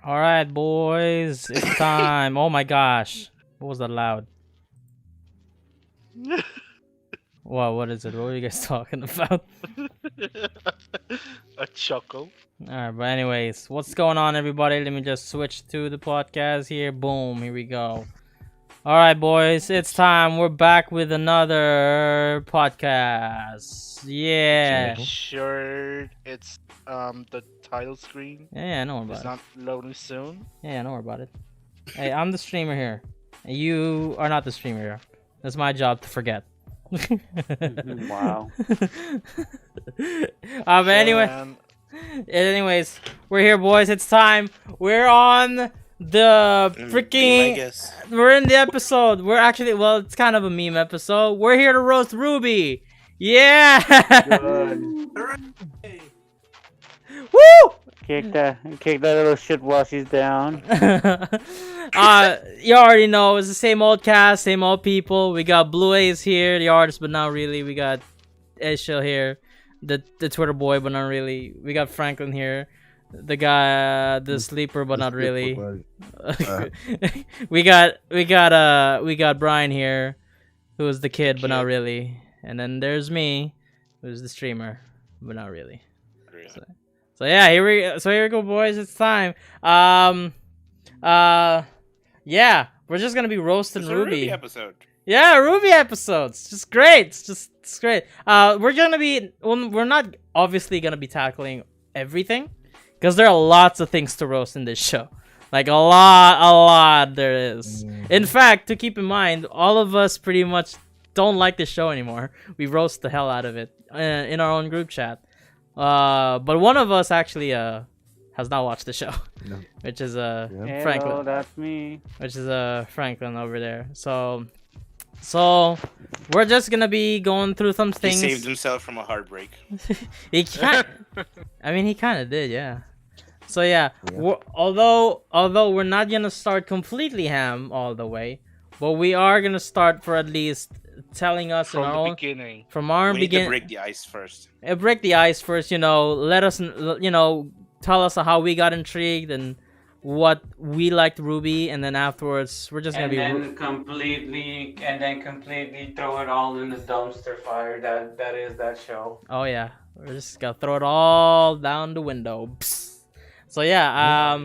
All right, boys, it's time. Oh my gosh, what was that loud? Wow, what is it? What were you guys talking about? A chuckle. All right, but anyways, what's going on, everybody? Let me just switch to the podcast here. Boom, here we go. All right, boys, it's time. We're back with another podcast. Yeah. Make sure it's the title screen Yeah, I know is about it. not loading soon. Yeah, I know about it. Hey, I'm the streamer here. And you are not the streamer here. That's my job to forget. Wow. But anyway, Man, anyways, we're here, boys. It's time. We're on the freaking. We're in the episode. We're actually, well, it's kind of a meme episode. We're here to roast RWBY. Yeah. Good. Woo! Kick that little shit while she's down. You already know it's the same old cast, same old people. We got Blue A's here, the artist, but not really. We got Eshil here, the Twitter boy, but not really. We got Franklin here, the guy, the sleeper, but not really. we got Brian here, who's the kid, but not really. And then there's me, who's the streamer, but not really. So yeah, here we go, boys. It's time. Yeah, we're just gonna be roasting RWBY. Episode. Yeah, RWBY episodes. Just great. It's great. We're not obviously gonna be tackling everything, because there are lots of things to roast in this show. Like a lot there is. In fact, to keep in mind, all of us pretty much don't like the show anymore. We roast the hell out of it in our own group chat. But one of us actually has not watched the show, which is Franklin. Hello, that's me. Which is Franklin over there. So we're just gonna be going through some things. He saved himself from a heartbreak. He can't. I mean, he kind of did, yeah. So yeah, although we're not gonna start completely ham all the way, but we are gonna start for at least telling us from in our the own beginning. from our We need to beginning. break the ice first. Break the ice first, let us, tell us how we got intrigued and what we liked RWBY, and then afterwards we're just gonna completely throw it all in the dumpster fire. That is that show. Oh yeah, we're just gonna throw it all down the window. Psst. So yeah,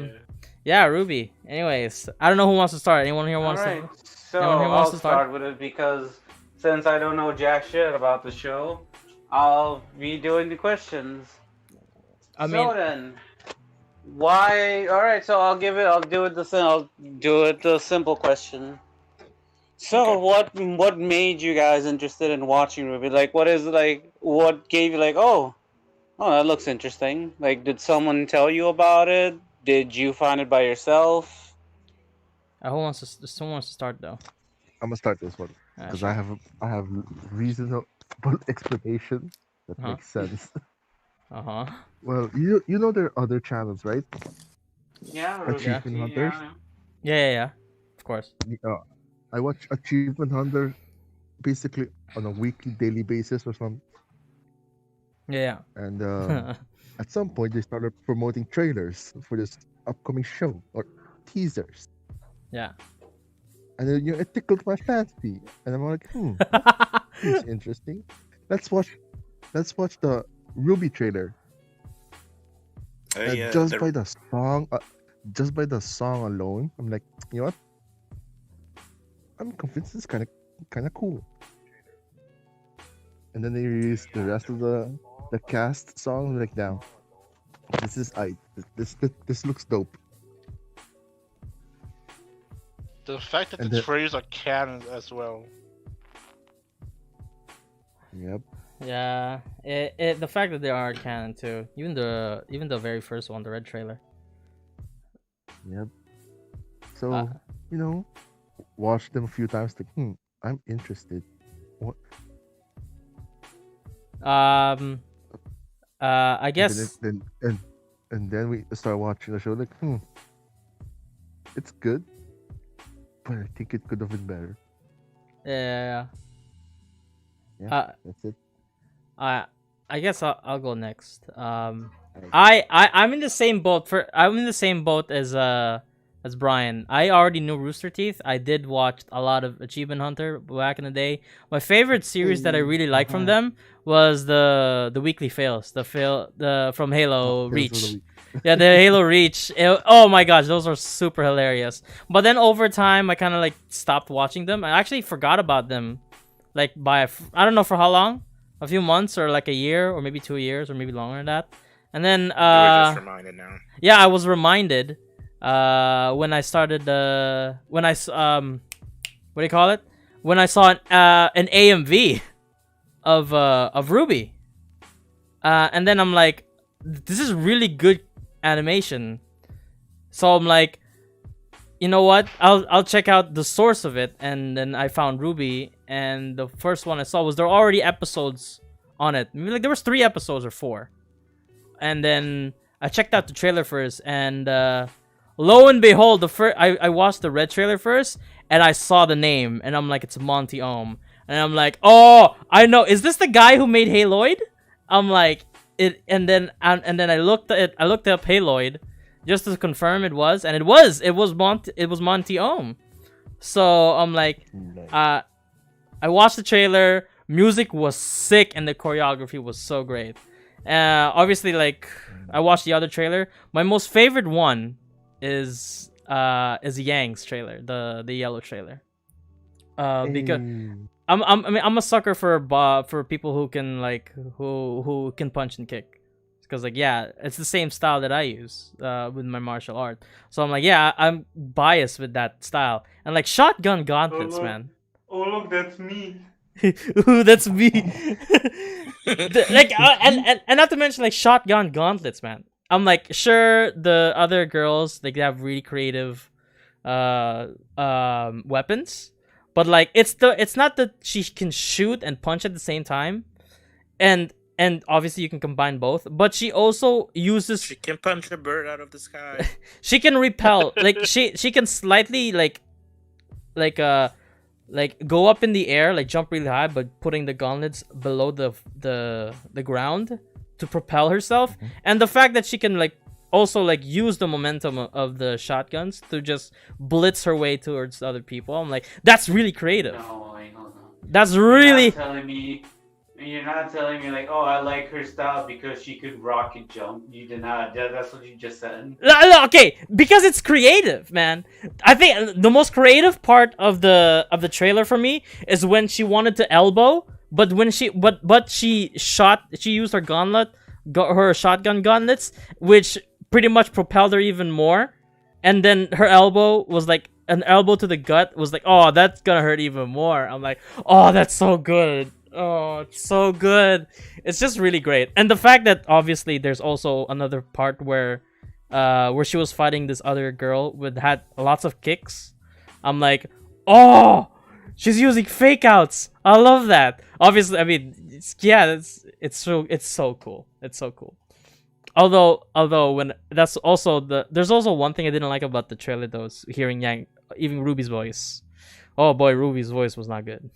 RWBY. Anyways, I don't know who wants to start. Anyone here wants Alright, to? so Anyone here wants I'll to start? start with it because since I don't know jack shit about the show, I'll be doing the questions. I So mean, then, why? All right, so I'll do it the simple question. So what made you guys interested in watching RWBY? Like, what gave you like, oh, that looks interesting. Like, did someone tell you about it? Did you find it by yourself? someone wants to start though. I'm gonna start this one because Sure. I have reasonable explanation that makes sense. Well, you know there are other channels, right? Yeah, Achievement Hunters. Yeah. Of course. I watch Achievement Hunter basically on a weekly, daily basis or something. Yeah. And at some point, they started promoting trailers for this upcoming show or teasers. Yeah. And then it tickled my fancy, and I'm like, seems interesting. Let's watch the RWBY trailer. And just by the song alone, I'm like, you know what? I'm convinced it's kind of cool. And then they released the rest of the cast songs. Like, now, this looks dope. The fact that And the trailers are canon as well. Yep. Yeah. The fact that they are canon too, even the very first one, the red trailer. Yep. So watch them a few times. Like, I'm interested. What? I guess. And then we start watching the show. Like, it's good, but I think it could have been better. Yeah. Yeah, that's it. I guess I'll go next. Alright. I'm in the same boat as Brian. I already knew Rooster Teeth. I did watch a lot of Achievement Hunter back in the day. My favorite series that I really liked from them was the weekly fails. The from Halo Tales of the Reach. Week. Yeah, the Halo Reach. Oh my gosh, those are super hilarious. But then over time, I kind of like stopped watching them. I actually forgot about them, like I don't know for how long, a few months or like a year or maybe 2 years or maybe longer than that. And then You were just reminded now. yeah, I was reminded when I started what do you call it? When I saw an AMV of RWBY. And then I'm like, this is really good animation. So I'm like, you know what? I'll check out the source of it, and then I found RWBY, and the first one I saw was there were already episodes on it. Maybe, like there was 3 episodes or 4. And then I checked out the trailer first, and lo and behold, I watched the red trailer first, and I saw the name, and I'm like, it's Monty Ohm, and I'm like, oh, I know. Is this the guy who made Haloid? I'm like, it, and then I looked up Haloid, just to confirm it was, and it was Monty Ohm. So I'm like, Nice. I watched the trailer. Music was sick, and the choreography was so great. Obviously, like I watched the other trailer. My most favorite one is Yang's trailer, the yellow trailer. Because I'm a sucker for people who can like who can punch and kick. Because like yeah, it's the same style that I use with my martial art. So I'm like yeah, I'm biased with that style. And like shotgun gauntlets, man. Oh look, that's me. Ooh, that's me. Like and not to mention like shotgun gauntlets, man. I'm like sure the other girls like they have really creative weapons, but like it's not that she can shoot and punch at the same time, and obviously you can combine both, but she also uses She can punch a bird out of the sky. she can repel like she can slightly like go up in the air, like jump really high, but putting the gauntlets below the ground to propel herself. And the fact that she can like also like use the momentum of the shotguns to just blitz her way towards other people. I'm like, that's really creative. No, wait, hold on. That's really You're not telling me like, oh, I like her style because she could rocket jump. You did not. That's what you just said. okay, because it's creative, man. I think the most creative part of the trailer for me is when she wanted to elbow, but when she used her her shotgun gauntlets, which pretty much propelled her even more, and then her elbow was like an elbow to the gut was like, oh, that's gonna hurt even more. I'm like, oh, that's so good. Oh, it's so good. It's just really great. And the fact that obviously there's also another part where she was fighting this other girl had lots of kicks. I'm like, oh, she's using fake outs. I love that. Obviously, I mean, it's so cool. It's so cool. Although when there's also one thing I didn't like about the trailer though, is hearing even RWBY's voice. Oh boy, RWBY's voice was not good.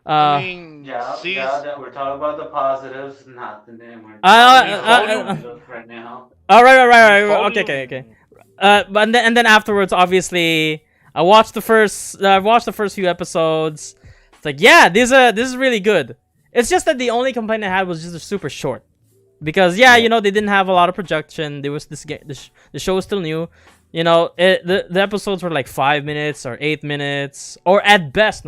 I mean, We're talking about the positives, not the negative. Right now. All right. Okay. But then afterwards, obviously, I watched the first few episodes. It's like, yeah, this is really good. It's just that the only complaint I had was just super short, because you know, they didn't have a lot of production. There was the show was still new. You know, the episodes were like 5 minutes or 8 minutes, or at best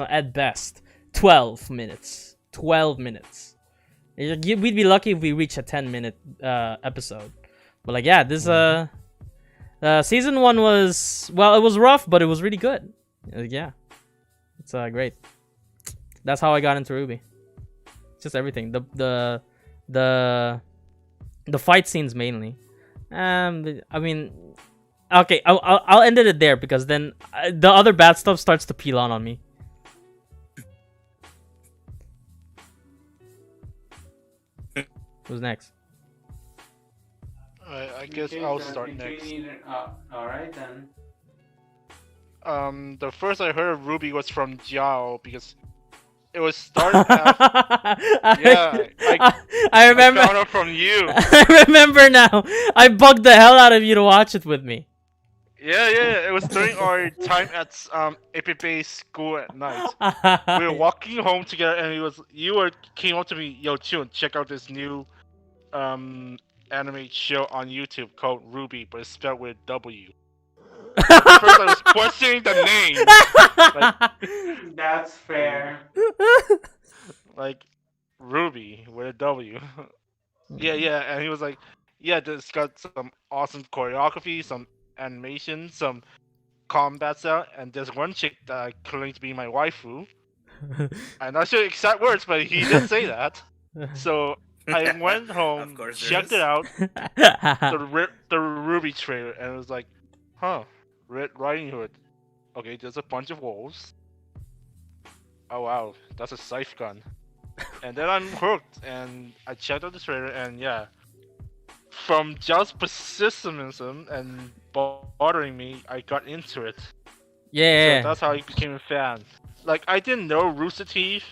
12 minutes. 12 minutes. We'd be lucky if we reach a 10-minute episode. But like, yeah, this season 1 was, well, it was rough, but it was really good. Yeah, it's great. That's how I got into RWBY. Just everything. The fight scenes mainly. I mean, okay, I'll end it there, because then the other bad stuff starts to peel on me. Who's next? I guess I'll start next. All right then. The first I heard of RWBY was from Jyle, because it was started after. Yeah, I remember. I found out from you. I remember now. I bugged the hell out of you to watch it with me. Yeah, yeah. It was during our time at APP school at night. We were walking home together, and came up to me, yo, Chun, check out this new anime show on YouTube called RWBY, but it's spelled with W. At first, I was questioning the name, That's fair. like Ruby with a W. Yeah, and he was like, yeah, it's got some awesome choreography, some animation, some combat style, and there's one chick that claimed to be my waifu. I'm not sure exact words, but he did say that. So I went home, Of course there checked is. it out, the RWBY trailer, and it was like, huh, Red Riding Hood. Okay, there's a bunch of wolves. Oh wow, that's a scythe gun. And then I'm hooked, and I checked out the trailer, and yeah, from just pessimism and bothering me, I got into it. Yeah. So that's how I became a fan. Like, I didn't know Rooster Teeth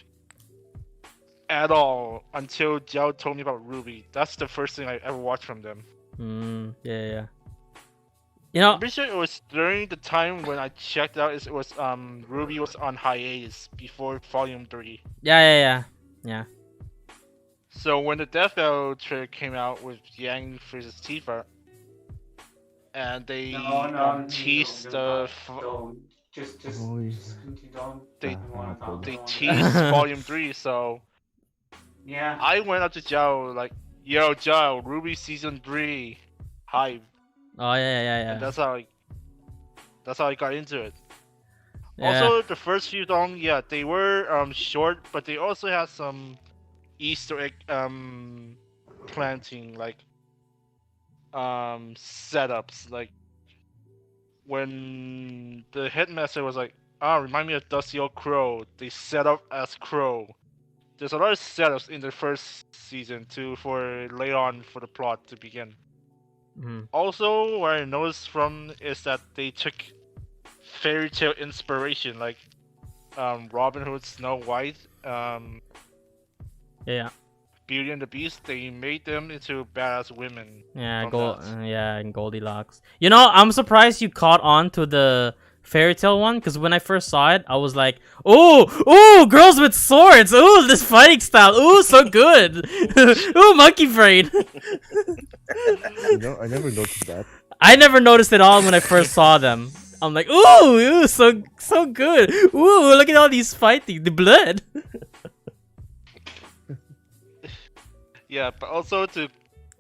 at all until Joe told me about RWBY. That's the first thing I ever watched from them. Yeah. You know, I'm pretty sure it was during the time when I checked out. It was RWBY was on hiatus before Volume 3. yeah. So when the Death Battle trailer came out with Yang versus Tifa, and they teased the Just Boy. don't. They- They teased Volume 3, so Yeah. I went up to Joe like, yo, Joe, RWBY Season 3, hype. Oh yeah. And that's how I got into it. Yeah. Also, the first few songs, yeah, they were short, but they also had some Easter egg planting, like setups, like when the headmaster was like, remind me of Dusty Old Crow. They set up as Crow. There's a lot of setups in the first season too for later on for the plot to begin. Mhm. Also, what I noticed from is that they took fairy tale inspiration, like Robin Hood, Snow White, Yeah. Beauty and the Beast. They made them into badass women. Yeah, from that. and Goldilocks. You know, I'm surprised you caught on to the fairy tale one, because when I first saw it, I was like, "Oh, girls with swords! Oh, this fighting style! Oh, so good! Oh, monkey brain!" You know, I never noticed that. I never noticed it all when I first saw them. I'm like, "Ooh, so good! Ooh, look at all these fighting, the blood!" Yeah, but also to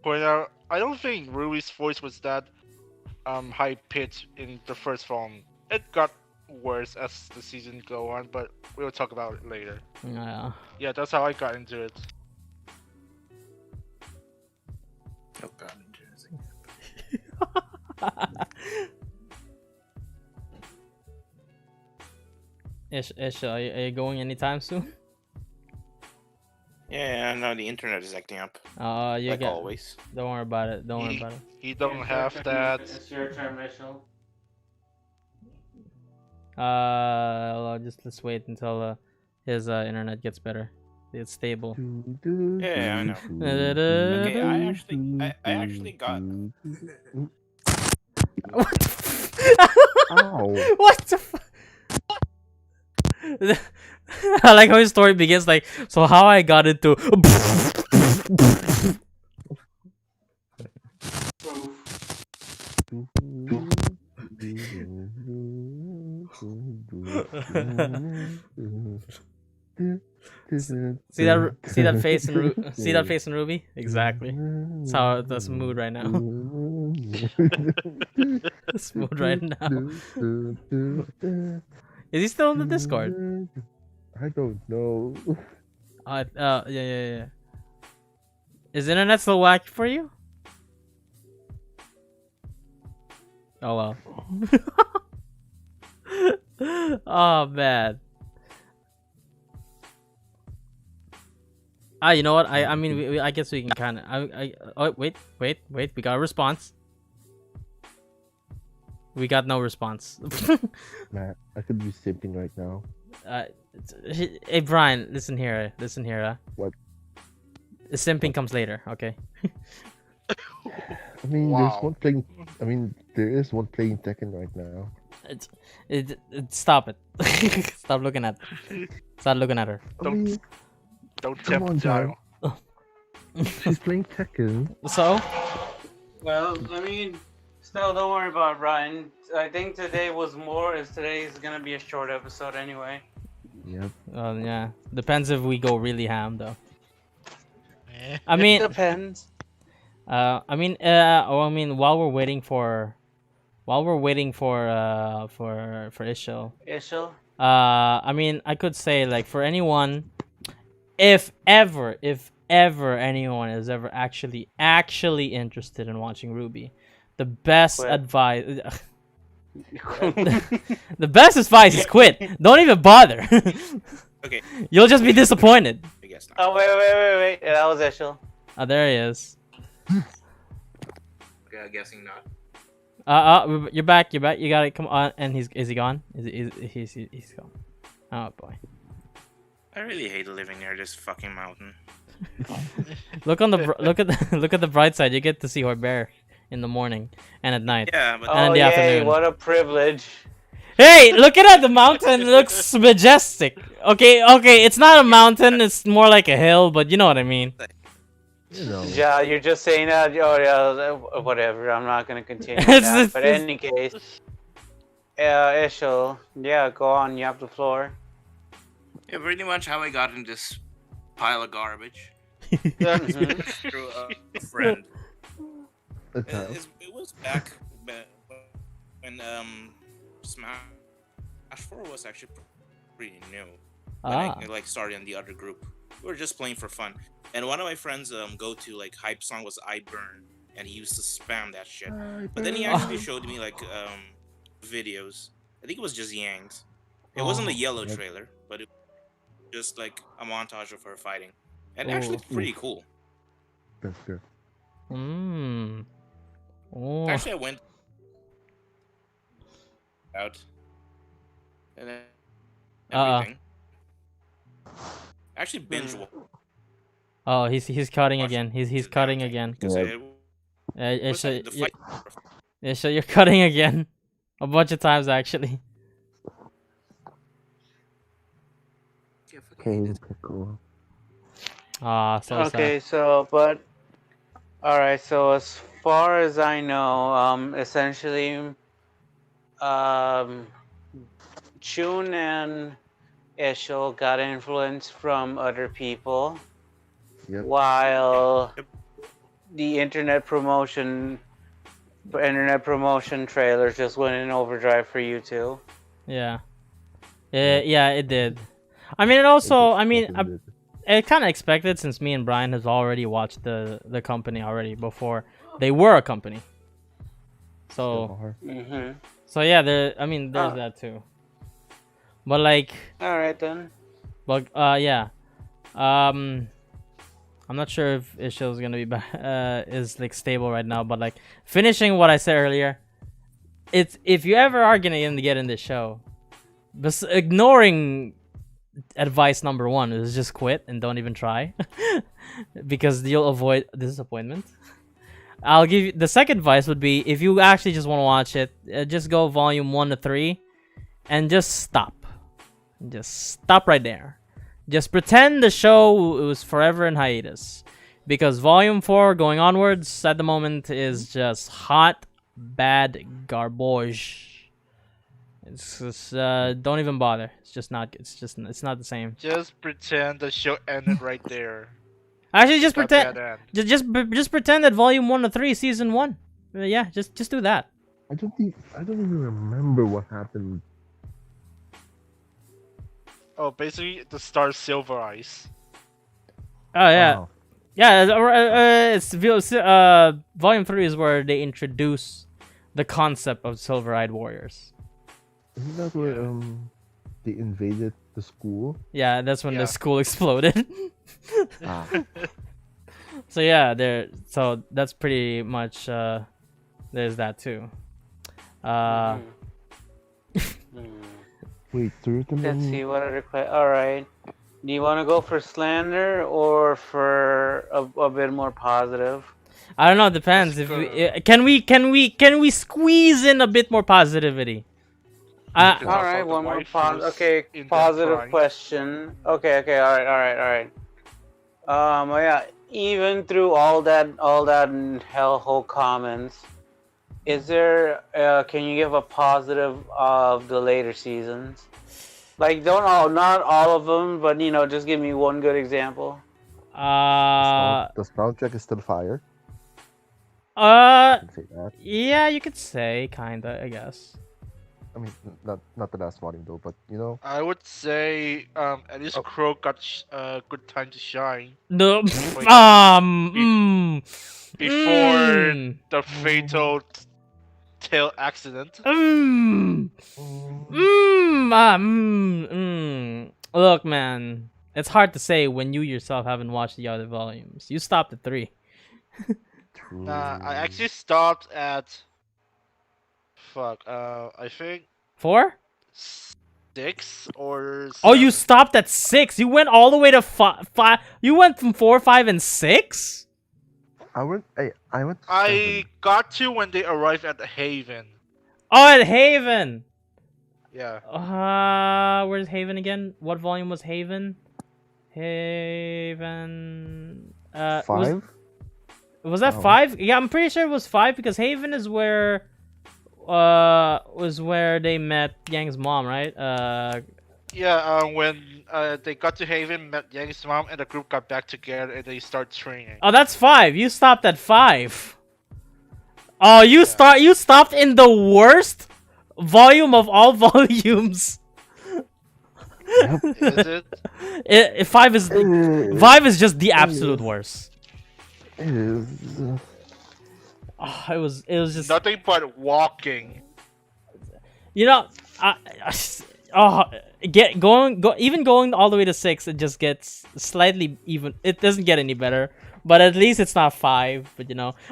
point out, I don't think Ruby's voice was that high pitched in the first film. It got worse as the season go on, but we'll talk about it later. Yeah. Yeah, that's how I got into it. Oh god, interesting. Ish, are you going anytime soon? Yeah, no, the internet is acting up. You Like get. always. Don't worry about it. Don't worry about it. He don't have that. It's your turn, Mitchell. Let's wait until his internet gets better. It's stable. Yeah, I know. Okay, I actually got. Ow. What the fuck? I like how his story begins like, so how I got into. See that face in see that face in Ruby? Exactly. That's mood right now. That's mood right now. Is he still on the Discord? I don't know. Yeah. Is internet still wacky for you? Oh well. Oh man. You know what? I mean, I guess we can kind of. Oh wait. We got a response. We got no response. Man, I could be sipping right now. Hey Brian, listen here. What? The simping comes later, okay? I mean, Wow. there is one playing Tekken right now. Stop it. Stop looking at her. I Don't mean, don't come tempt on, Jyle. John. She's playing Tekken. So, Well, I mean, still, don't worry about it, Brian. I think today's gonna be a short episode anyway. Yep. yeah, depends if we go really ham though. I mean, Depends. while we're waiting for Ishil. Ishil? I mean, I could say like for anyone, if ever anyone is ever actually interested in watching RWBY, the best Quit. advice, the best advice is quit. Don't even bother. Okay, You'll just be disappointed. I guess not. Oh, wait. Yeah, that was Ishil. Oh, there he is. Okay, I'm guessing not. You're back. You got it. Come on. And is he gone? He's gone. Oh boy. I really hate living near this fucking mountain. Look at the bright side. You get to see Horbear in the morning and at night. Yeah, but And in the yay, afternoon. what a privilege. Hey, look at that. The mountain looks majestic. Okay. It's not a mountain. It's more like a hill, but you know what I mean. You know. Yeah, you're just saying that. Oh, yeah, whatever. I'm not gonna continue with It's- that. it's- But in any case, Ishil, yeah, go on. You have the floor. yeah, pretty much how I got in this pile of garbage Mhm. through a friend. That's how. It was back when Smash 4 was actually pretty new. When I like started in the other group. We were just playing for fun. And one of my friends go to like hype song was I Burn, and he used to spam that shit. But then he actually showed me like videos. I think it was just Yang's. It wasn't a yellow Yep. trailer, but it was just like a montage of her fighting. And actually it's pretty cool. That's good. Oh. Actually I went out and then everything. Actually binge Oh, he's cutting watched again. He's the damn cutting thing, again. because Yeah. it was So like the fight. you're cutting again, a bunch of times actually. Okay, cool. So Okay, sad. so, but, alright, so as far as I know, essentially, Chun and Ishil got influence from other people, Yep. while Yep. the internet promotion trailers just went in overdrive for you two. Yeah, it did. I mean, it also. I mean, I kind of expected since me and Brian has already watched the company already before they were a company. So Mm-hmm. yeah, there's that too. But like, Alright then. but yeah, I'm not sure if Ishil is gonna be is like stable right now. But like finishing what I said earlier, it's if you ever are gonna get in this show, but ignoring advice number 1 is just quit and don't even try because you'll avoid disappointment. I'll give you the second advice would be if you actually just want to watch it, just go volume 1 to 3 and just stop right there. Just pretend the show was forever in hiatus, because volume 4 going onwards at the moment is just hot bad garbage. It's just don't even bother. It's not the same. Just pretend the show ended right there. Actually, just Got pretend. that end. Just pretend that volume 1 to 3, season 1. Yeah, just do that. I don't even remember what happened. Oh, basically the star Silver Eyes. Oh yeah, Wow. yeah. It's volume 3 is where they introduce the concept of silver-eyed warriors. Isn't that where they invaded the school? Yeah, that's when Yeah. the school exploded. Ah. So yeah, so that's pretty much there's that too. Mm. Wait, Let's see what other All right. Do you want to go for slander or for a bit more positive? I don't know. It depends. Let's Can we squeeze in a bit more positivity? Because All also right, the one more waifus Okay, in that positive prime. question. Okay. All right. Yeah. Even through all that hellhole comments, is there? Can you give a positive of the later seasons? Like, not all of them, but just give me one good example. The soundtrack is still fire. Uh, I can say that. yeah, you could say kinda, I guess. I mean, not the last volume though, but I would say at least Oh. Crow got good time to shine No, Wait, before mm, the fatal tail accident. Look, man, it's hard to say when you yourself haven't watched the other volumes. You stopped at 3. Nah, I actually stopped at I think 4? 6 or 7. Oh, you stopped at 6. You went all the way to 5. You went from 4, 5, and 6. I went. I got to when they arrived at the Haven. Oh, at Haven. Yeah. Where's Haven again? What volume was Haven? Haven. Five. Was that Oh. 5? Yeah, I'm pretty sure it was 5 because Haven is where was where they met Yang's mom, right? When they got to Haven, met Yang's mom, and the group got back together and they start training. Oh, that's 5. You stopped at 5. Oh, you stopped in the worst volume of all volumes. Is it? 5 is just the absolute worst. Oh, it was just Nothing but walking. even going all the way to 6, it just gets slightly even. It doesn't get any better, but at least it's not 5. But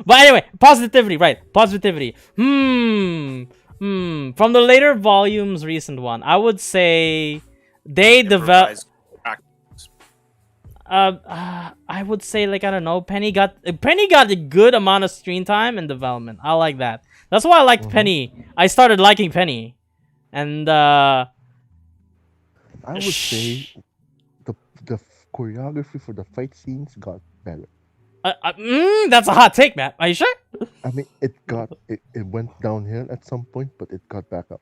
But anyway, positivity, right? Positivity. From the later volumes, recent one, I would say they develop. I would say, like, I don't know. Penny got a good amount of screen time and development. I like that. That's why I liked Penny. I started liking Penny, and I would say the choreography for the fight scenes got better. That's a hot take, Matt. Are you sure? I mean, it went downhill at some point, but it got back up.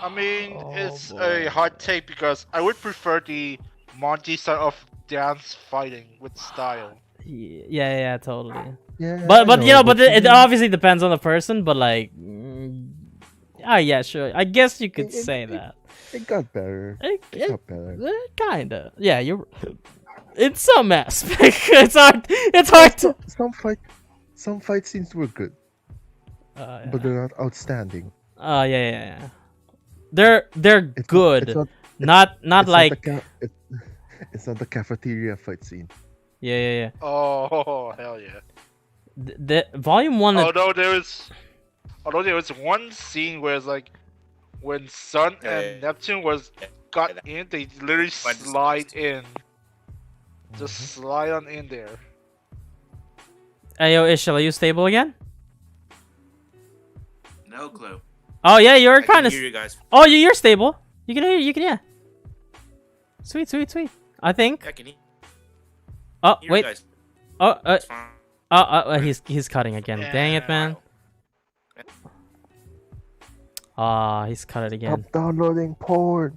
I mean, it's a hard take because I would prefer the Monty style of dance fighting with style. Yeah, totally. Yeah, But I know, it obviously depends on the person. But like, yeah, sure. I guess you could say that. It got better. It got better. Kinda. Yeah, you're. In some aspect, it's hard. It's hard to. Some fight scenes were good, Yeah. but they're not outstanding. Yeah. They're good. It's not like. It's not the cafeteria fight scene. Yeah. Oh hell yeah! The volume 1. Although there was one scene where it's like when Sun and Neptune got in, they literally slide in. Just slide on in there. Hey, yo, Ishil, are you stable again? No clue. Oh yeah, you're I can kind of. hear you guys. Oh, you're stable. You can hear. Yeah. Sweet. I think. I can hear Oh you wait. guys. Oh, It's fine. he's cutting again. Dang it, man. He's cut it again. Stop downloading porn.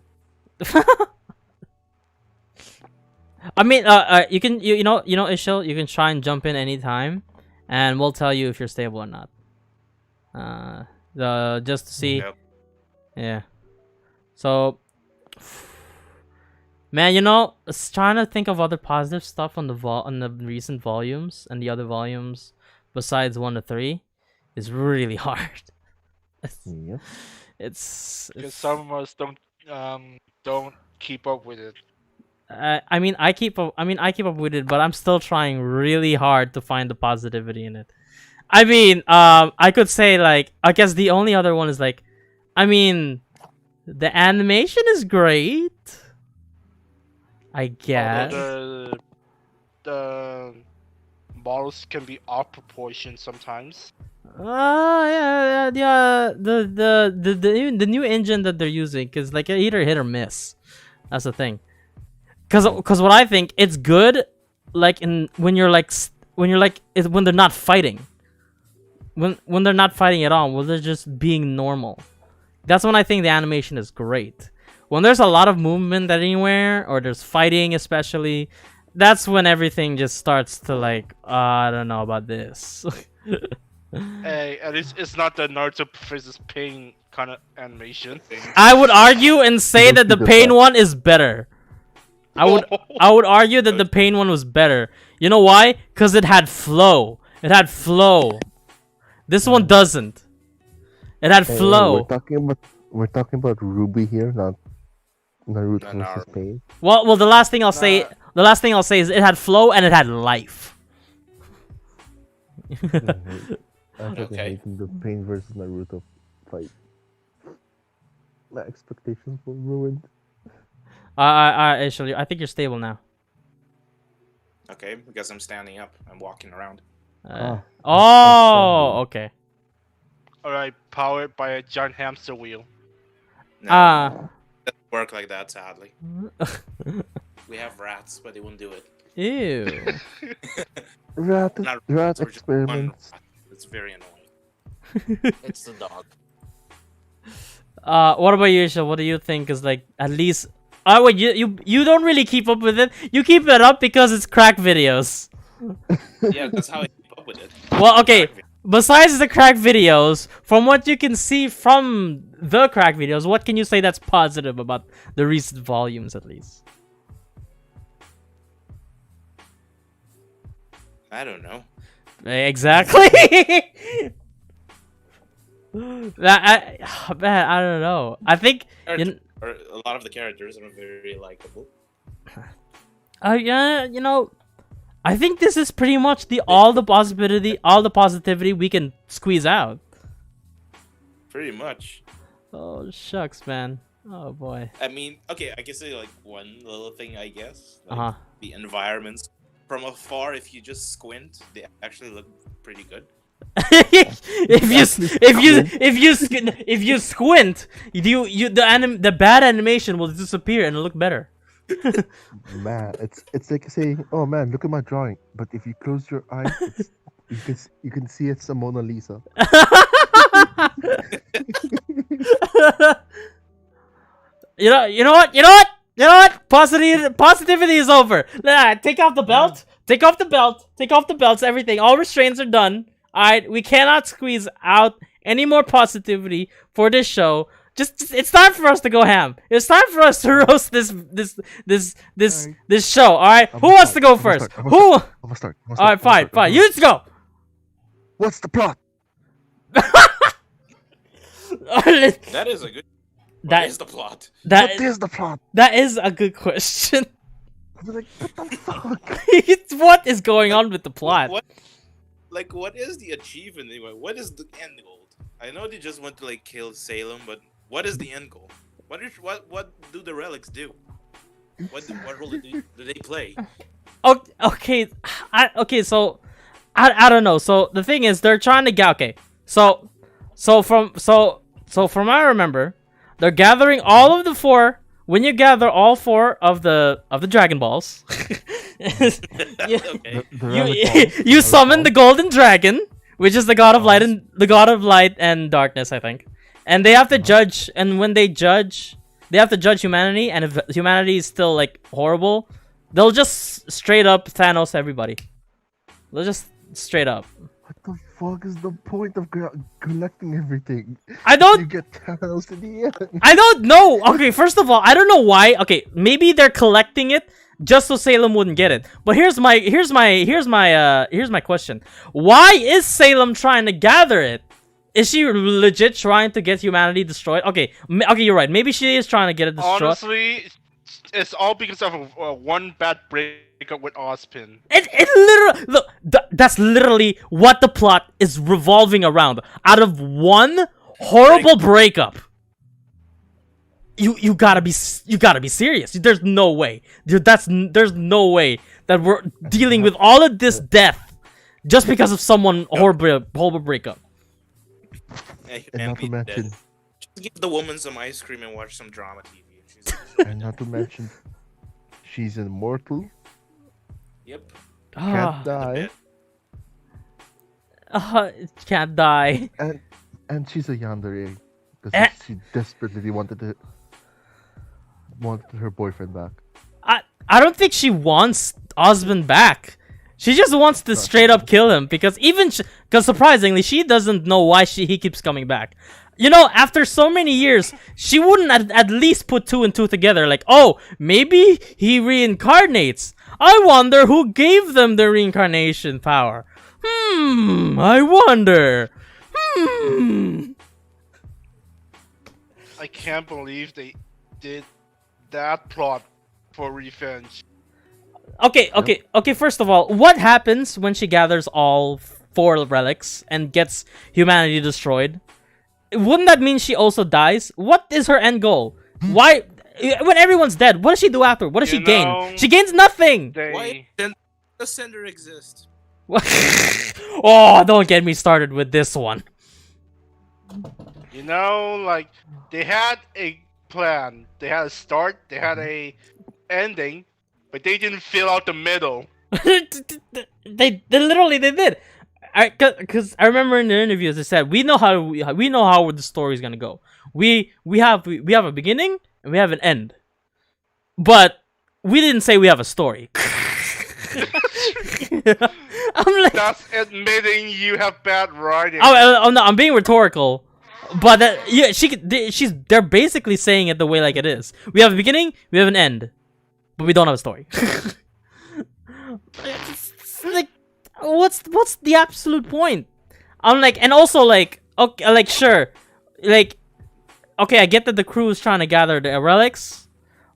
I mean, you can Ishil, you can try and jump in anytime, and we'll tell you if you're stable or not. Just to see. Yep. Yeah. So, man, trying to think of other positive stuff on the recent volumes and the other volumes besides 1 to 3 is really hard. Yep. Because some of us don't keep up with it. I mean, I keep up with it, but I'm still trying really hard to find the positivity in it. I mean, I could say, like, I guess the only other one is, like, I mean, The animation is great. I guess. The models can be off proportion sometimes. Yeah. The new engine that they're using, cause like either hit or miss. That's the thing. Cause what I think, it's good, like when they're not fighting. When they're not fighting at all, when they're just being normal. That's when I think the animation is great. When there's a lot of movement anywhere, or there's fighting especially, that's when everything just starts to like, I don't know about this. Hey, at least it's not the Naruto versus Pain kind of animation. I would argue and say that the Pain one is better. I would argue that the Pain one was better. You know why? Because it had flow. It had flow. This one doesn't. It had flow. We're talking about RWBY here, not Naruto versus Pain. Well, the last thing I'll say is it had flow and it had life. I'm Okay. the Pain versus Naruto fight. My expectations were ruined. Actually, I think you're stable now. Okay, because I'm standing up. I'm walking around. Okay. Alright, powered by a giant hamster wheel. No, it doesn't work like that, sadly. We have rats, but they won't do it. Ew. Rat Not rats, we're just one experiments. rat. It's very annoying. It's the dog. What about you, Isha? What do you think is like at least? Oh wait, you don't really keep up with it. You keep it up because it's crack videos. Yeah, that's how I keep up with it. Well, okay. Besides the crack videos, from what you can see from the crack videos, what can you say that's positive about the recent volumes, at least? I don't know. Exactly. Man, I don't know. I think Or a lot of the characters are very likable. yeah, you know, I think this is pretty much all the positivity we can squeeze out. Pretty much. Oh shucks, man. Oh boy. I mean, okay, I can say like one little thing, I guess. Like, the environments from afar, if you just squint, they actually look pretty good. if you squint, the bad animation will disappear and look better. Man, it's like saying, "Oh man, look at my drawing." But if you close your eyes, you can see it's a Mona Lisa. You know what? Positivity is over. Take off the belt. Take off the belt. Take off the belts. Everything. All restraints are done. All right. We cannot squeeze out any more positivity for this show. Just it's time for us to go ham. It's time for us to roast this show. All right. Who wants to go first? Who? I'm gonna start. All right. Fine. You just go. What's the plot? That is a good. What is the plot? What is the plot? That is a good question. I'm like, what the fuck? What is going on with the plot? What is the achievement anyway? What is the end goal? I know they just want to like kill Salem, but what is the end goal? What do the relics do? What role do they play? Okay, so I don't know. So the thing is, they're trying to get So from what I remember, they're gathering all of the four. When you gather all four of the Dragon Balls, you summon the Golden Dragon, which is the god of light and darkness, I think. And they have to judge. And when they judge, they have to judge humanity. And if humanity is still like horrible, they'll just straight up Thanos everybody. They'll just straight up. What the fuck is the point of collecting everything? You get Thanos in the end. I don't know. Okay, first of all, I don't know why. Okay, maybe they're collecting it just so Salem wouldn't get it. But here's my question. Why is Salem trying to gather it? Is she legit trying to get humanity destroyed? Okay, you're right. Maybe she is trying to get it destroyed. Honestly, it's all because of one bad breakup with Ozpin. It literally look. That's literally what the plot is revolving around. Out of one horrible breakup. you gotta be serious. There's no way. There's no way that we're dealing with all of this death just because of someone horrible breakup. Yeah, he And can't not to be mention, dead. Just give the woman some ice cream and watch some drama TV. and not to mention, she's immortal, Yep. Ah, can't die, can't die. and she's a yandere because Eh. she desperately wanted her boyfriend back. I don't think she wants Osmond back. She just wants to straight up kill him because surprisingly she doesn't know why he keeps coming back. You know, after so many years, she wouldn't at least put 2 and 2 together. Like, oh, maybe he reincarnates. I wonder who gave them the reincarnation power. I wonder. I can't believe they did that plot for revenge. Okay. First of all, what happens when she gathers all 4 relics and gets humanity destroyed? Wouldn't that mean she also dies? What is her end goal? Why, when everyone's dead, what does she do after? What does she gain? She gains nothing. Why does Sender exist? Oh, don't get me started with this one. You know, like they had a plan, they had a start, they had a ending, but they didn't fill out the middle. they literally did. Because I remember in the interviews they said we know how the story's gonna go. We have a beginning and we have an end, but we didn't say we have a story. I'm like, That's admitting you have bad writing. oh no, I'm being rhetorical, but yeah, they're basically saying it the way like it is. We have a beginning, we have an end, but we don't have a story. It's like, what's the absolute point? I'm like, and also like, okay, like sure, like, okay, I get that the crew is trying to gather the relics,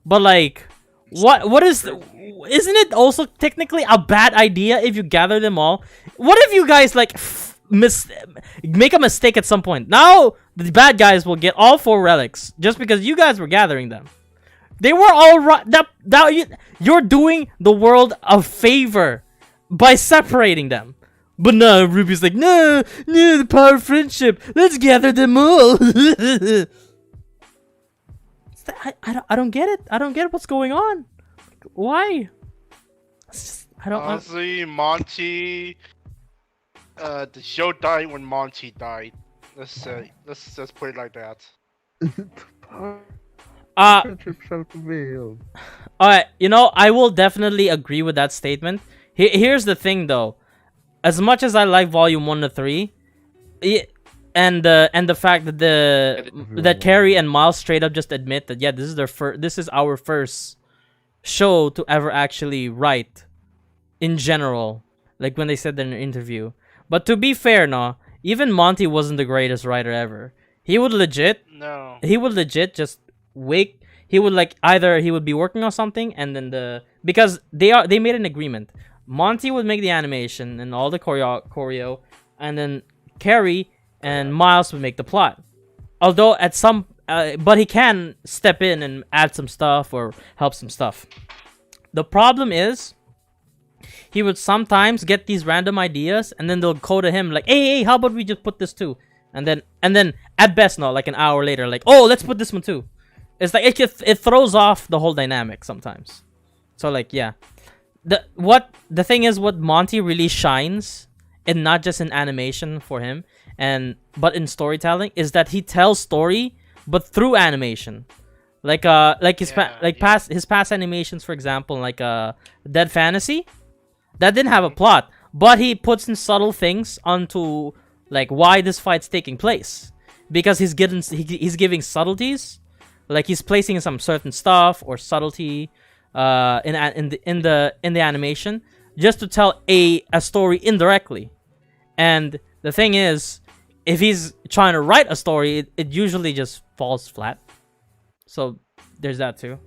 but like, what is? Isn't it also technically a bad idea if you gather them all? What if you guys like make a mistake at some point? Now the bad guys will get all 4 relics just because you guys were gathering them. They were all right. You're doing the world a favor by separating them. But no, Ruby's like, no, the power of friendship. Let's gather them all. I don't get it. I don't get what's going on. Why? Honestly, Monty. The show died when Monty died. Let's just put it like that. Friendship shall prevail. Alright, you know, I will definitely agree with that statement. Here's the thing though. As much as I like volume 1 to 3, and the fact that that Carrie and Miles straight up just admit that yeah, this is our first show to ever actually write in general, like when they said that in an interview. But to be fair, no, even Monty wasn't the greatest writer ever. He would legit just wake. He would like either he would be working on something and then because they made an agreement. Monty would make the animation and all the choreo, and then Carrie and Miles would make the plot. Although at some, but he can step in and add some stuff or help some stuff. The problem is, he would sometimes get these random ideas, and then they'll go to him like, "Hey, how about we just put this too?" And then at best, no, like an hour later, like, "Oh, let's put this one too." It's like it throws off the whole dynamic sometimes. So like, yeah. The thing is, what Monty really shines, and not just in animation for him, but in storytelling, is that he tells story, but through animation, like his past animations, for example, like Dead Fantasy, that didn't have a plot, but he puts in subtle things onto like why this fight's taking place, because he's giving subtleties, like he's placing some certain stuff or subtlety in the animation just to tell a story indirectly. And the thing is, if he's trying to write a story, it usually just falls flat. So there's that too.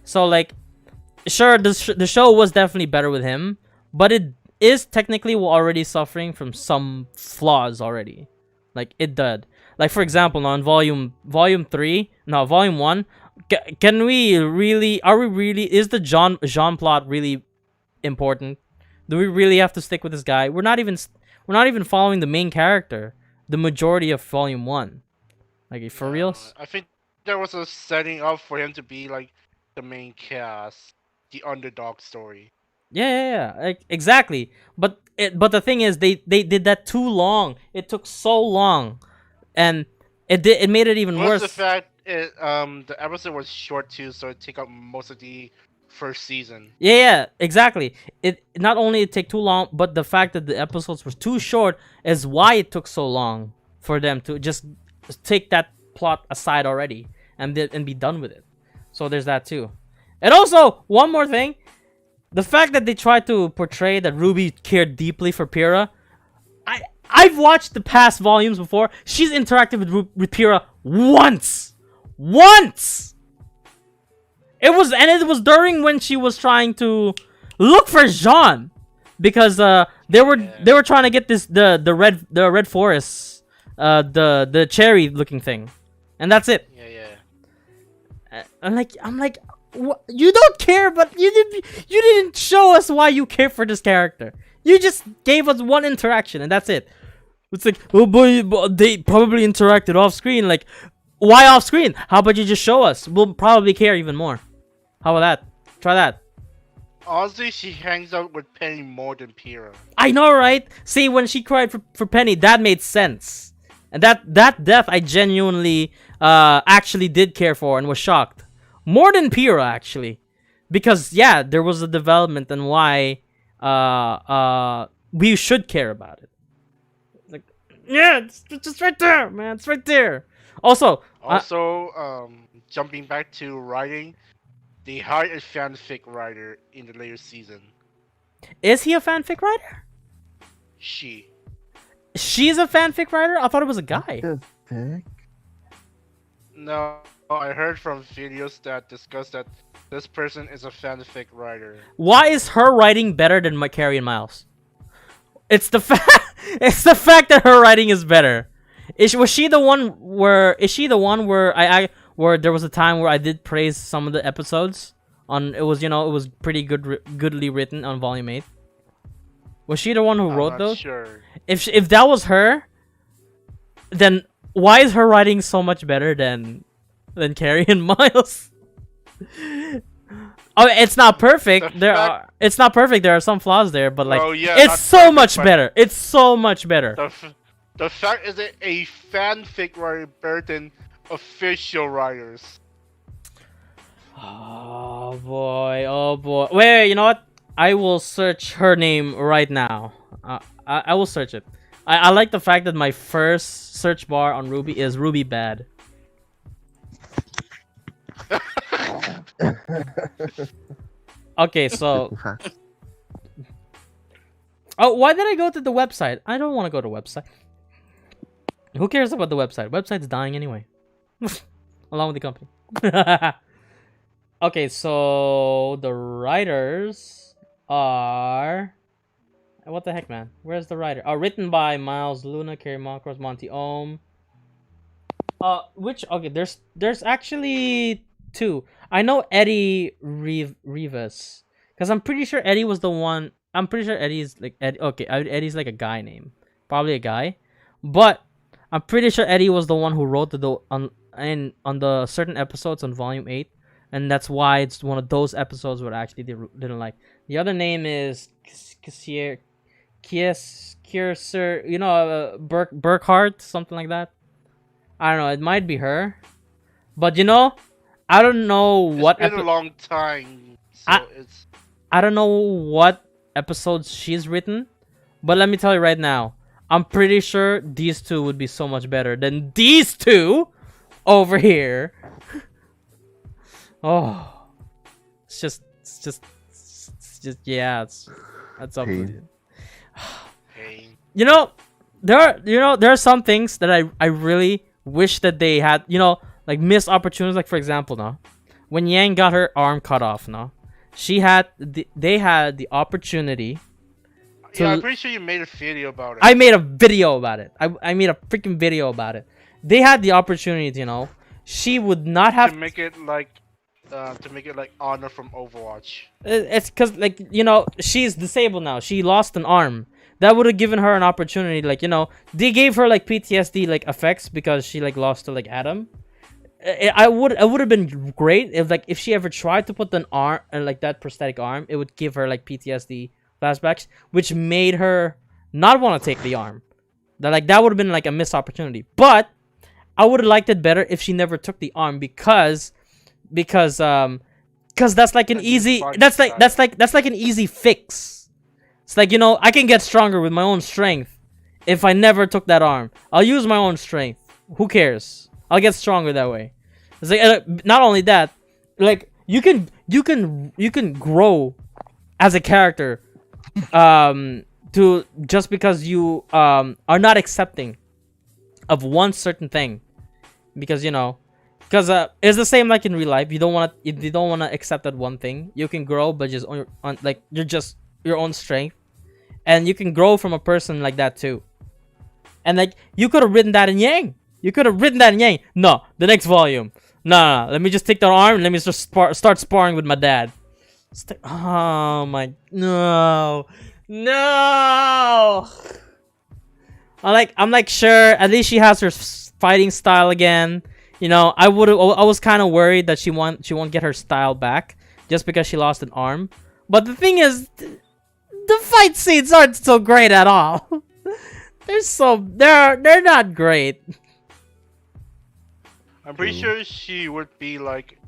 So like, sure, the show was definitely better with him, but it is technically already suffering from some flaws already. Like it did. Like for example, on volume 1, Can we really? Are we really? Is the Jean plot really important? Do we really have to stick with this guy? We're not even following the main character. The majority of Volume 1. Like for reals? I think there was a setting up for him to be like the main cast, the underdog story. Yeah. Exactly. But the thing is, they did that too long. It took so long, and it made it even Plus worse. the fact the episode was short too, so it took up most of the first season. Yeah, exactly. It not only it take too long, but the fact that the episodes were too short is why it took so long for them to just take that plot aside already and be done with it. So there's that too. And also, one more thing, the fact that they tried to portray that RWBY cared deeply for Pyrrha. I've watched the past volumes before. She's interacted with Pyrrha once. It was during when she was trying to look for Jean, because they were trying to get the red forest, the cherry looking thing, and that's it. Yeah. I'm like, what? You don't care, but you didn't show us why you care for this character. You just gave us one interaction, and that's it. It's like, oh boy, they probably interacted off screen. Like, why off screen? How about you just show us? We'll probably care even more. How about that? Try that. Honestly, she hangs out with Penny more than Pyrrha. I know, right? See, when she cried for Penny, that made sense. And that death, I genuinely actually did care for and was shocked. More than Pyrrha, actually. Because, yeah, there was a development and why we should care about it. It's like, yeah, it's just right there, man. It's right there. Also, jumping back to writing, they hired a fanfic writer in the later season. is he a fanfic writer? She's a fanfic writer? I thought it was a guy. The heck? No, I heard from videos that discuss that this person is a fanfic writer. Why is her writing better than Carrie and Miles? It's the fact that her writing is better. Was she the one where where there was a time where I did praise some of the episodes it was pretty goodly written on Volume 8. Was she the one who wrote those? Sure. If that was her, then why is her writing so much better than Carrie and Miles? Oh, it's not perfect. It's not perfect. There are some flaws there, but like, it's so much better. It's so much better. The fact is that a fanfic writer better than official writers. Oh boy. Wait, you know what? I will search her name right now. I will search it. I like the fact that my first search bar on RWBY is RWBY bad. Okay, so why did I go to the website? I don't want to go to the website. Who cares about the website? Website's dying anyway. Along with the company. Okay, so the writers are... What the heck, man? Where's the writer? Written by Miles Luna, Carrie Macross, Monty Ohm. Okay, there's actually two. I know Eddie Rivas, because I'm pretty sure Eddie was the one. I'm pretty sure Eddie's like Eddie. Okay, Eddie's like a guy name, probably a guy, but I'm pretty sure Eddie was the one who wrote on the certain episodes on Volume 8, and that's why it's one of those episodes where I actually didn't like. The other name is Kieser, Burkhart, something like that. I don't know. It might be her, but I don't know what. It's been a long time. So I don't know what episodes she's written, but let me tell you right now, I'm pretty sure these two would be so much better than these two over here. Oh, it's just yeah, that's up with you. There are some things that I really wish that they had, like missed opportunities. Like for example, no, when Yang got her arm cut off, no, they had the opportunity. Yeah, I'm pretty sure you made a video about it. I made a video about it. I made a freaking video about it. They had the opportunity to, she would not have to make it like Honor from Overwatch. It's because, like, you know, she's disabled now. She lost an arm. That would have given her an opportunity. Like, you know, they gave her like PTSD like effects because she like lost to like Adam. It would have been great if she ever tried to put an arm like that prosthetic arm. It would give her like PTSD flashbacks, which made her not want to take the arm. That would have been like a missed opportunity. But I would have liked it better if she never took the arm because that's like an easy that's like an easy fix. It's like, you know, I can get stronger with my own strength if I never took that arm. I'll use my own strength. Who cares? I'll get stronger that way. It's like not only that, like you can grow as a character to just because you are not accepting of one certain thing, because you know. Because it's the same like in real life. You don't want to accept that one thing. You can grow, but just you're just your own strength, and you can grow from a person like that too. And like you could have written that in Yang. No, the next volume. No. Let me just take the arm. And let me just start sparring with my dad. Oh my no. I'm like sure. At least she has her fighting style again. You know, I was kind of worried that she won't get her style back just because she lost an arm. But the thing is, the fight scenes aren't so great at all. They're not great. I'm pretty sure she would be like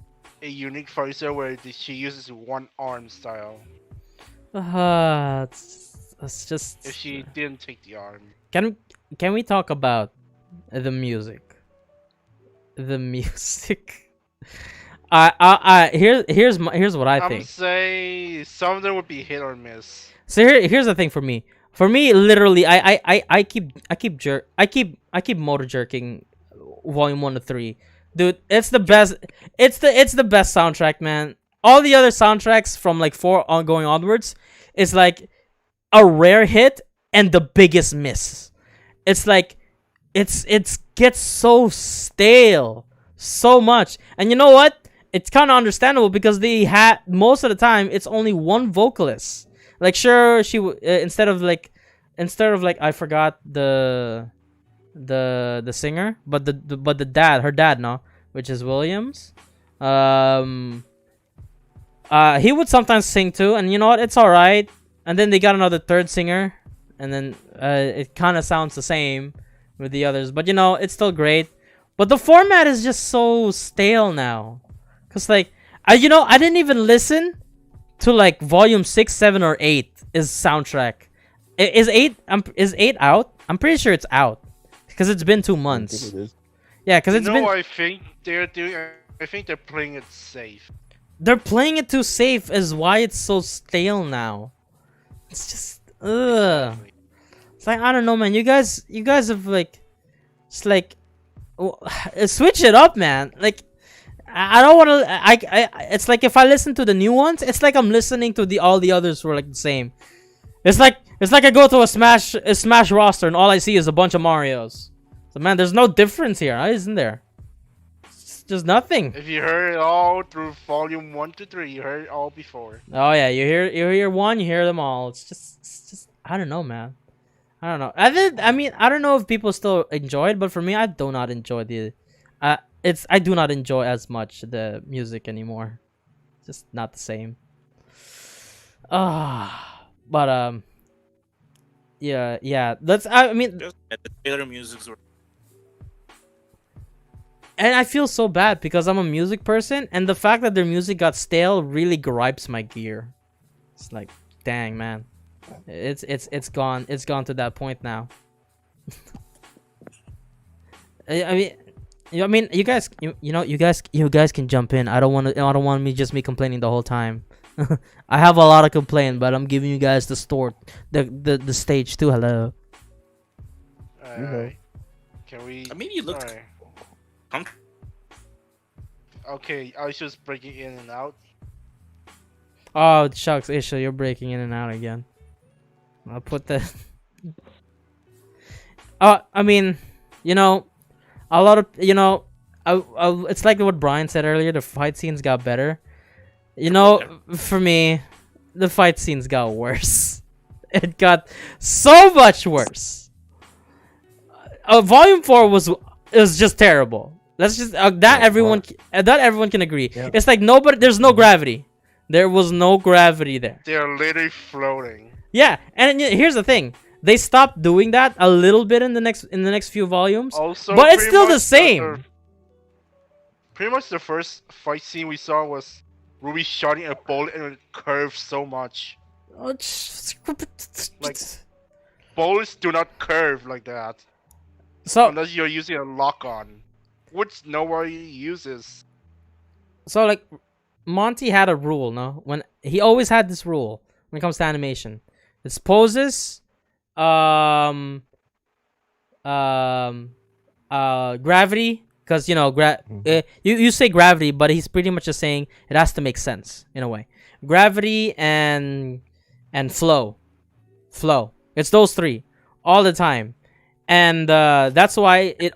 a unique fighter where she uses one arm style. It's just if she didn't take the arm. Can we talk about the music? Here's what I think. Say some of them would be hit or miss. So here's the thing for me. For me, literally, I keep motor jerking volume 1 to 3. Dude, it's the best. It's the best soundtrack, man. All the other soundtracks from like 4 ongoing onwards is like a rare hit and the biggest miss. It's like it gets so stale so much. And you know what? It's kind of understandable because they had most of the time it's only one vocalist. Like sure she instead of like I forgot the singer, but the dad, her dad, no, which is Williams. He would sometimes sing too, and you know what? It's all right. And then they got another third singer, and then it kind of sounds the same with the others, but you know, it's still great. But the format is just so stale now, cause like I didn't even listen to like volume 6, 7, or 8 is soundtrack. Is 8 out? I'm pretty sure it's out because it's been 2 months. Yeah, because it's been. I think they're doing. I think they're playing it safe. They're playing it too safe, is why it's so stale now. It's just Exactly. It's like, I don't know, man. You guys have like, it's like, switch it up, man. Like, I don't want to. It's like if I listen to the new ones, it's like I'm listening to all the others who are like the same. It's like I go to a Smash roster and all I see is a bunch of Marios. So man, there's no difference here, isn't there? It's just nothing. If you heard it all through volume 1 to 3, you heard it all before. Oh yeah, you hear one, you hear them all. It's just I don't know, man. I don't know. I don't know if people still enjoy it, but for me, I do not enjoy I do not enjoy as much the music anymore. It's just not the same. But yeah. The trailer music's were And I feel so bad because I'm a music person, and the fact that their music got stale really gripes my gear. It's like, dang, man. It's gone to that point now. I mean, you guys can jump in. I don't want me complaining the whole time. I have a lot of complaint, but I'm giving you guys the stage too. Hello. Can we? I mean, you look. Alright. Okay, I was just breaking in and out. Oh shucks, Isha, you're breaking in and out again. I'll put the. I mean, a lot of it's like what Brian said earlier. The fight scenes got better. You know, for me, the fight scenes got worse. It got so much worse. Volume 4 was just terrible. Let's just that everyone can agree. Yeah. It's like there's no gravity. There was no gravity there. They're literally floating. Yeah, and here's the thing. They stopped doing that a little bit in the next few volumes. Also, but it's pretty still the much same. Pretty much the first fight scene we saw was Ruby shooting a bullet and it curved so much. Like, bullets do not curve like that. So unless you're using a lock-on, which nobody uses. So like Monty had a rule, no? When he always had this rule when it comes to animation. It's poses, gravity, because you know you say gravity, but he's pretty much just saying it has to make sense in a way. Gravity and flow. It's those three all the time. And that's why it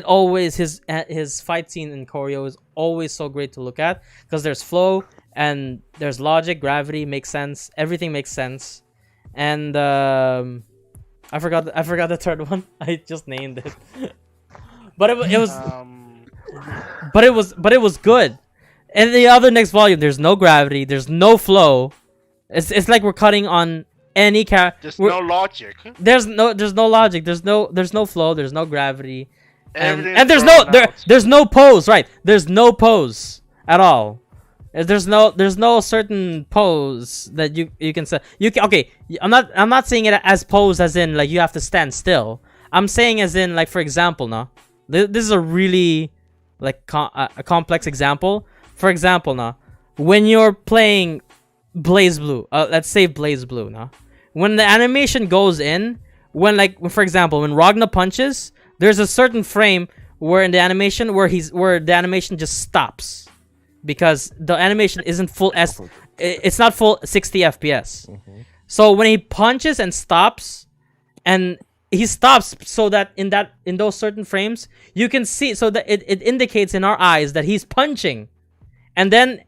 always his fight scene in choreo is always so great to look at, because there's flow and there's logic, gravity makes sense, everything makes sense, and I forgot the third one. I just named it, but it was good. And the other next volume, there's no gravity, there's no flow. It's like we're cutting on any There's no logic. There's no logic. There's no flow. There's no gravity, and there's no pose. Right? There's no pose at all. There's no certain pose that you can say. Okay. I'm not saying it as pose as in like you have to stand still. I'm saying as in like, for example, no, this is a really like a complex example. For example, no, when you're playing Blaze Blue, let's say Blaze Blue, no. When the animation goes in, for example, when Ragna punches, there's a certain frame where in the animation where the animation just stops, because the animation isn't full it's not full 60 FPS. So when he punches and stops, and he stops so that in those certain frames you can see, so that it indicates in our eyes that he's punching, and then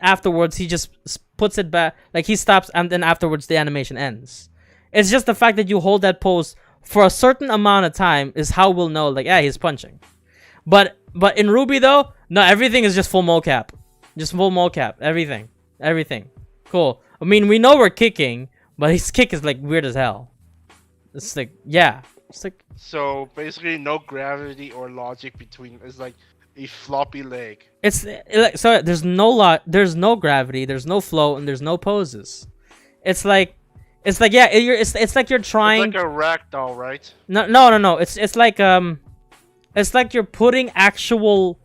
afterwards he just puts it back, like he stops, and then afterwards the animation ends. It's just the fact that you hold that pose for a certain amount of time is how we'll know, like, yeah, he's punching. But in RWBY though, no, everything is just full mocap. Just full mocap. Everything. Cool. I mean, we know we're kicking, but his kick is like weird as hell. It's like, yeah. It's like, so basically no gravity or logic between. It's like a floppy leg. It's like, so there's no gravity, there's no flow, and there's no poses. It's like yeah, it's like you're trying. It's like a ragdoll, right? No. It's like you're putting actual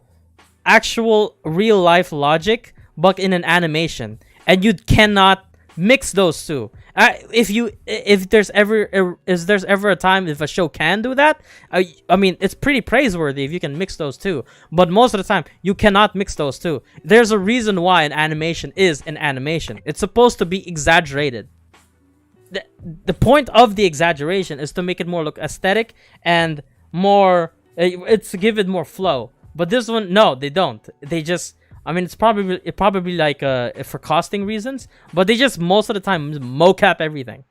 real life logic, but in an animation, and you cannot mix those two. If there's ever a time if a show can do that, I mean, it's pretty praiseworthy if you can mix those two. But most of the time, you cannot mix those two. There's a reason why an animation is an animation. It's supposed to be exaggerated. The point of the exaggeration is to make it more look aesthetic and more. It's to give it more flow. But this one, no, they don't. They just. I mean, it's probably like for costing reasons, but they just most of the time mocap everything,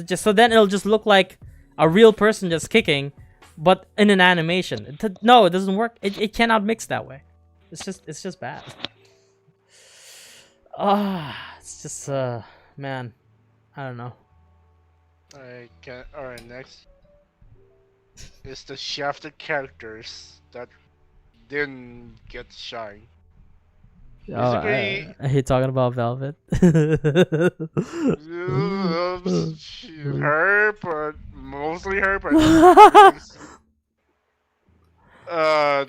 just so then it'll just look like a real person just kicking, but in an animation. No, it doesn't work. It cannot mix that way. It's just bad. It's just man, I don't know. Alright, next is the shafted characters that didn't get shine. I hate talking about Velvet. Her, but mostly her, but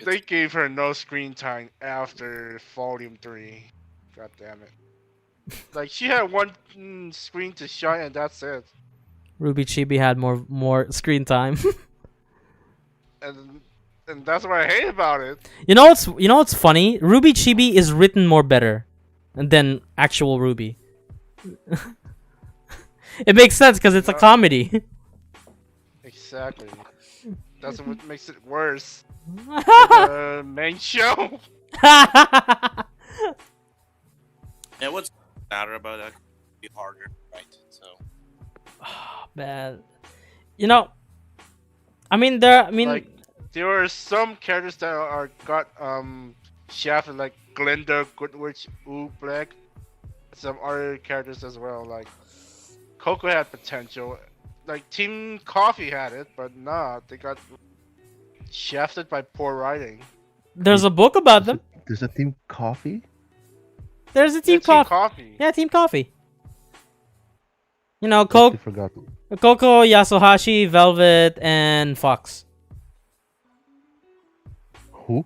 they gave her no screen time after Volume 3. God damn it. Like, she had one screen to shine and that's it. RWBY Chibi had more screen time. And that's what I hate about it. You know what's funny? RWBY Chibi is written more better than actual RWBY. It makes sense because it's a comedy. Exactly. That's what makes it worse. The main show. Yeah, what's better about that could be harder, right? So Man, you know, I mean, Like, there are some characters that are got shafted, like Glinda, Goodwitch, Black. Some other characters as well, like Coco had potential. Like Team Coffee had it, but nah, they got shafted by poor writing. there's a book about them. There's a team coffee. There's a Yeah, Team Team Coffee. Coffee. Yeah, Team Coffee. You know, I actually forgot. Coco, Yasuhashi, Velvet, and Fox. Who?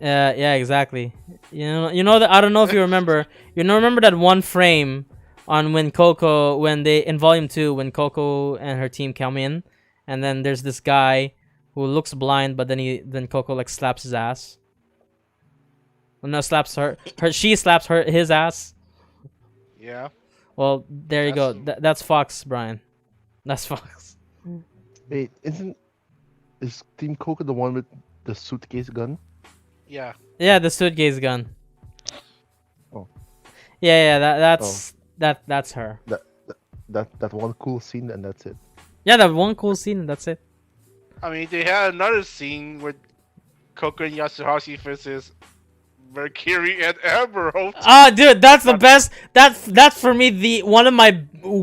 Yeah, exactly. You know that I don't know if you remember. You know, remember that one frame on when they in Volume 2 when Coco and her team come in, and then there's this guy who looks blind, but then Coco like slaps his ass. Well, no, slaps she slaps his ass. Yeah. Well, there you go. That's- That's Fox, Brian. That's Fox. Wait, is Team Coco the one with the suitcase gun? Yeah. Yeah, the suitcase gun. Oh. Yeah, that's her. That one cool scene, and that's it. Yeah, that one cool scene, and that's it. I mean, they had another scene with Coco and Yasuhashi versus Mercury and Emerald. Ah, dude, that's the best. That's for me the one of my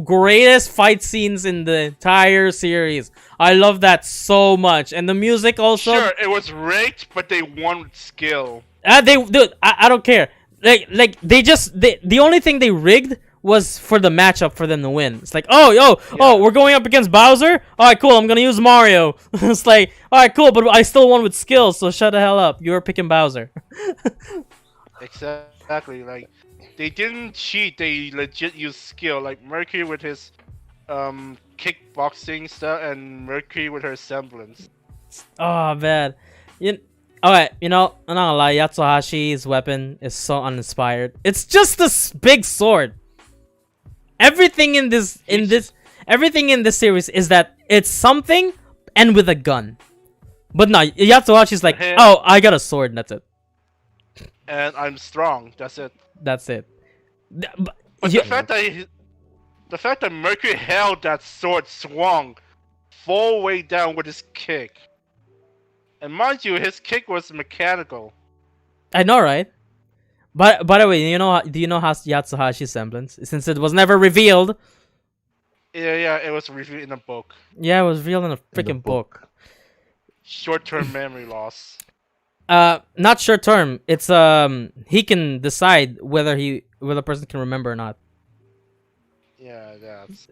greatest fight scenes in the entire series. I love that so much, and the music also. Sure, it was rigged, but they won with skill. Dude, I don't care. The only thing they rigged was for the matchup for them to win. It's like, oh, we're going up against Bowser. All right, cool. I'm gonna use Mario. It's like, all right, cool, but I still won with skill. So shut the hell up. You were picking Bowser. Exactly. Like, they didn't cheat. They legit used skill. Like Mercury with his kickboxing stuff, and Mercury with her semblance. Oh man, alright, I'm not gonna lie, Yatsuhashi's weapon is so uninspired. It's just this big sword. Everything in this series is that it's something and with a gun. But no, Yatsuhashi's like, oh, I got a sword and that's it. And I'm strong. That's it. That's it. But the fact that Mercury held that sword swung full way down with his kick. And mind you, his kick was mechanical. I know, right? But by the way, do you know how Yatsuhashi's semblance? Since it was never revealed. Yeah, it was revealed in a book. Yeah, it was revealed in a freaking book. Short-term memory loss. Not short term. It's he can decide whether a person can remember or not. Yeah, that's.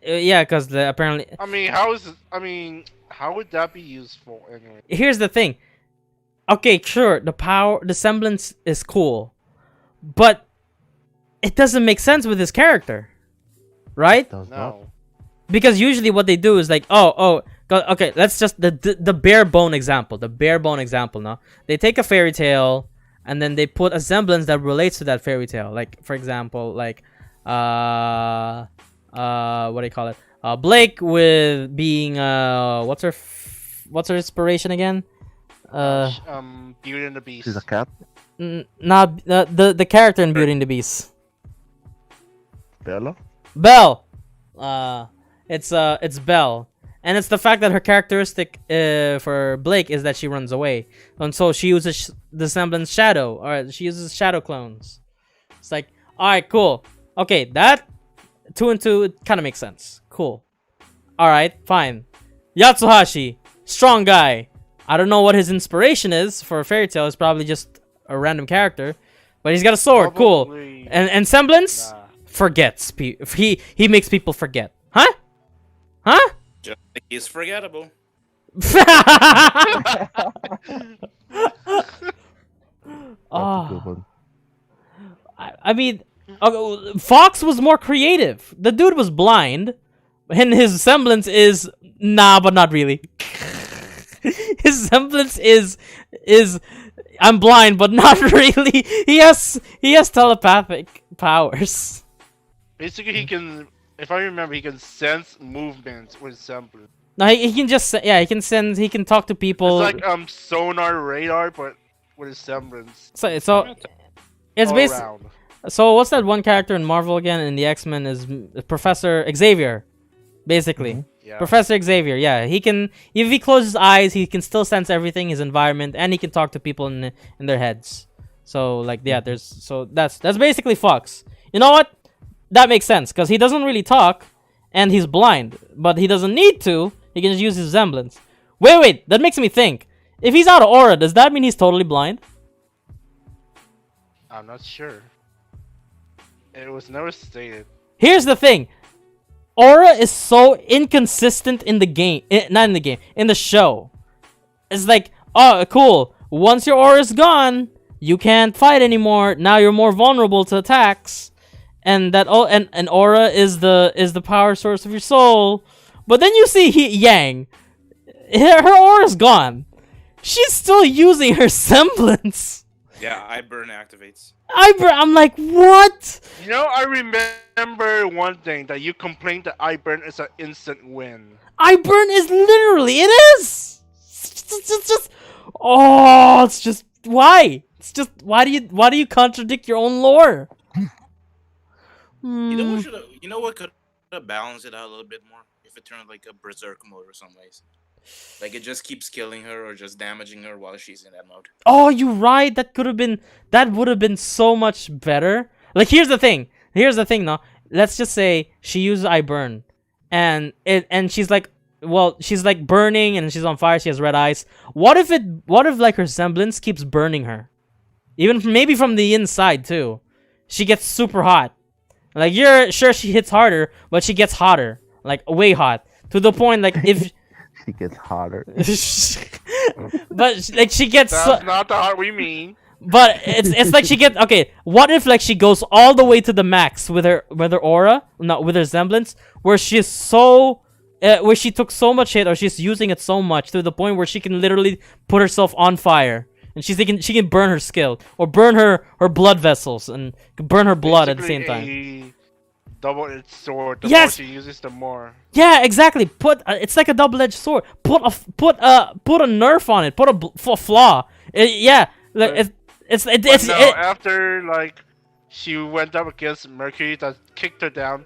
Yeah, because apparently. I mean, how would that be useful anyway? Here's the thing. Okay, sure, the semblance is cool, but it doesn't make sense with his character, right? Does not. No. Because usually what they do is like, okay, let's just the bare bone example. The bare bone example. Now they take a fairy tale and then they put a semblance that relates to that fairy tale. Like for example, like what do you call it? Blake with being what's her inspiration again? Beauty and the Beast. She's a cat. Not the character in Beauty and the Beast. Bella. Belle. It's Belle, and it's the fact that her characteristic for Blake is that she runs away, and so she uses the semblance shadow, or she uses shadow clones. It's like, all right, cool, okay, that 2 and 2 it kind of makes sense. Cool. All right, fine. Yatsuhashi, strong guy. I don't know what his inspiration is for a fairy tale. It's probably just a random character, but he's got a sword. Cool. And semblance forgets. He makes people forget. Huh? Huh? just like he's forgettable. That's a good one. I mean, Fox was more creative. The dude was blind, and his semblance is nah, but not really. His semblance is I'm blind, but not really. He has telepathic powers. Basically, he can, if I remember, he can sense movements with semblance. No, he can just he can send, he can talk to people. It's like sonar radar, but with a semblance. So it's all basically. around. So what's that one character in Marvel again? In the X-Men is Professor Xavier, basically. Yeah. Professor Xavier, yeah. He can, if he closes his eyes, he can still sense everything, his environment, and he can talk to people in their heads. So like, yeah, that's basically Fox. You know what? That makes sense because he doesn't really talk, and he's blind, but he doesn't need to. He can just use his semblance. Wait, that makes me think. If he's out of aura, does that mean he's totally blind? I'm not sure. It was never stated. Here's the thing. Aura is so inconsistent in the game. Not in the game. In the show. It's like, oh, cool. Once your aura is gone, you can't fight anymore. Now you're more vulnerable to attacks. And that and aura is the power source of your soul. But then you see Yang. Her aura's gone. She's still using her semblance. Yeah, I burn activates. I'm like, what? You know, I remember one thing that you complained that iBurn is an instant win. iBurn is literally, it is. It's just oh, it's just why? It's just why do you contradict your own lore? You know what could have balanced it out a little bit more if it turned like a berserk mode or some ways. Like it just keeps killing her or just damaging her while she's in that mode. Oh, you're right. That would have been so much better. Like here's the thing. No, let's just say she uses iBurn, and she's like, well, she's like burning and she's on fire. She has red eyes. What if like her semblance keeps burning her, even maybe from the inside too? She gets super hot. Like you're sure she hits harder, but she gets hotter, like way hot, to the point like if. She gets hotter. But like she gets That's not the heart we mean. but it's like she gets okay. What if like she goes all the way to the max with her aura, not with her semblance, where she's so where she took so much hit or she's using it so much to the point where she can literally put herself on fire and she can burn her skill or burn her blood vessels and burn her blood at the same time. Double-edged sword. The Yes! more she uses, the more. Yeah, exactly. It's like a double-edged sword. Put a nerf on it. Put a flaw. Yeah, like, After like she went up against Mercury that kicked her down,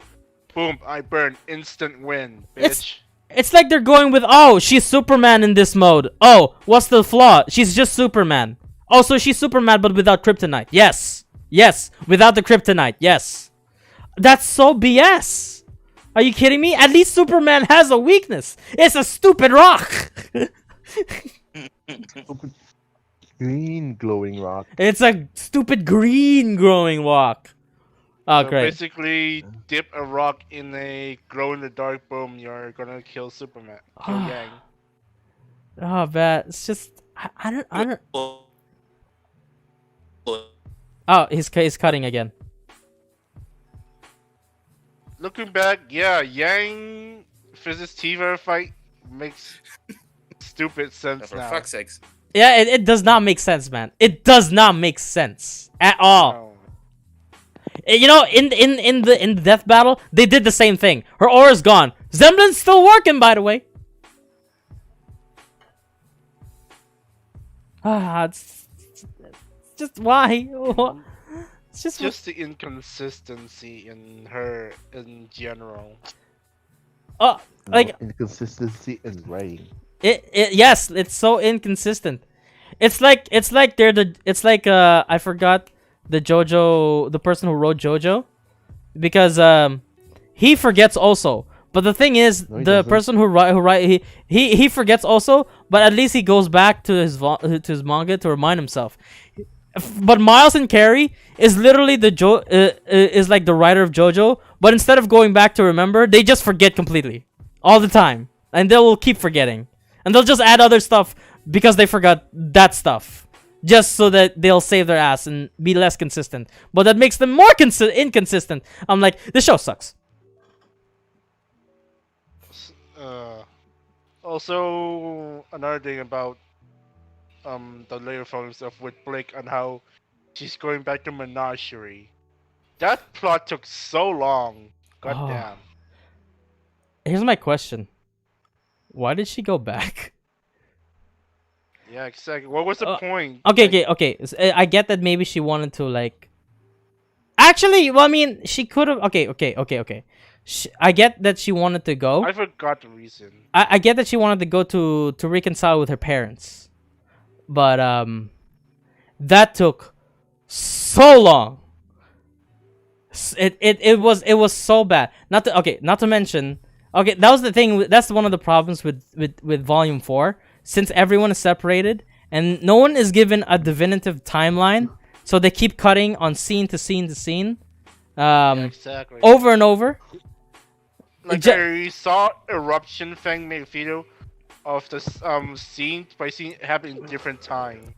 boom! I burn, instant win, bitch. It's like they're going with, oh, she's Superman in this mode. Oh, what's the flaw? She's just Superman. Oh, so she's Superman but without kryptonite. Yes, without the kryptonite. Yes. That's so BS. Are you kidding me? At least Superman has a weakness. It's a stupid rock. Green glowing rock. It's a stupid green growing rock. Oh, So great. basically, dip a rock in a glow-in-the-dark, boom, you're gonna kill Superman. Kill Yang. Oh, bad. It's just I don't. Oh, he's cutting again. Looking back, yeah, Yang versus Tifa fight makes stupid sense For now. fuck's sakes. Yeah, it does not make sense, man. It does not make sense at all. No. You know, in the death battle, they did the same thing. Her aura's gone. Semblance still working, by the way. It's just why? It's Just the inconsistency in her in general. Like Inconsistency in writing. yes, it's so inconsistent. It's like I forgot the person who wrote JoJo, because he forgets also. But the thing is, No, he the doesn't. person who write he forgets also, but at least he goes back to his manga to remind himself. But Miles and Carrie is literally is like the writer of JoJo, but instead of going back to remember, they just forget completely all the time, and they will keep forgetting, and they'll just add other stuff because they forgot that stuff, just so that they'll save their ass and be less consistent. But that makes them more inconsistent. I'm like, this show sucks. Also, another thing about the later following stuff with Blake and how she's going back to Menagerie. That plot took so long. God Oh. damn. Here's my question. Why did she go back? Yeah, exactly. What was the point? Okay. I get that maybe she wanted to like. Actually, well, I mean, she could have. Okay. I get that she wanted to go. I forgot the reason. I get that she wanted to go to reconcile with her parents, but that took so long. It was so bad. Not to mention. Okay, that was the thing. That's one of the problems with Volume 4. Since everyone is separated and no one is given a definitive timeline, so they keep cutting on scene to scene to scene, Exactly. over and over. Like I saw eruption thing make a video of the scene by scene happening in different time,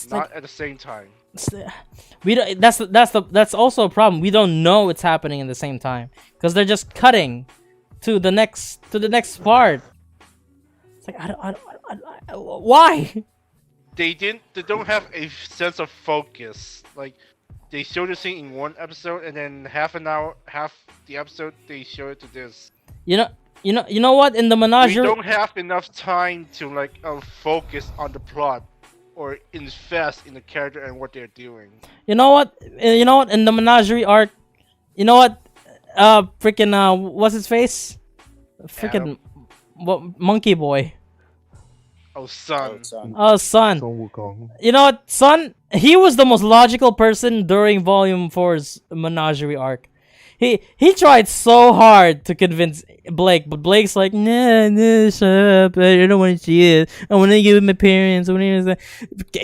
not at the same time. We don't. That's also a problem. We don't know it's happening at the same time because they're just cutting to the next part. It's like why? They don't have a sense of focus. Like they show the scene in one episode and then half the episode they show it to this. You know what? In the menagerie, We don't have enough time to like focus on the plot or invest in the character and what they're doing. You know what? In the menagerie arc, you know what? Freaking what's his face? Freaking what? Monkey boy. Oh, Sun. Oh, Sun. Son Wukong. You know what, Sun? He was the most logical person during Volume 4's menagerie arc. He tried so hard to convince Blake, but Blake's like, nah, shut up. I don't want to see it. I want to give it my parents.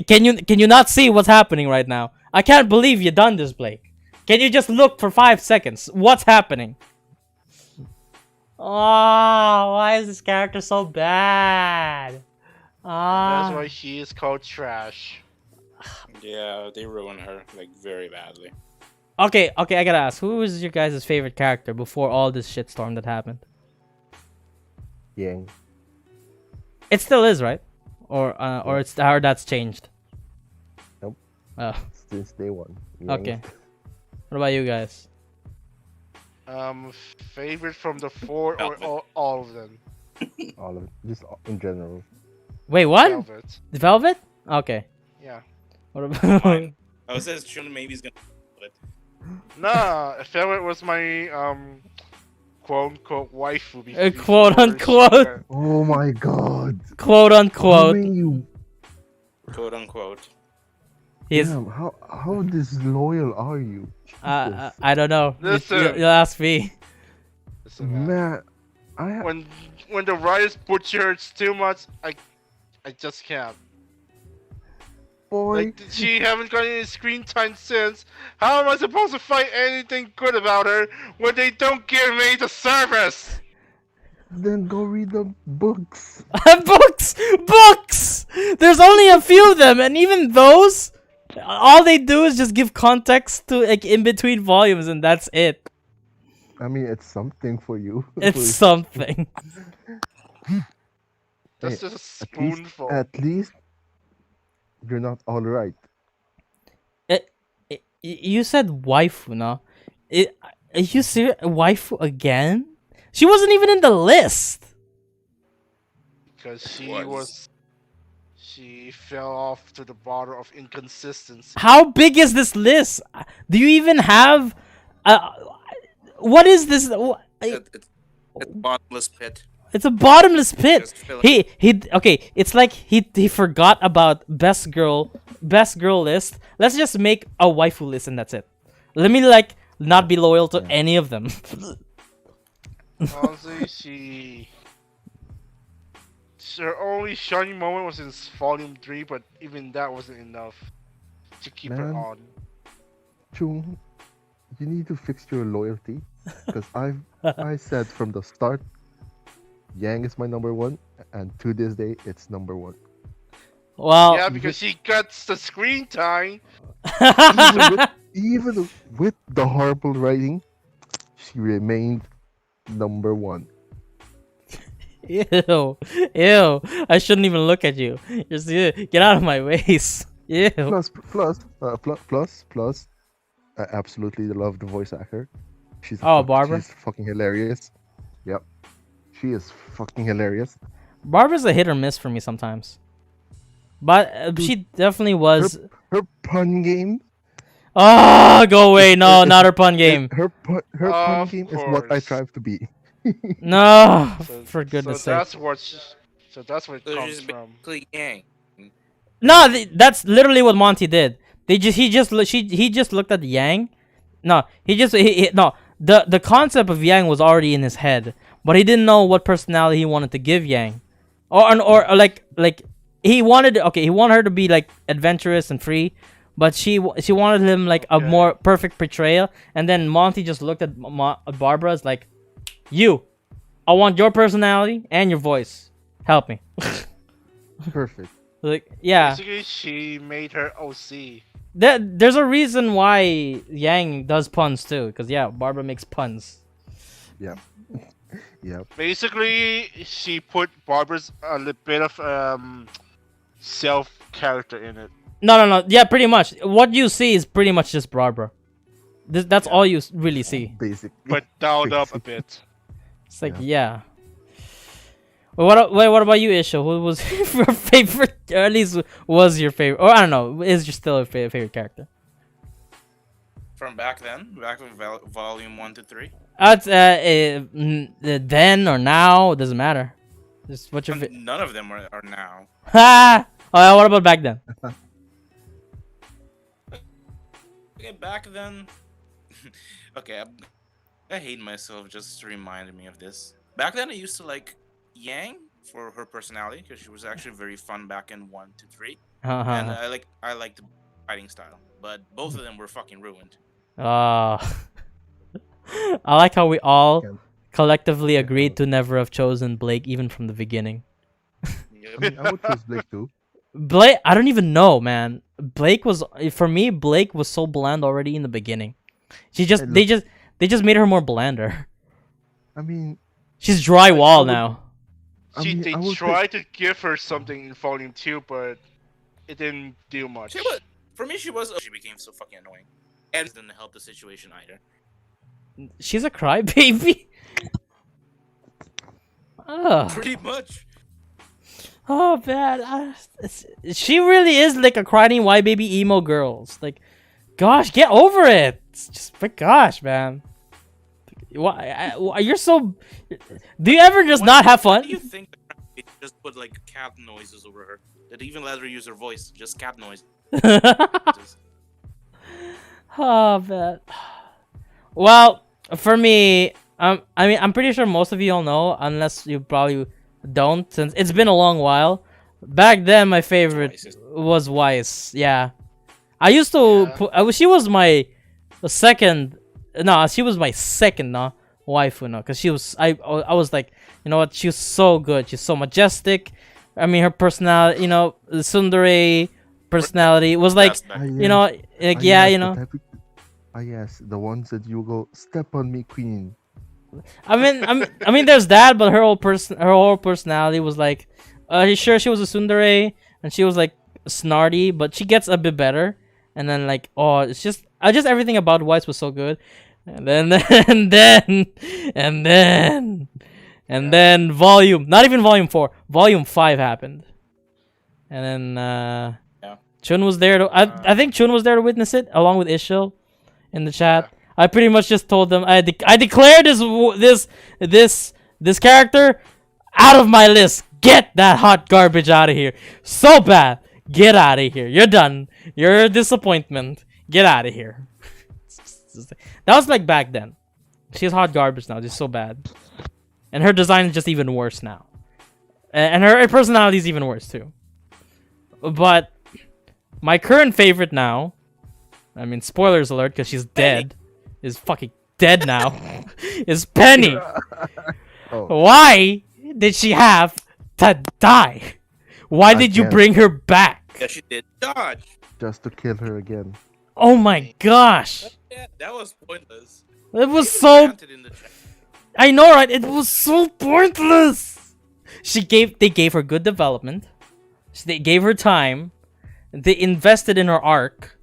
Can you not see what's happening right now? I can't believe you done this, Blake. Can you just look for 5 seconds? What's happening? Oh, why is this character so bad? That's why she is called trash. Yeah, they ruined her like very badly. Okay, I gotta ask, who was your guys' favorite character before all this shitstorm that happened? Yang. It still is, right? Or that's changed. Nope. Oh, Since day one. Yang. okay. What about you guys? Favorite from the 4 or all of them? All of it. Just in general. Wait, what? Velvet. Velvet? Okay. Yeah. What about? Fine. I was assuming maybe he's gonna. Nah, Velvet was my quote unquote waifu. Quote unquote. Oh my god. Quote How unquote. may you? Quote unquote. He's. Damn, how disloyal are you? Jesus. I don't know. Listen. You'll ask me. Listen, Man, when the Riot butchers too much, I just can't. boy. Like she haven't got any screen time since. How am I supposed to find anything good about her when they don't give me the service? Then go read the books. Books. There's only a few of them, and even those, all they do is just give context to like in between volumes, and that's it. I mean, it's something for you. It's something. That's just a spoonful. At least you're not all right. You said waifu, no? Are you serious? Waifu again? She wasn't even in the list. Because she fell off to the border of inconsistency. How big is this list? Do you even have? What is this? It's a bottomless pit. It's a bottomless pit. Just fill it. Okay. It's like he forgot about best girl list. Let's just make a waifu list and that's it. Let me like not be loyal to any of them. Honestly, her only shining moment was in Volume 3, but even that wasn't enough to keep her Man. on. Chung, you need to fix your loyalty. Because I said from the start, Yang is my number one, and to this day, it's number one. Well, Yeah, because she gets the screen time. Even with the horrible writing, she remained number one. ew. I shouldn't even look at you. Just get out of my face. Ew. Plus, I absolutely love the voice actor. She's Barbara? She's fucking hilarious. Yep. She is fucking hilarious. Barbara's a hit or miss for me sometimes, but she definitely was. Her pun game. Oh, go away! No, not her pun game. Her pun Of game is what I course. strive to be. No, So, for goodness so sake. that's what. So that's where it So comes she's from. basically Yang. No, that's literally what Monty did. He just looked at Yang. No, no. The concept of Yang was already in his head, but he didn't know what personality he wanted to give Yang, or like he wanted her to be like adventurous and free, but she wanted him like a Okay. more perfect portrayal. And then Monty just looked at Barbara as like, I want your personality and your voice. Help me. Perfect. Like, yeah. Basically, she made her OC. There's a reason why Yang does puns too, because yeah, Barbara makes puns. Yep. Basically, she put Barbara's a little bit of self character in it. No. Yeah, pretty much. What you see is pretty much just Barbara. That's all you really see. Basically. But dialed up a bit. It's like, Yeah. yeah. Well, what about you, Isha? Who was your favorite? Or at least was your favorite? Or I don't know. Is your still your favorite character? From back then, back in volume 1 to 3. Then or now, it doesn't matter. Just what's your None of them are now. Ha! Oh, what about back then? Okay, back then. Okay, I hate myself just reminding me of this. Back then, I used to like Yang for her personality because she was actually very fun back in 1 to 3, and I liked the fighting style. But both of them were fucking ruined. I like how we all Yeah. collectively agreed to never have chosen Blake even from the beginning. I mean, I would choose Blake too. Blake, I don't even know, man. Blake was so bland already in the beginning. They just made her more blander. I mean, She's drywall now. I would tried to give her something in volume 2, but it didn't do much. For me, she became so fucking annoying, and didn't help the situation either. She's a crybaby. Pretty much. Oh man, she really is like a crying white baby emo girls. Like, gosh, get over it. It's just, but gosh, man, why you're so? Do you ever just not have Why fun? do you think they just put like cat noises over her? That even let her use her voice, just cat noise. Oh man. Well, for me, I mean, I'm pretty sure most of you all know, unless you probably don't, since it's been a long while. Back then, my favorite was Weiss. Yeah, I used to. She was my second. No, she was my second. No, waifu. No, because she was. I was like, you know what? She was so good. She's so majestic. I mean, her personality. You know, the tsundere personality was like. You know, like yeah, you know. Yes, the ones that you go step on me, queen. I mean, there's that, but her whole personality was like, sure, she was a tsundere, and she was like snarty, but she gets a bit better. And then like, oh, it's just everything about Weiss was so good. And then volume, not even volume 4, volume 5 happened. And then Chun was there. I think Chun was there to witness it, along with Ishil in the chat. I pretty much just told them I declare this character out of my list. Get that hot garbage out of here. So bad. Get out of here. You're done. You're a disappointment. Get out of here. That was like back then. She's hot garbage now. Just so bad. And her design is just even worse now. And her personality is even worse too. But my current favorite now, I mean, spoilers alert, because she's dead. Is fucking dead now. Is Penny. Oh. Why did she have to die? Why did you Again. bring her back? Yeah, she did dodge. Just to kill her again. Oh my gosh. Yeah, that was pointless. It was so... Planted in the chat. I know, right? It was so pointless. They gave her good development. They gave her time. They invested in her arc.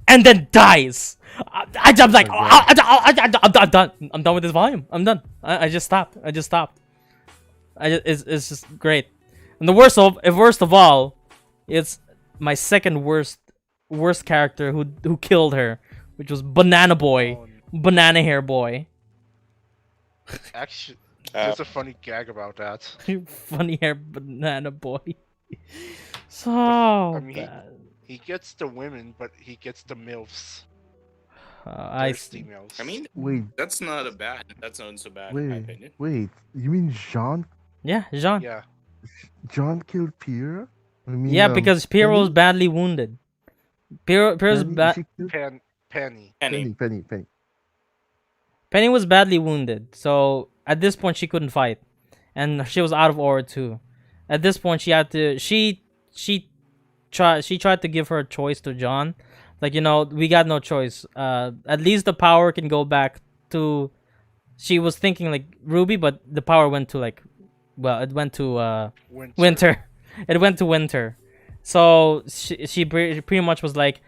And then dies. I'm like, I'm done. I'm done with this volume. I'm done. I just stopped. It's just great. And the worst of all, it's my second worst character who killed her, which was Banana Boy, Banana Hair Boy. Actually, there's a funny gag about that. Funny hair Banana Boy. So I mean, bad. he gets the women, but he gets the milfs. I Thirsty see. milfs. I mean, Wait, that's not so bad in my wait, opinion. wait. You mean Jean? Yeah, Jean. Yeah. John killed Pierre? I mean, Yeah, because Pierre was Penny? badly wounded. Pierre's Penny? bad. She killed Penny. Penny. Penny. Penny was badly wounded, so at this point she couldn't fight, and she was out of aura too. At this point, she had to. She tried to give her a choice to John, like, you know, we got no choice. At least the power can go back to. She was thinking like Ruby, but the power went to like, well, it went to Winter. It went to Winter. So she pretty much was like,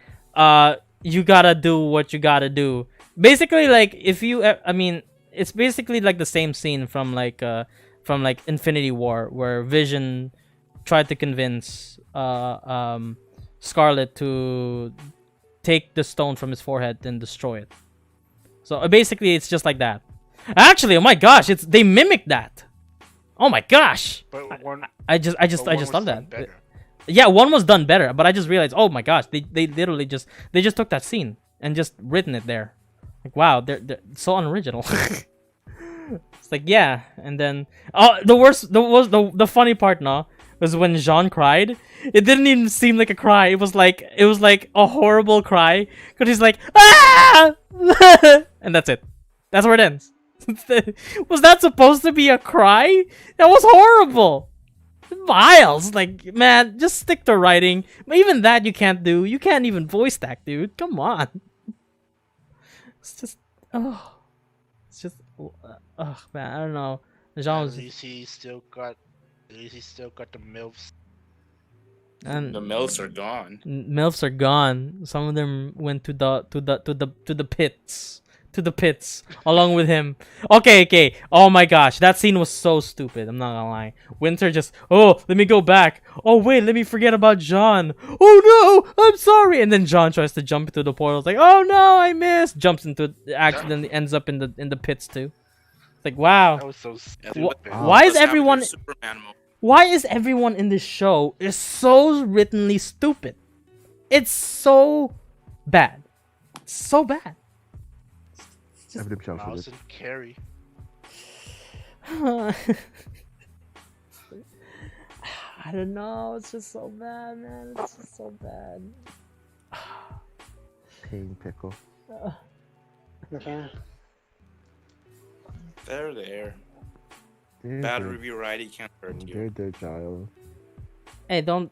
you gotta do what you gotta do. Basically, like, if you, I mean, it's basically like the same scene from like Infinity War, where Vision tried to convince Scarlet to take the stone from his forehead and destroy it. So basically, it's just like that. Actually, oh my gosh, they mimicked that. Oh my gosh. But one. I just but one love was that. done better. Yeah, one was done better, but I just realized, oh my gosh, they literally just took that scene and just written it there. Like, wow, they're so unoriginal. It's like, yeah, and then the funny part now was when Jean cried. It didn't even seem like a cry. It was like a horrible cry, because he's like, ah, and that's it. That's where it ends. Was that supposed to be a cry? That was horrible. Miles, like, man, just stick to writing. But even that you can't do. You can't even voice act, dude. Come on. It's just, it's just, man, I don't know. Jean was At least he still got the milfs. and The mills are gone. MILFs are gone. Some of them went to the pits along with him. Okay. Oh my gosh, that scene was so stupid. I'm not gonna lie. Winter just, oh, let me go back. Oh wait, let me forget about John. Oh no, I'm sorry. And then John tries to jump into the portal. It's like, oh no, I missed. Jumps into, accidentally ends up in the pits too. It's like, wow. That was so Yeah, stupid. Why is What's after everyone? Superman mode? Why is everyone in this show is so writtenly stupid? It's so bad. So bad. Everything shouts for Mouse it. and Carrie. I don't know. It's just so bad, man. It's just so bad. Pain pickle. Okay. They're there. There, Bad there. review righty can't hurt you. There, Giles. Hey, don't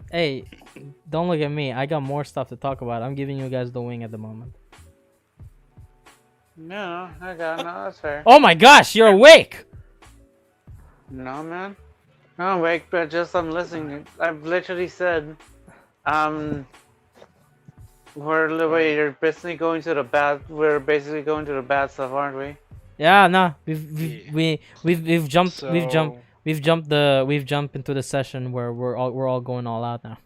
look at me. I got more stuff to talk about. I'm giving you guys the wing at the moment. No, no, that's fair. Oh my gosh, you're awake. No, man. No, wait, but just I'm listening. I've literally said, we're basically going to the bad. We're basically going to the bad stuff, aren't we? Yeah, no, we've jumped into the session where we're all going all out now.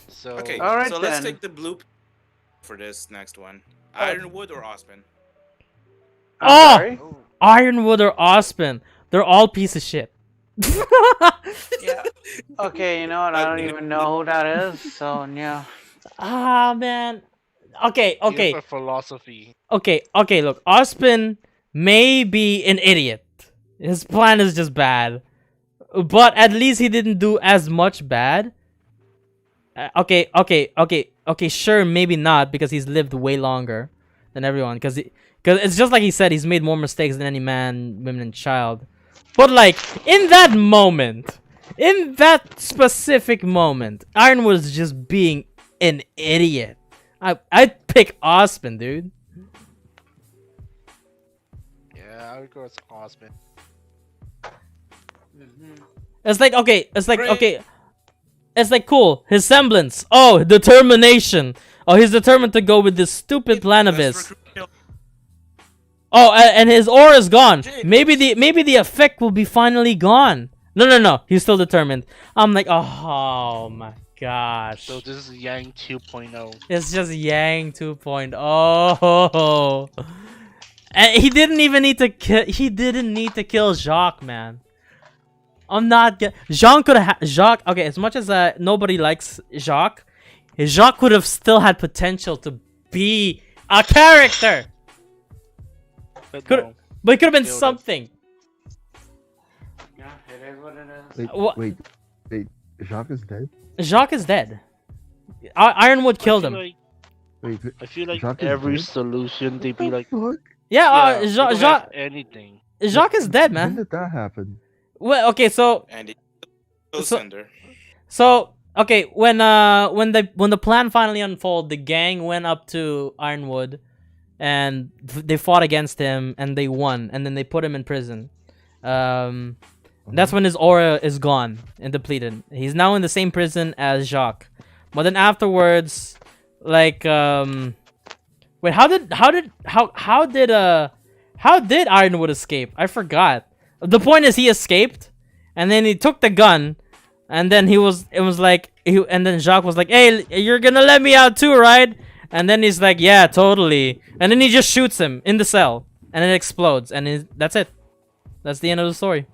So Okay, All right, so let's then. take the blue for this next one. Ironwood or Ospen? I'm Oh! sorry? Oh, Ironwood or Ospen, they're all piece of shit. Yeah. Okay, you know what? I don't even know who that is. So yeah. Ah, man. Okay. he has a philosophy. Look, Ospen may be an idiot. His plan is just bad, but at least he didn't do as much bad. Okay. Sure, maybe not, because he's lived way longer than everyone. Because it's just like he said, he's made more mistakes than any man, woman, and child. But like in that moment, in that specific moment, Ironwood is just being an idiot. I'd pick Ospen, dude. Yeah, I would go with Osman. It's like, okay, Great. it's like, cool, his semblance, oh, determination, oh, he's determined to go with this stupid plan of Let's his. recruit Hill. Oh, and his aura is gone. Jeez. Maybe the effect will be finally gone. No. He's still determined. I'm like, oh my gosh. So this is Yang 2.0. It's just Yang 2.0. Oh. And he didn't even need to kill. He didn't need to kill Jacques, man. I'm not get. Jean could have Jacques. Okay, as much as nobody likes Jacques, Jacques could have still had potential to be a character. But Could, no. but it could have been Killed it. something. Yeah, it is what it is. What? Wait. Jacques is dead? Jacques is dead. Ironwood killed him. Wait. I feel like Jacques is every dead? solution they What be the like, fuck? Yeah, they don't have Jacques. anything. Jacques is dead, When man. did that happen? Well, okay, so And So- Sender. okay, when the plan finally unfolded, the gang went up to Ironwood, and they fought against him, and they won, and then they put him in prison. That's when his aura is gone and depleted. He's now in the same prison as Jacques, but then afterwards, like wait, how did Ironwood escape? I forgot. The point is he escaped, and then he took the gun, and then and then Jacques was like, "Hey, you're gonna let me out too, right?" And then he's like, "Yeah, totally." And then he just shoots him in the cell, and it explodes, and that's it. That's the end of the story.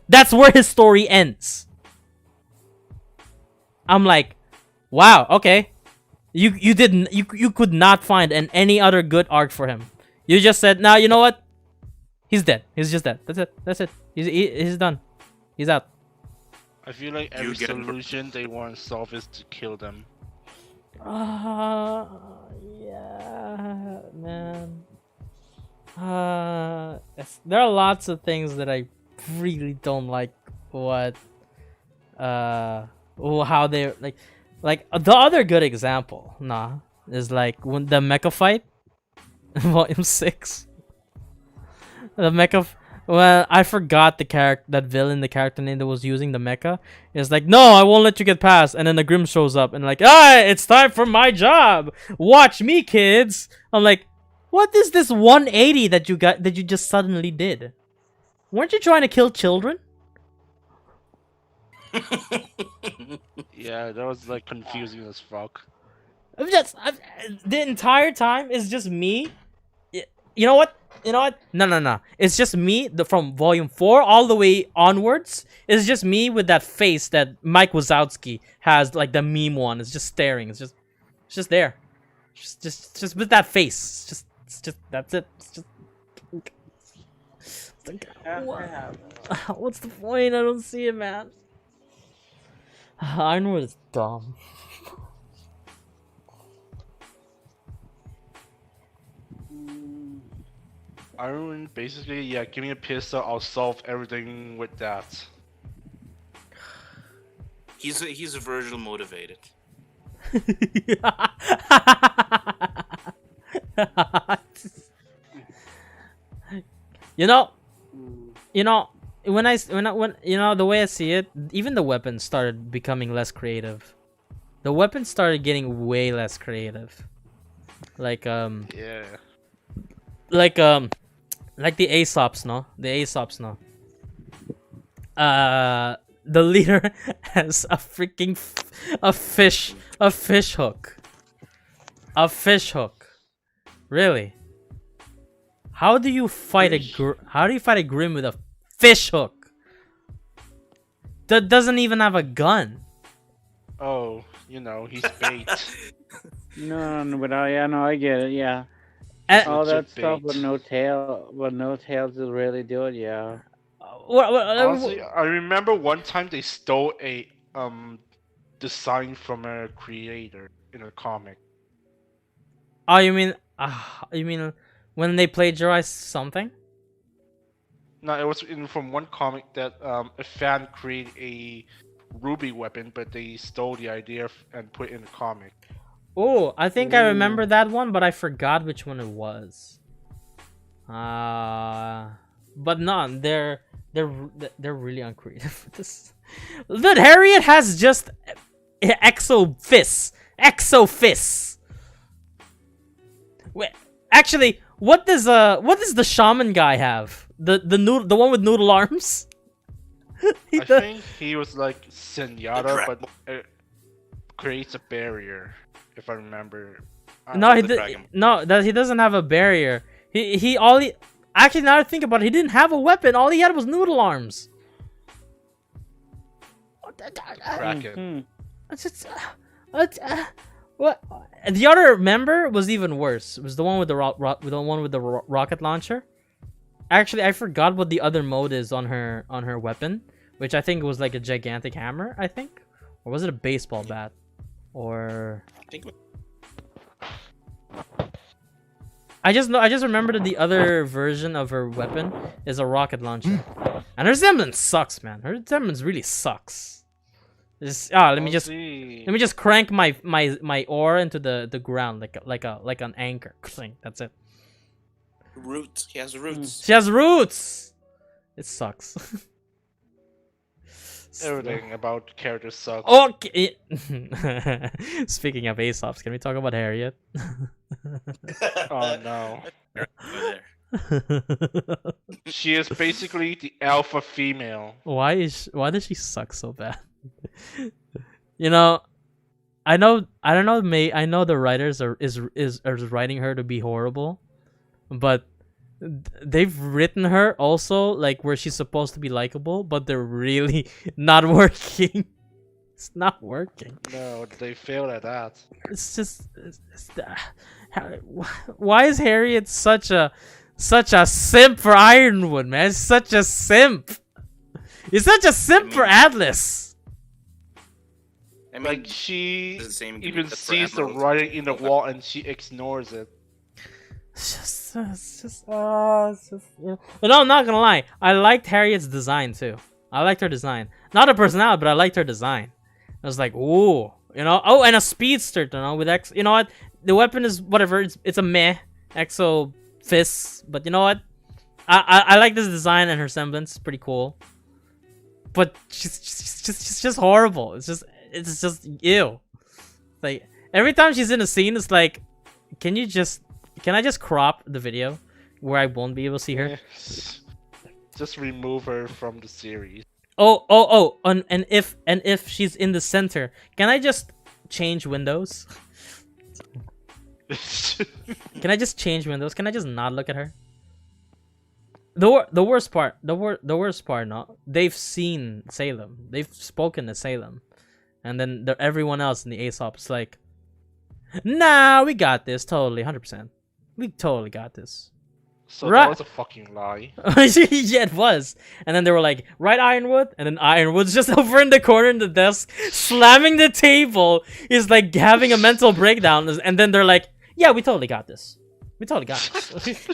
That's where his story ends. I'm like, wow, okay. You could not find any other good arc for him. You just said, "Now you know what? He's dead. He's just dead. That's it. He's done. He's out." I feel like You every get it. solution they want to solve is to kill them. Yeah, man. There are lots of things that I really don't like. How they like the other good example, is like when the mecha fight, Volume 6. The mecha. Well, I forgot the the character name that was using the mecha. It's like, "No, I won't let you get past." And then the Grim shows up and like, it's time for my job. Watch me, kids. I'm like, what is this 180 that you just suddenly did? Weren't you trying to kill children? Yeah, that was like confusing as fuck. The entire time is just me. You know what? No. It's just me. From Volume 4 all the way onwards. It's just me with that face that Mike Wazowski has, like the meme one. It's just staring. It's just there. Just with that face. It's just that's it. It's just. What's the point? I don't see it, man. Ironwood is dumb. Iron basically, yeah, give me a pistol, I'll solve everything with that. He's Virgil motivated. you know, when the way I see it, even the weapons started becoming less creative. The weapons started getting way less creative. Like Yeah. like the Aesops, no? The Aesops, no? The leader has a freaking a fish hook. A fish hook. Really? How do you fight a Grim with a fish hook? That doesn't even have a gun. Oh, he's bait. No, but I get it. Yeah, And, all that Legit stuff bait. with no tail to really do it. Yeah. Honestly, I remember one time they stole a design from a creator in a comic. oh, you mean when they plagiarized something? No, it was from one comic that a fan created a RWBY weapon, but they stole the idea and put it in the comic. Oh, I think I remember that one, but I forgot which one it was. But no, they're really uncreative with this. Dude, Harriet has just exo fists. Wait, actually, what does the shaman guy have? The one with noodle arms? I think he was like Senjata, but it creates a barrier, if I remember. No, he the dragon. he doesn't have a barrier. Actually, now that I think about it, he didn't have a weapon. All he had was noodle arms. Kraken. What? The other member was even worse. It was the one with the rocket launcher. Actually, I forgot what the other mode is on her weapon, which I think was like a gigantic hammer. I think, or was it a baseball bat? Or I think I just remember that the other version of her weapon is a rocket launcher, and her semblance sucks, man. Her semblance really sucks. Let me just crank my ore into the ground like an anchor. That's it. roots. He has roots. She has roots. It sucks. Everything about characters sucks. Okay. Speaking of Aesops, can we talk about Harriet? Oh no. Go there. She is basically the alpha female. Why does she suck so bad? You know, I don't know. I know the writers are writing her to be horrible, but they've written her also like where she's supposed to be likable, but they're really not working. It's not working. No, they failed at that. It's just why is Harriet such a simp for Ironwood, man? Such a simp. You're such a simp for Atlas. I mean, Like she the same even for sees the Emerald. writing in the wall and she ignores it. It's just. But no, I'm not gonna lie. I liked Harriet's design too. I liked her design. Not her personality, but I liked her design. I was like, ooh, you know. Oh, and a speedster, you know, with X. You know what? The weapon is whatever. It's a meh exo fist, but you know what? I like this design and her semblance. It's pretty cool. But she's just horrible. It's just ew. Like every time she's in a scene, it's like, can I just crop the video where I won't be able to see her? Just remove her from the series. Oh, and if she's in the center, can I just change windows? Can I just change windows? Can I just not look at her? The worst part, no, they've seen Salem. They've spoken to Salem. And then everyone else in the Aesop's like, nah, we got this, totally, 100%. We totally got this. So Right. that was a fucking lie. Yeah, it was. And then they were like, right, Ironwood? And then Ironwood's just over in the corner in the desk, slamming the table. He's like having a mental breakdown. And then they're like, yeah, we totally got this. We totally got this.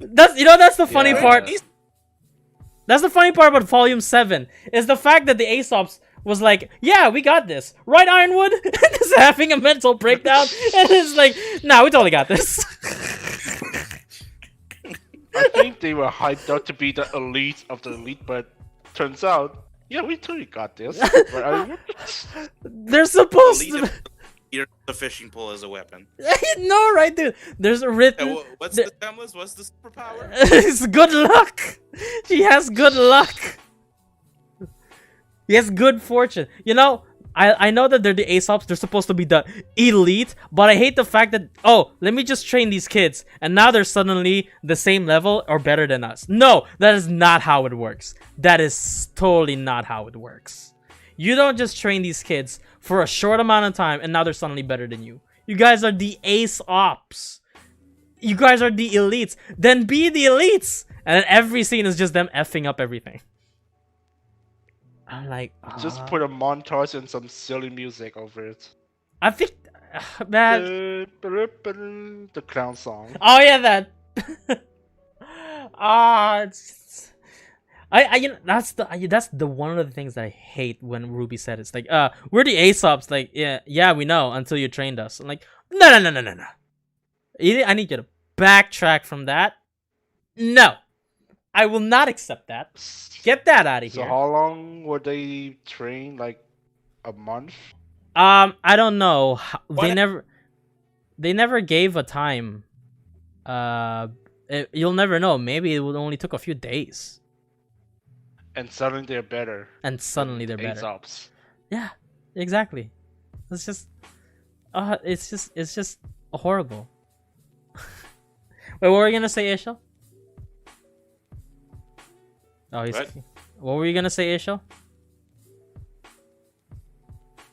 That's the funny part. That's the funny part about Volume 7, is the fact that the Aesop's was like, yeah, we got this. Right, Ironwood? Just having a mental breakdown. And it's like, nah, we totally got this. I think they were hyped up to be the elite of the elite, but turns out, yeah, we totally got this. Right? They're supposed to... Leader of the fishing pole as a weapon. No, right, dude. There's a written... What's the semblance? What's the superpower? It's good luck. She has good luck. He has good fortune. You know, I know that they're the Aesops. They're supposed to be the elite, but I hate the fact that, oh, let me just train these kids, and now they're suddenly the same level or better than us. No, that is not how it works. That is totally not how it works. You don't just train these kids for a short amount of time, and now they're suddenly better than you. You guys are the Aesops. You guys are the elites. Then be the elites. And then every scene is just them effing up everything. I'm like, Just put a montage and some silly music over it. I think, man. The clown song. Oh yeah, that. It's, you know, that's the one of the things that I hate when RWBY said it. It's like, we're the Aesops. Like, yeah, we know until you trained us. I'm like, no. I need you to backtrack from that. No, I will not accept that. Get that out of So here. how long were they trained? Like a month? I don't know. They What? never. they never gave a time. You'll never know. Maybe it only took a few days, And suddenly they're better. and suddenly they're better. Aesop's. Yeah, exactly. It's just, it's just horrible. Wait, what were you gonna say, Ishel? Oh, he's. What were you gonna say, Ishel?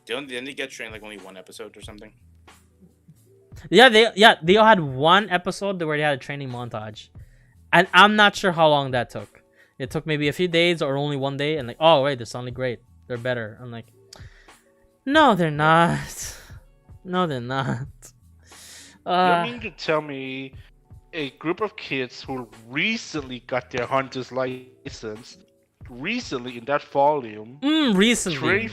Didn't they get trained like only one episode or something? Yeah, they all had one episode where they had a training montage, and I'm not sure how long that took. It took maybe a few days or only one day, and like, oh wait, they're suddenly great. They're better. I'm like, no, they're not. No, they're not. You mean to tell me a group of kids who recently got their hunter's license, recently in that volume, Recently.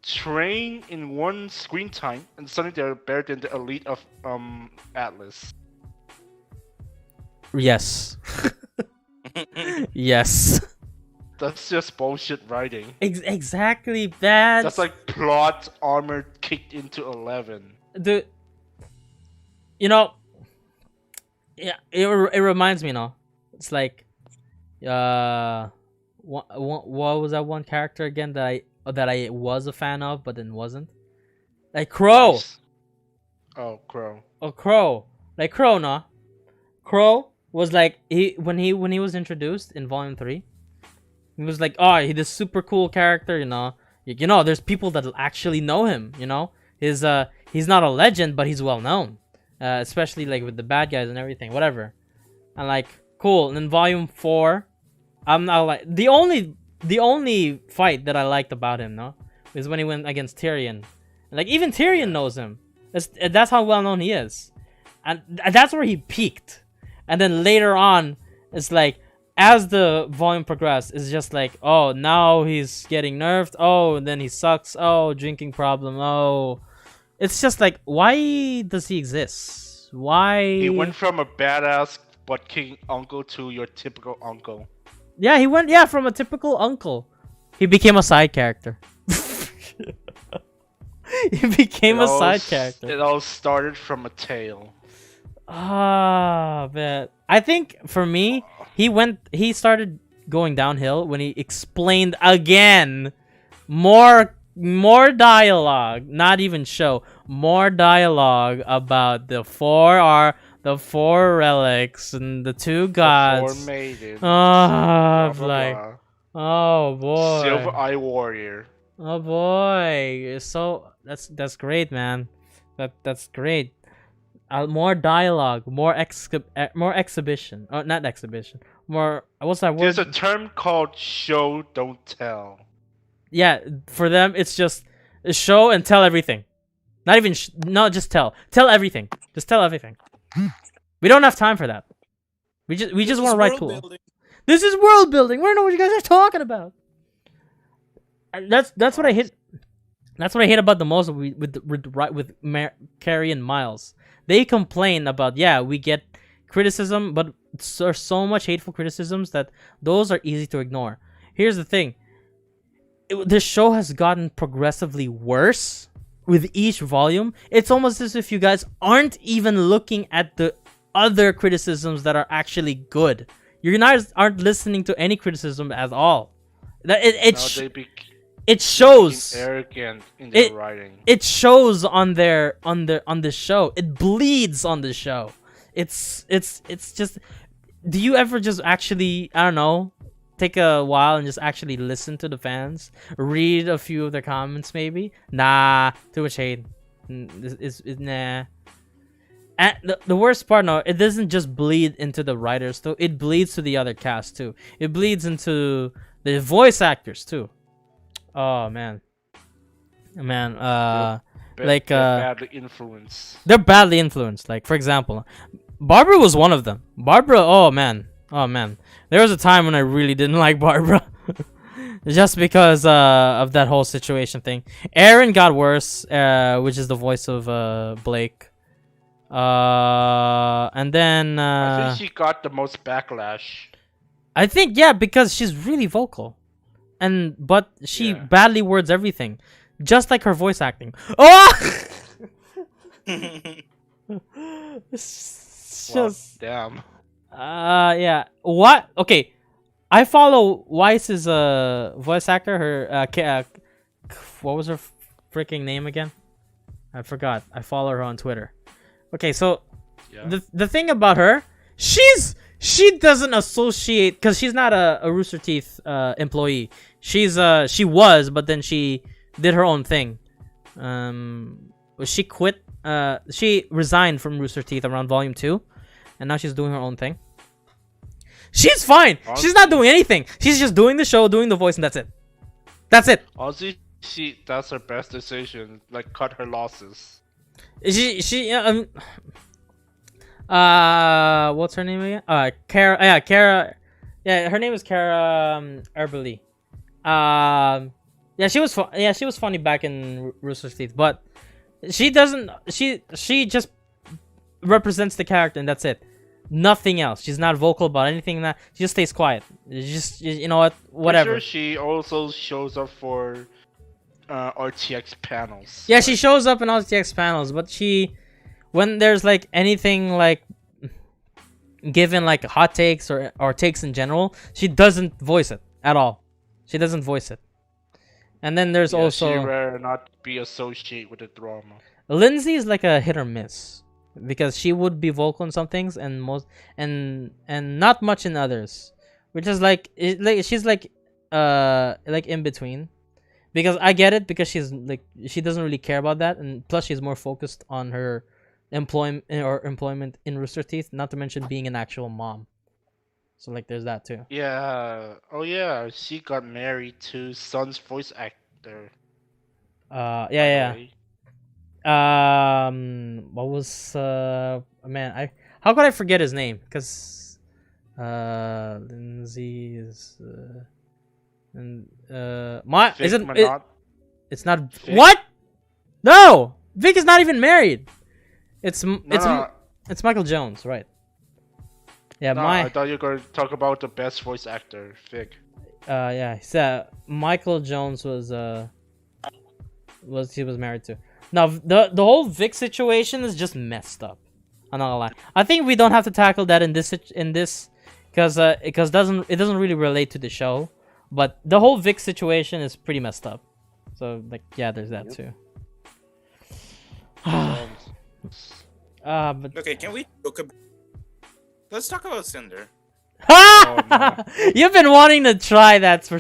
train in one screen time, and suddenly they're better than the elite of Atlas. Yes. Yes. That's just bullshit writing. Exactly that. That's like plot armor kicked into 11. The, you know, yeah, it reminds me now. It's like, what was that one character again that I was a fan of but then wasn't? Like Crow. Oh, Crow. Oh, Crow. Like Crow, no. Crow was like when he was introduced in Volume 3. He was like, oh, he's this super cool character, you know. You know, there's people that actually know him, you know. He's not a legend, but he's well known. Especially like with the bad guys and everything, whatever. And like, cool. And then Volume 4, I'm not like the only fight that I liked about him, no, is when he went against Tyrion. Like even Tyrion knows him. That's how well known he is, and that's where he peaked. And then later on, it's like as the volume progressed, it's just like, oh, now he's getting nerfed. Oh, and then he sucks. Oh, drinking problem. Oh, it's just like, why does he exist? Why? He went from a badass butt kicking uncle to your typical uncle. Yeah, he went from a typical uncle. He became a side character. He became a side character. It all started from a tale. Ah, man. I think for me, he started going downhill when he explained again more dialogue, not even show, more dialogue about the four relics and the two gods. The four maidens. Oh, like, oh boy. Silver Eye Warrior. Oh boy. So that's great, man. That's great. More dialogue, more exhibition. Oh, not exhibition. More. What's that word? There's a term called show, don't tell. Yeah, for them it's just show and tell everything. Not even just tell. Tell everything. Just tell everything. We don't have time for that. We just want to write cool. This is world building. We don't know what you guys are talking about. That's what I hate. That's what I hate about the most with Carrie and Miles. They complain about, yeah, we get criticism, but there's so much hateful criticisms that those are easy to ignore. Here's the thing. This show has gotten progressively worse with each volume. It's almost as if you guys aren't even looking at the other criticisms that are actually good. You guys aren't listening to any criticism at all. It shows arrogant in their writing. It shows on the show. It bleeds on the show. It's just. Do you ever just actually, I don't know, take a while and just actually listen to the fans, read a few of their comments maybe? Nah, too much hate. Nah. And the worst part, no, it doesn't just bleed into the writers though. It bleeds to the other cast too. It bleeds into the voice actors too. Oh man, they're badly influenced. They're badly influenced. Like for example, Barbara was one of them. Barbara, oh man, there was a time when I really didn't like Barbara, just because of that whole situation thing. Aaron got worse, which is the voice of Blake. And then I think she got the most backlash. I think because she's really vocal. But she badly words everything, just like her voice acting. Oh, It's Well, just damn. yeah. What? Okay, I follow Weiss's voice actor. Her what was her freaking name again? I forgot. I follow her on Twitter. Okay, so Yeah. the thing about her, she doesn't associate because she's not a Rooster Teeth employee. She was, but then she did her own thing. She quit. She resigned from Rooster Teeth around Volume 2, and now she's doing her own thing. She's fine. She's not doing anything. She's just doing the show, doing the voice, and that's it. That's it. Honestly, that's her best decision. Like, cut her losses. What's her name again? Kara. Yeah, Kara. Yeah, her name is Kara RWBY. Yeah, she was she was funny back in Rooster's Teeth, but she doesn't. She just represents the character, and that's it. Nothing else. She's not vocal about anything. That she just stays quiet. Just you know what? Whatever. Sure, she also shows up for RTX panels. Yeah, she shows up in RTX panels, but when there's like anything like given like hot takes or takes in general, she doesn't voice it at all. She doesn't voice it. And then there's also she rather not be associated with the drama. Lindsay is like a hit or miss because she would be vocal in some things and not much in others, which is like she's like in between. Because I get it, because she's like she doesn't really care about that, and plus she's more focused on her employment in Rooster Teeth, not to mention being an actual mom. So like there's that too. Yeah. Oh yeah, she got married to Sun's voice actor. Yeah. What was man? How could I forget his name? Because Lindsay is and Vic isn't it? Manat- It's not Vic? what? No, Vic is not even married. It's No. Michael Jones, right? Yeah, No, I thought you were going to talk about the best voice actor, Vic. yeah, so Michael Jones was he was married to. Now the whole Vic situation is just messed up. I'm not gonna lie. I think we don't have to tackle that in this because it doesn't really relate to the show. But the whole Vic situation is pretty messed up. So like yeah, there's that too. But Okay, can we look about... Let's talk about Cinder. no. You've been wanting to try that for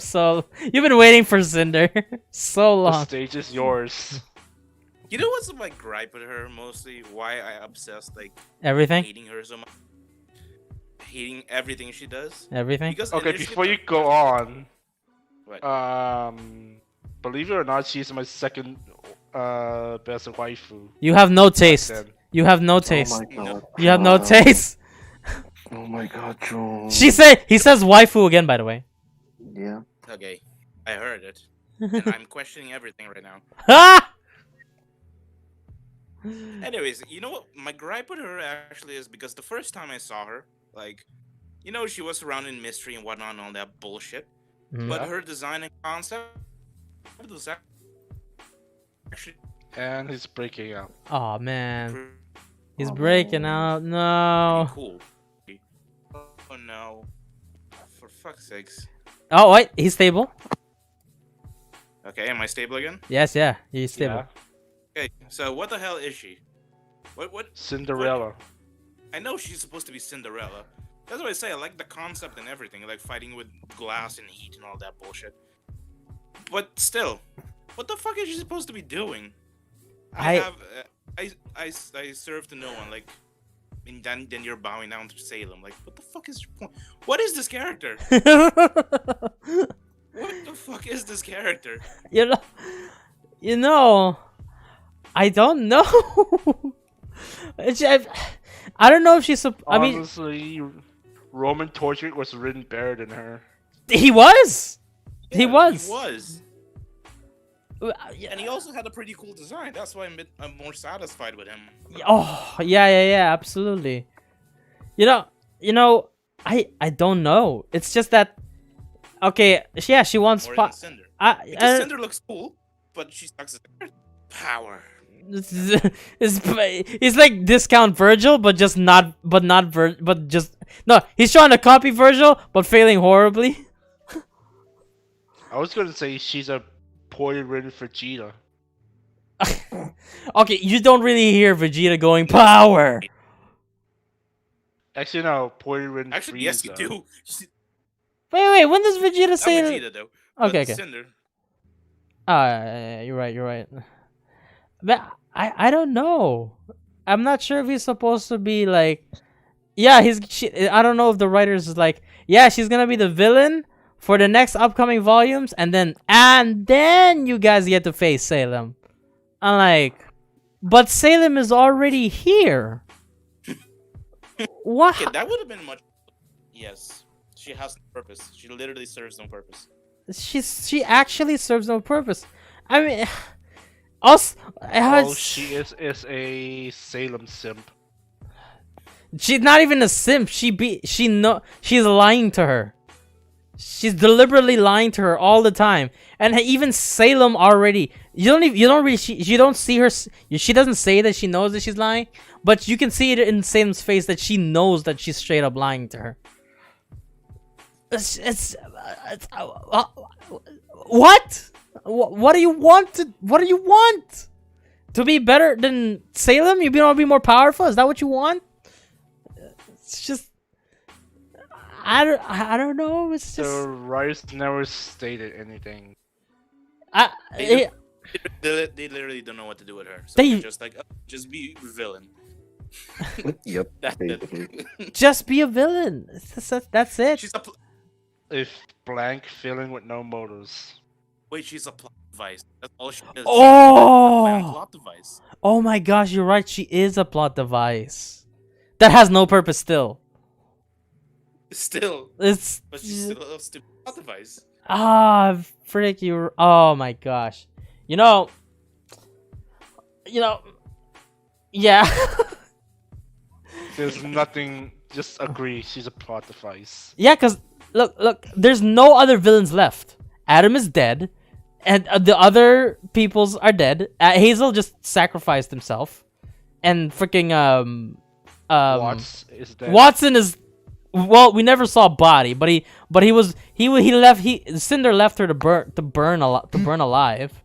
you've been waiting for Cinder so The long. stage is yours. You know what's my gripe with her mostly? Why I obsessed like Everything? hating her so much, hating everything she does. Everything? Because Okay, initially- before you go on, What? believe it or not, she's my second best waifu. You have no taste. Then. You have no Oh taste. my god. You have no taste. Oh my god, Joe. He says waifu again, by the way. Yeah. Okay, I heard it, and I'm questioning everything right now. Ha! Anyways, you know what? My gripe with her actually is because the first time I saw her, like, you know, she was surrounded in mystery and whatnot and all that bullshit. Mhm. But her design and concept was actually And he's breaking out. Oh man, he's Oh, breaking no. out. No. cool. Oh no. For fuck's sakes. Oh wait, he's stable. Okay, am I stable again? Yes, yeah, he's stable. Yeah. Okay, so what the hell is she? What? Cinderella. I know she's supposed to be Cinderella. That's what I say. I like the concept and everything, like fighting with glass and heat and all that bullshit. But still, what the fuck is she supposed to be doing? I serve to no one. Like, and then you're bowing down to Salem. Like, what the fuck is your point? What is this character? What the fuck is this character? you know, I don't know. I don't know if she's. I mean, Honestly, Roman Torture was written better than her. he was. He Yeah, was. He was. Yeah. And he also had a pretty cool design. That's why I'm more satisfied with him. Oh yeah, absolutely. You know, I don't know. It's just that. Okay, yeah, she wants More than Cinder. Because I, Cinder looks cool, but she sucks at power. He's like discount Virgil, but just not, but just no. He's trying to copy Virgil, but failing horribly. I was gonna say she's a poorly written Vegeta. Okay, you don't really hear Vegeta going power. Actually, no, poorly written Actually, Frieza. yes, you do. Wait. When does Vegeta Not say? Vegeta though. but Okay. Cinder. Yeah, you're right. But I don't know. I'm not sure if he's supposed to be like, yeah, I don't know if the writers is like, yeah, she's gonna be the villain for the next upcoming volumes, and then you guys get to face Salem. I'm like, but Salem is already here. What? Okay, that would have been much. Yes, she has no purpose. She literally serves no purpose. She actually serves no purpose. I mean, us. Oh, she is a Salem simp. She's not even a simp. She's lying to her. She's deliberately lying to her all the time. And even Salem already. You don't see her. She doesn't say that she knows that she's lying, but you can see it in Salem's face that she knows that she's straight up lying to her. What? What do you want to be better than Salem? You want to be more powerful? Is that what you want? It's just I don't know. It's just The writers never stated anything. They literally don't know what to do with her. So they're just like, oh, just be a villain. Yep. That's basically. it. just be a villain. That's it. She's If blank filling with no motives. Wait, she's a plot device. That's all she is. Oh! She's a plot device. Oh my gosh, you're right. She is a plot device that has no purpose. Still, But she's still a stupid plot device. frick you! Oh my gosh, you know, yeah. There's nothing. Just agree. She's a plot device. Yeah, cause look, there's no other villains left. Adam is dead, and the other peoples are dead. Hazel just sacrificed himself, and freaking Watts is dead. Watson is, well, we never saw a body, but he left. Cinder left her to burn alive,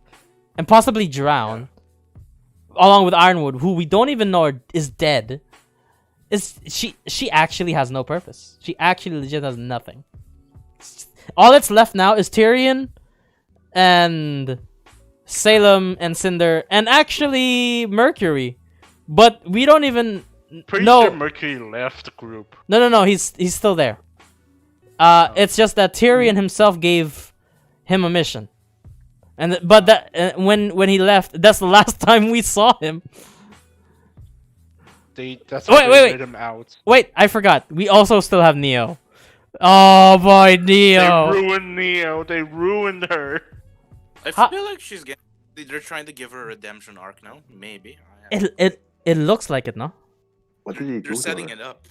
and possibly drown, along with Ironwood, who we don't even know is dead. She actually has no purpose. She actually legit has nothing. All that's left now is Tyrion, and Salem, and Cinder, and actually Mercury, but we don't even. Pretty No. sure Mercury left the group. No. He's still there. It's just that Tyrion himself gave him a mission, when he left, that's the last time we saw him. That's why they Wait. let him out. Wait, I forgot. We also still have Neo. Oh boy, Neo. They ruined Neo. They ruined her. I Ha- feel like they're trying to give her a redemption arc now. Maybe. It looks like it, no? What did he do? They're to setting her? it up.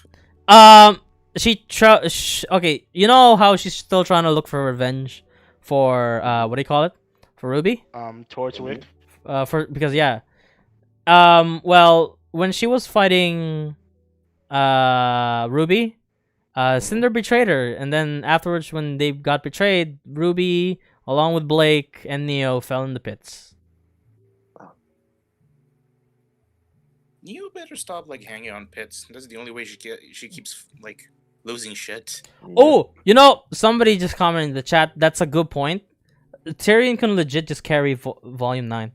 Okay, you know how she's still trying to look for revenge for what do you call it? For Ruby? Torchwick. Because yeah. Well, when she was fighting Ruby, Cinder betrayed her, and then afterwards when they got betrayed, Ruby along with Blake and Neo fell in the pits. You better stop hanging on pits. That's the only way she keeps losing shit. Oh, somebody just commented in the chat. That's a good point. Tyrion can legit just carry Volume 9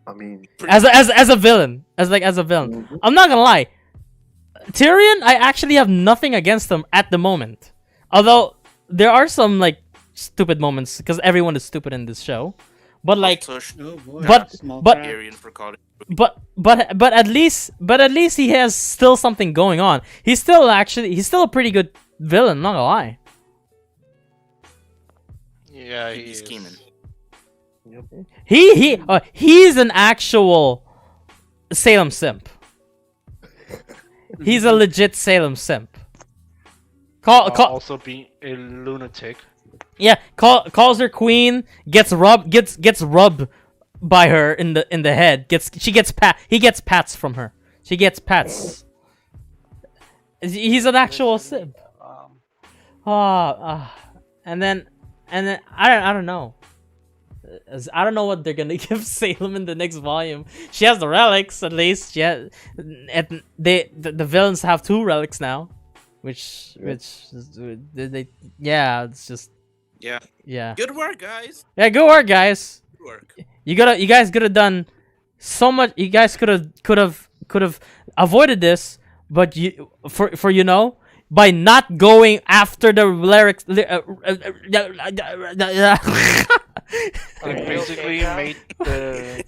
I mean, as a villain, as a villain. I'm not gonna lie, Tyrion, I actually have nothing against him at the moment. Although there are some stupid moments because everyone is stupid in this show. But Oh boy. But- Small but- crap. Tyrion for calling. but at least he has still something going on. He's still a pretty good villain. Not gonna lie. Yeah, He's scheming. He's an actual Salem simp. He's a legit Salem simp. Also being a lunatic. Yeah, calls her queen, gets rubbed by her in the head. He gets pats from her. She gets pats. He's an actual simp. And then I don't know. I don't know what they're gonna give Salem in the next volume. She has the relics at least. The villains have 2 relics now, which it's just Yeah. Good work, guys. Yeah, good work, guys. Good work. You guys could have done so much. You guys could have avoided this, but by not going after the lyrics. They basically made the.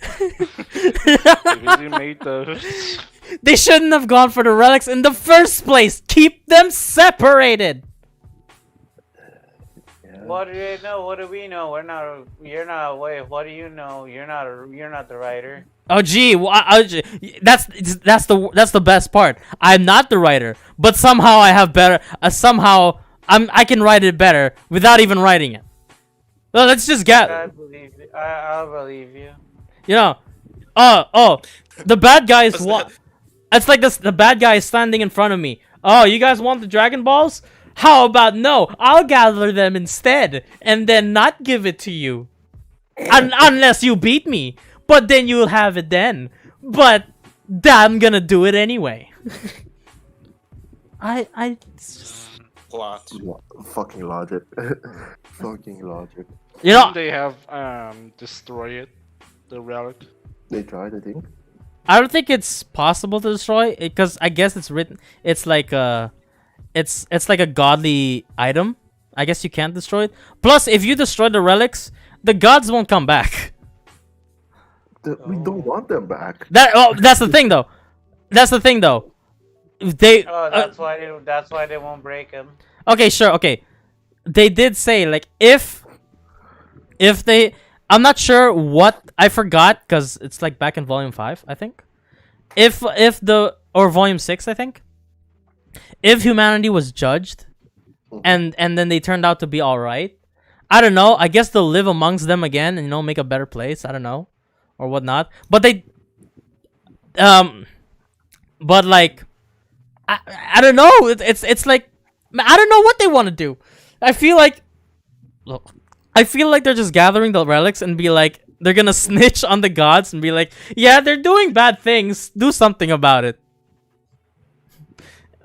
They shouldn't have gone for the relics in the first place. Keep them separated. What do they know? What do we know? You're not. Wait. What do you know? You're not the writer. Oh gee, that's the best part. I'm not the writer, but somehow I have better. I can write it better without even writing it. Well, let's just get. I believe you. I'll believe you. The bad guy is what? It's like this. The bad guy is standing in front of me. Oh, you guys want the Dragon Balls? How about no? I'll gather them instead, and then not give it to you, unless you beat me. But then you'll have it then. But I'm gonna do it anyway. Plot. Fucking logic. Fucking logic. They have destroyed the relic. They tried, I think. I don't think it's possible to destroy it because I guess it's written. It's like a godly item. I guess you can't destroy it. Plus, if you destroy the relics, the gods won't come back. We don't want them back. That's the thing, though. That's why they won't break them. Okay, sure. Okay, they did say like if they. I'm not sure what I forgot because it's like back in volume 5, I think. Or volume 6, I think. If humanity was judged, and then they turned out to be all right, I don't know. I guess they'll live amongst them again and make a better place. I don't know, or whatnot. But but like, I don't know. It's like I don't know what they want to do. I feel like they're just gathering the relics and be like they're gonna snitch on the gods and be like, yeah, they're doing bad things. Do something about it.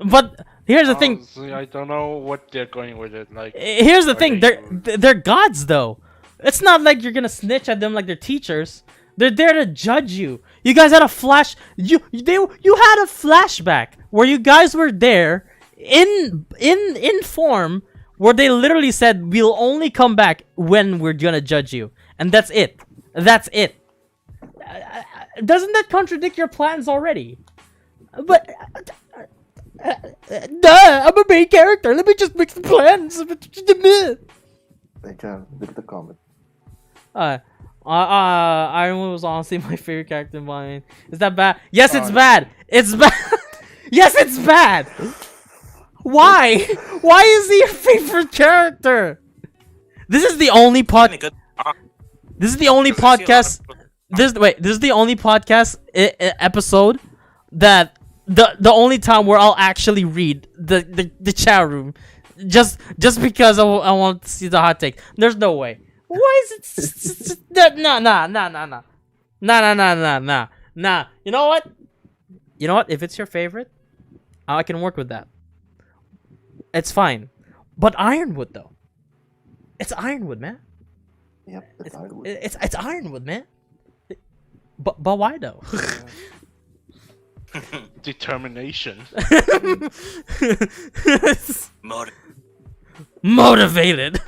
But here's the thing. I don't know what they're going with it. Like, here's the thing. They're gods though. It's not like you're gonna snitch at them like they're teachers. They're there to judge you. You guys had a flash. You had a flashback where you guys were there in form where they literally said we'll only come back when we're gonna judge you, and that's it. That's it. Doesn't that contradict your plans already? But I'm a main character. Let me just make some plans. They can look at the comment. Iron Man was honestly my favorite character in mine. Is that bad? Yes, it's bad. It's bad. Yes, it's bad. Why? Why is he your favorite character? This is the only This is the only podcast. This is the only podcast episode that the only time where I'll actually read the chat room, just because I want to see the hot take. There's no way. Why is it? Nah. You know what? If it's your favorite, I can work with that. It's fine. But Ironwood though. It's Ironwood, man. Yep, it's Ironwood. It's Ironwood, man. But why though? Determination. Motivated.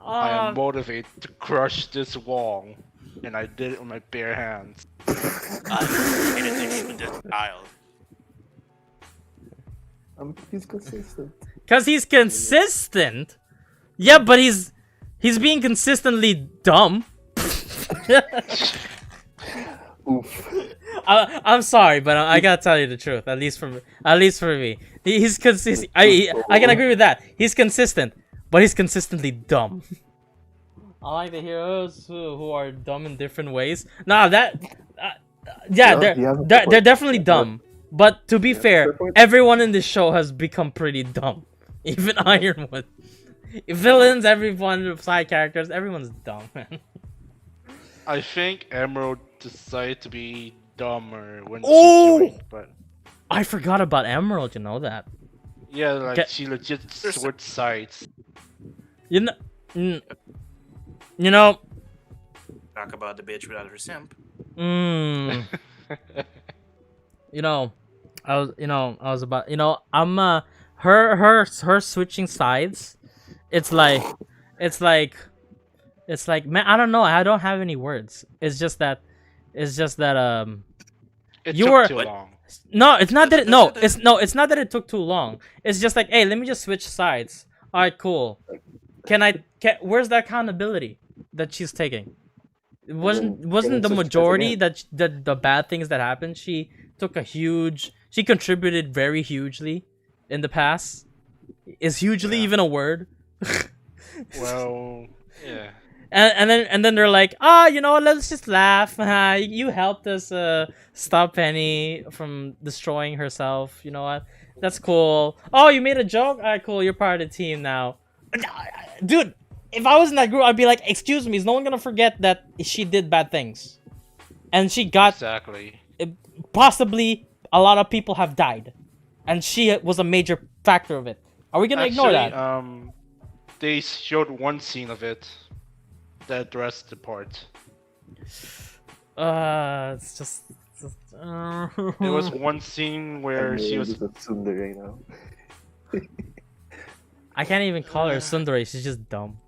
I am motivated to crush this wall, and I did it with my bare hands. I'm motivated with this child. He's consistent. Cause he's consistent. Yeah, but he's being consistently dumb. Oof. I'm sorry, but I gotta tell you the truth. At least for me, he's consistent. I can agree with that. He's consistent, but he's consistently dumb. I like the heroes who are dumb in different ways. Nah, yeah, Yeah, he has a they're point. definitely Yeah, dumb. But to be yeah, fair, fair point. everyone in this show has become pretty dumb. Even Ironwood. Villains, everyone, side characters, everyone's dumb, man. I think Emerald decided to be dumber when Oh! she joined, but I forgot about Emerald, you know that. yeah, like Get- she legit switched sides. You know, mm, you know, Talk about the bitch without her simp. mm, you know, I was about, I'm her switching sides. It's like, man, I don't know. I don't have any words. It's just that It You took were- too What? long. no, it's not that it's not that it took too long. It's just like, hey, let me just switch sides. All right, cool. Where's the accountability that she's taking? It wasn't the switch majority sides that the bad things that happened. She contributed very hugely in the past. Is hugely Yeah. even a word? Well, yeah. And then they're like, oh, let's just laugh. You helped us stop Penny from destroying herself. You know what? That's cool. Oh, you made a joke? Alright, cool. You're part of the team now. Dude, if I was in that group, I'd be like, excuse me, is no one gonna forget that she did bad things? And she got Exactly. possibly a lot of people have died. And she was a major factor of it. Are we gonna ignore that? They showed one scene of it that addressed the part. It's just There was one scene where she was. a tsundere now. I can't even call her Sundari. She's just dumb.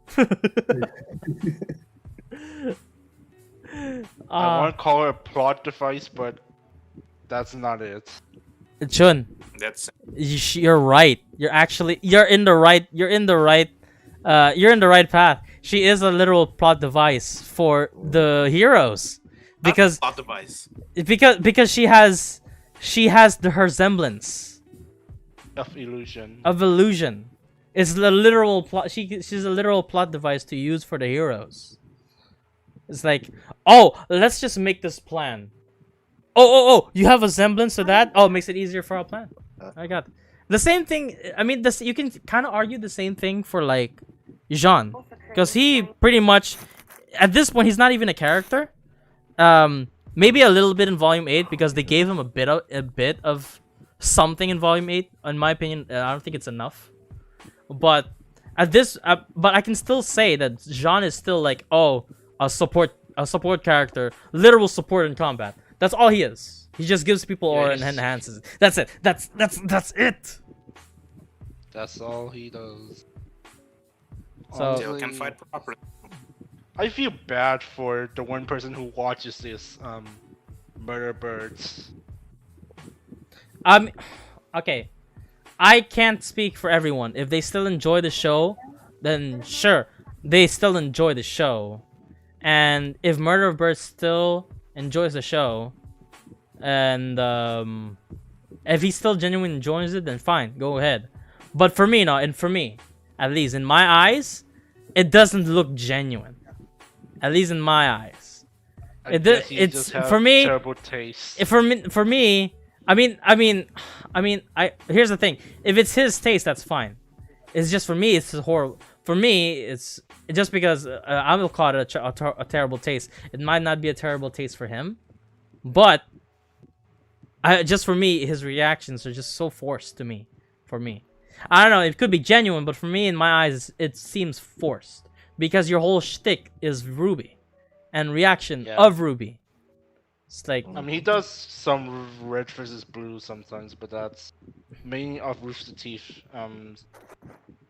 I want to call her a plot device, but that's not it. Chun, That's you're right. You're in the right. You're in the right path. She is a literal plot device for the heroes, because plot device. because she has her semblance Of illusion. of illusion. It's the literal plot. She's a literal plot device to use for the heroes. It's like, oh, let's just make this plan. Oh, you have a semblance to that? Oh, it makes it easier for our plan. I got the same thing. I mean, this you can kind of argue the same thing for like Jean, because he pretty much at this point he's not even a character. Maybe a little bit in Volume 8 because they gave him a bit of something in Volume 8. In my opinion, I don't think it's enough. But but I can still say that Jean is still like, oh, a support character, literal support in combat. That's all he is. He just gives people aura and enhances it. That's it. That's it. That's all he does. So- Still can fight properly. I feel bad for the one person who watches this Murder Birds. Okay. I can't speak for everyone. If they still enjoy the show, then sure, they still enjoy the show. And if Murder of Birds still enjoys the show, and if he still genuinely enjoys it, then fine, go ahead. But for me, at least in my eyes, it doesn't look genuine. At least in my eyes, it's just have for me. terrible taste. For me, I mean, here's the thing. If it's his taste, that's fine. It's just for me, it's horrible. For me, it's just because I will call it a terrible taste. It might not be a terrible taste for him, but just for me, his reactions are just so forced to me. For me, I don't know. It could be genuine, but for me, in my eyes, it seems forced because your whole shtick is RWBY and reaction of RWBY. It's like, I mean, he does some red versus blue sometimes, but that's mainly of Rooster Teeth.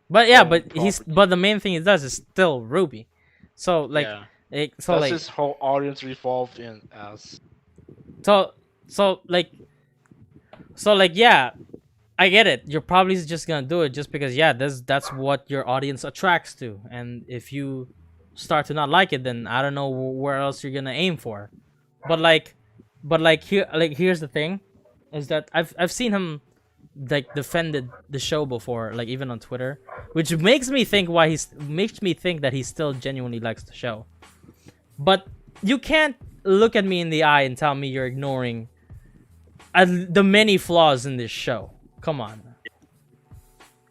but yeah, own but property. but the main thing he does is still RWBY. So like, yeah. so That's like, his whole audience revolved in as. so like, yeah, I get it. You're probably just gonna do it just because, yeah, that's what your audience attracts to. And if you start to not like it, then I don't know where else you're gonna aim for. But here's the thing, is that I've seen him like defended the show before, like even on Twitter, which makes me think that he still genuinely likes the show. But you can't look at me in the eye and tell me you're ignoring the many flaws in this show. Come on.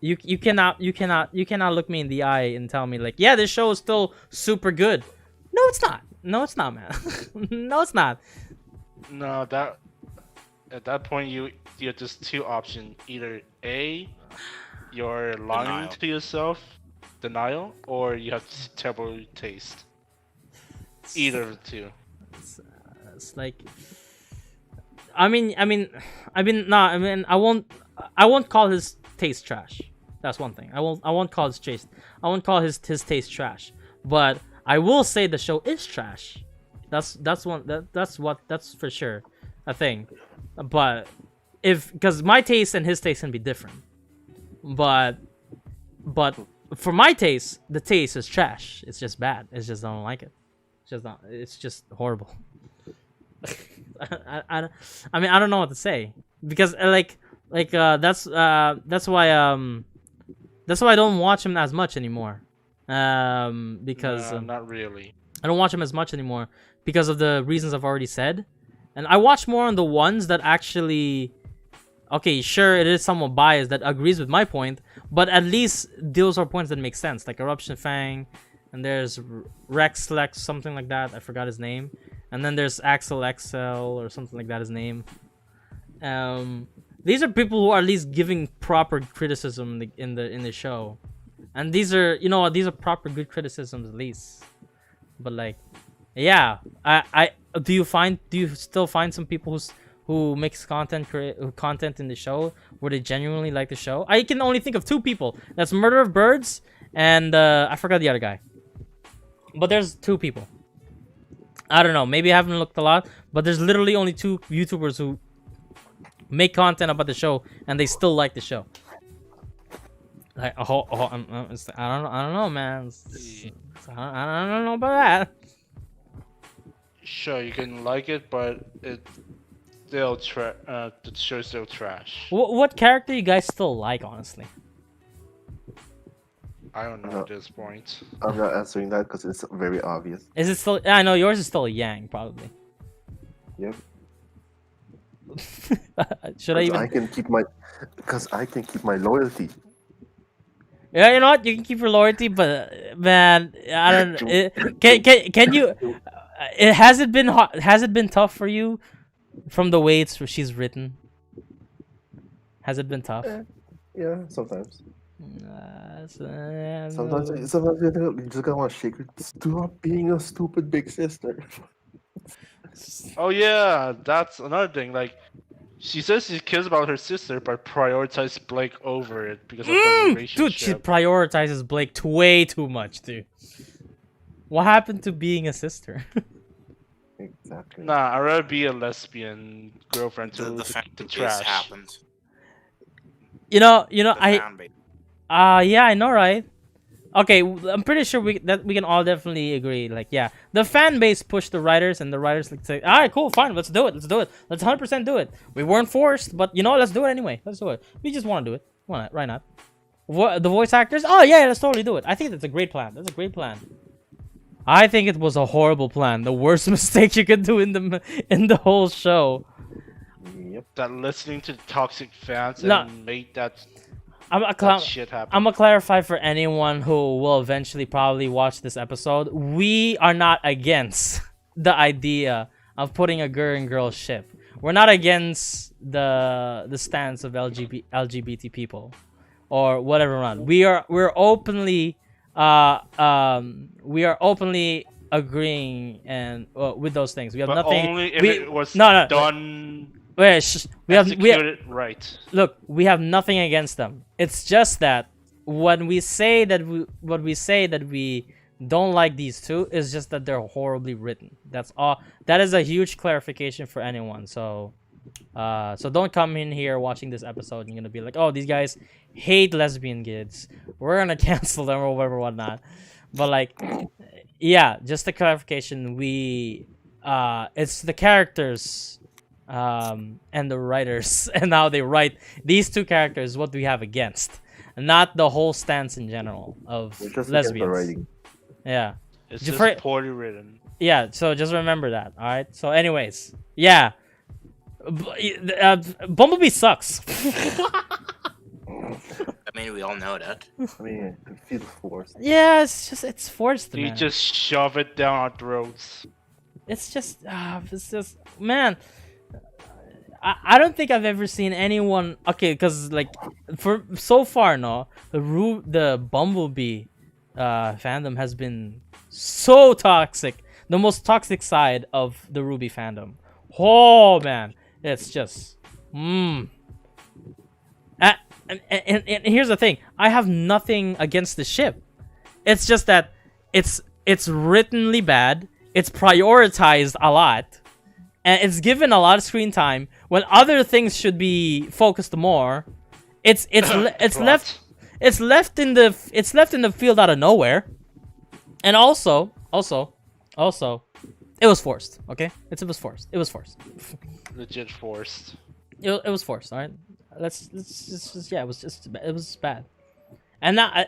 You cannot look me in the eye and tell me like, yeah, this show is still super good. No, it's not. No, it's not, man. No, it's not. No, that at that point you have just two options. Either A, you're lying Denial. to yourself, denial, or you have terrible taste. Either of the two. It's like, I won't call his taste trash. That's one thing. I won't call his taste. I won't call his taste trash. But I will say the show is trash. That's for sure a thing. But because my taste and his taste can be different. But for my taste, the taste is trash. It's just bad. It's just I don't like it. It's just horrible. I mean, I don't know what to say because that's why I don't watch him as much anymore. Because not really. I don't watch him as much anymore because of the reasons I've already said, and I watch more on the ones that actually, okay, sure, it is somewhat biased that agrees with my point, but at least those are points that make sense, like Eruption Fang, and there's Rex Lex, something like that. I forgot his name. And then there's Axel XL or something like that, his name. These are people who are at least giving proper criticism in the show, and these are proper good criticisms at least. But like, yeah, do you still find some people who makes content in the show where they genuinely like the show? I can only think of two people. That's Murder of Birds and I forgot the other guy. But there's two people. I don't know. Maybe I haven't looked a lot, but there's literally only two YouTubers who make content about the show and they still like the show. Like, I don't know, man. I don't know about that. Sure, you can like it, but the show's still trash. What character you guys still like, honestly? I don't know at this point. I'm not answering that because it's very obvious. Is it still? I know yours is still Yang, probably. Yep. Should I even? I can keep my loyalty. Yeah, you know what? You can keep your loyalty, but man, I don't. Can you? Has it been tough for you from the way she's written? Has it been tough? Yeah, sometimes. Sometimes You just gotta want to shake her. Stop being a stupid big sister. Oh yeah, that's another thing. Like, she says she cares about her sister, but prioritizes Blake over it because of the relationship. Dude, she prioritizes Blake way too much, dude. What happened to being a sister? Exactly. Nah, I'd rather be a lesbian girlfriend to The fan the base trash. happened. You know, The fan base. yeah, I know, right? Okay, I'm pretty sure we can all definitely agree. Like, yeah, the fan base pushed the writers, and the writers like say, "All right, cool, fine, let's do it. Let's 100% do it. We weren't forced, but let's do it anyway. Let's do it. We just want to do it. Why not? Why not? The voice actors? Oh yeah, let's totally do it. I think that's a great plan. That's a great plan. I think it was a horrible plan. The worst mistake you could do in the whole show. Yep. That listening to toxic fans No. and make that that shit happen. I'm gonna clarify for anyone who will eventually probably watch this episode. We are not against the idea of putting a girl and girl ship. We're not against the stance of LGBT people or whatever. We're openly agreeing and with those things. We have but nothing. only if we, it was no, done. Wait, we have right. look, we have nothing against them. It's just that when we say that we don't like these two, is just that they're horribly written. That's all. That is a huge clarification for anyone. So don't come in here watching this episode and you're gonna be like, oh, these guys hate lesbian kids. We're gonna cancel them or whatever, whatnot. But like, yeah, just a clarification. It's the characters and the writers, and how they write these two characters, what we have against, not the whole stance in general of We're just against the lesbians. writing. Yeah, It's Just just for- poorly written. yeah. So just remember that. All right. So, anyways, yeah. Bumblebee sucks. I mean, we all know that. I mean, it feels forced. Yeah, it's forced, You man. just shove it down our throats. It's just man. I don't think I've ever seen anyone. Okay, because like for so far, no, the Bumblebee fandom has been so toxic. The most toxic side of the RWBY fandom. Oh man, it's just and here's the thing. I have nothing against the ship. It's just that it's writtenly bad. It's prioritized a lot, and it's given a lot of screen time when other things should be focused more. It's left in the field out of nowhere, and also it was forced. Okay, it was forced. It was forced. Legit forced. It was forced. All right, let's just yeah. It was bad, and now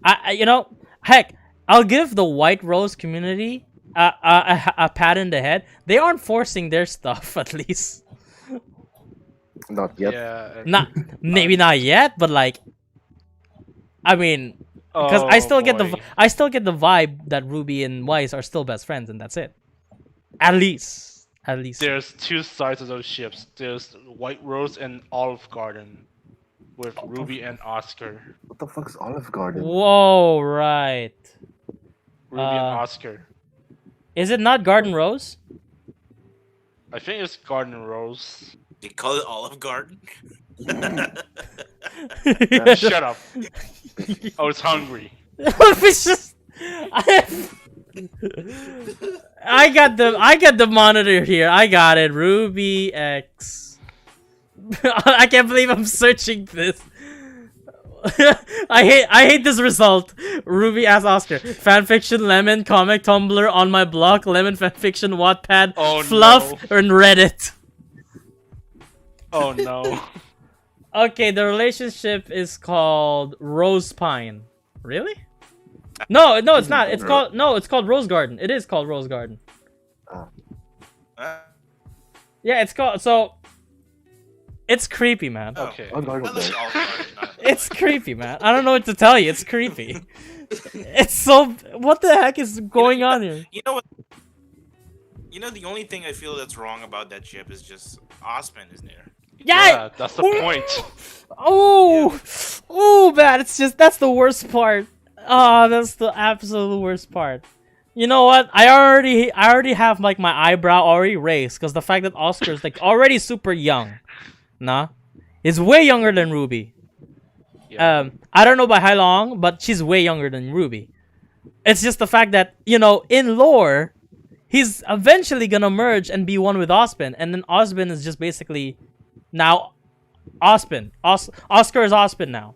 I you know, heck, I'll give the White Rose community a pat in the head. They aren't forcing their stuff, at least. Not yet. Yeah. Not maybe not yet, but like, I mean, because I still get boy. I still get the vibe that Ruby and Weiss are still best friends, and that's it. At least. There's two sides of those ships. There's White Rose and Olive Garden, with Ruby and Oscar. What the fuck's Olive Garden? Whoa, right. Ruby and Oscar. Is it not Garden Rose? I think it's Garden Rose. They call it Olive Garden. Shut up. I was hungry. It's just I got the monitor here. I got it. Ruby X. I can't believe I'm searching this. I hate this result. Ruby as Oscar. Fanfiction, Lemon, comic, Tumblr, on my blog, Lemon fanfiction, Wattpad, Oh, Fluff, no. and Reddit. Oh no. Okay, the relationship is called Rose Pine. Really? No, it's not. It's called Rose Garden. It is called Rose Garden. Yeah, it's called so. It's creepy, man. Okay. Olive Garden I was like there. Olive Garden. It's creepy, man. I don't know what to tell you. It's creepy. It's so. What the heck is going on here? You know what? You know, the only thing I feel that's wrong about that ship is just Osman isn't there. Yeah. That's the point. Oh, man. It's just that's the worst part. Oh, that's the absolute worst part. You know what? I already have like my eyebrow already raised because the fact that Oscar's like already super young. Nah, is way younger than Ruby. Yeah. I don't know by how long, but she's way younger than Ruby. It's just the fact that, you know, in lore, he's eventually gonna merge and be one with Osman, and then Osman is just basically now Osman. Oscar is Osman now.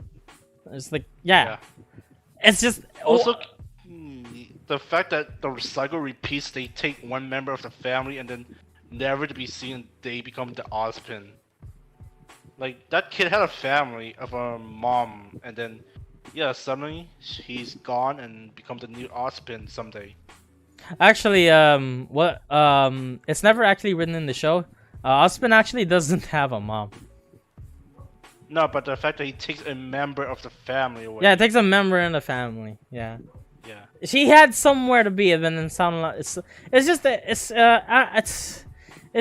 It's like, yeah. It's just Also, the fact that the cycle repeats, they take one member of the family and then never to be seen, they become the Ozpin. Like, that kid had a family of a mom, and then, yeah, suddenly he's gone and becomes the new Ozpin someday. Actually, it's never actually written in the show. Osman actually doesn't have a mom. No, but the fact that he takes a member of the family away. Yeah, it takes a member in the family. Yeah. Yeah. She had somewhere to be, and then sound like it's just that it's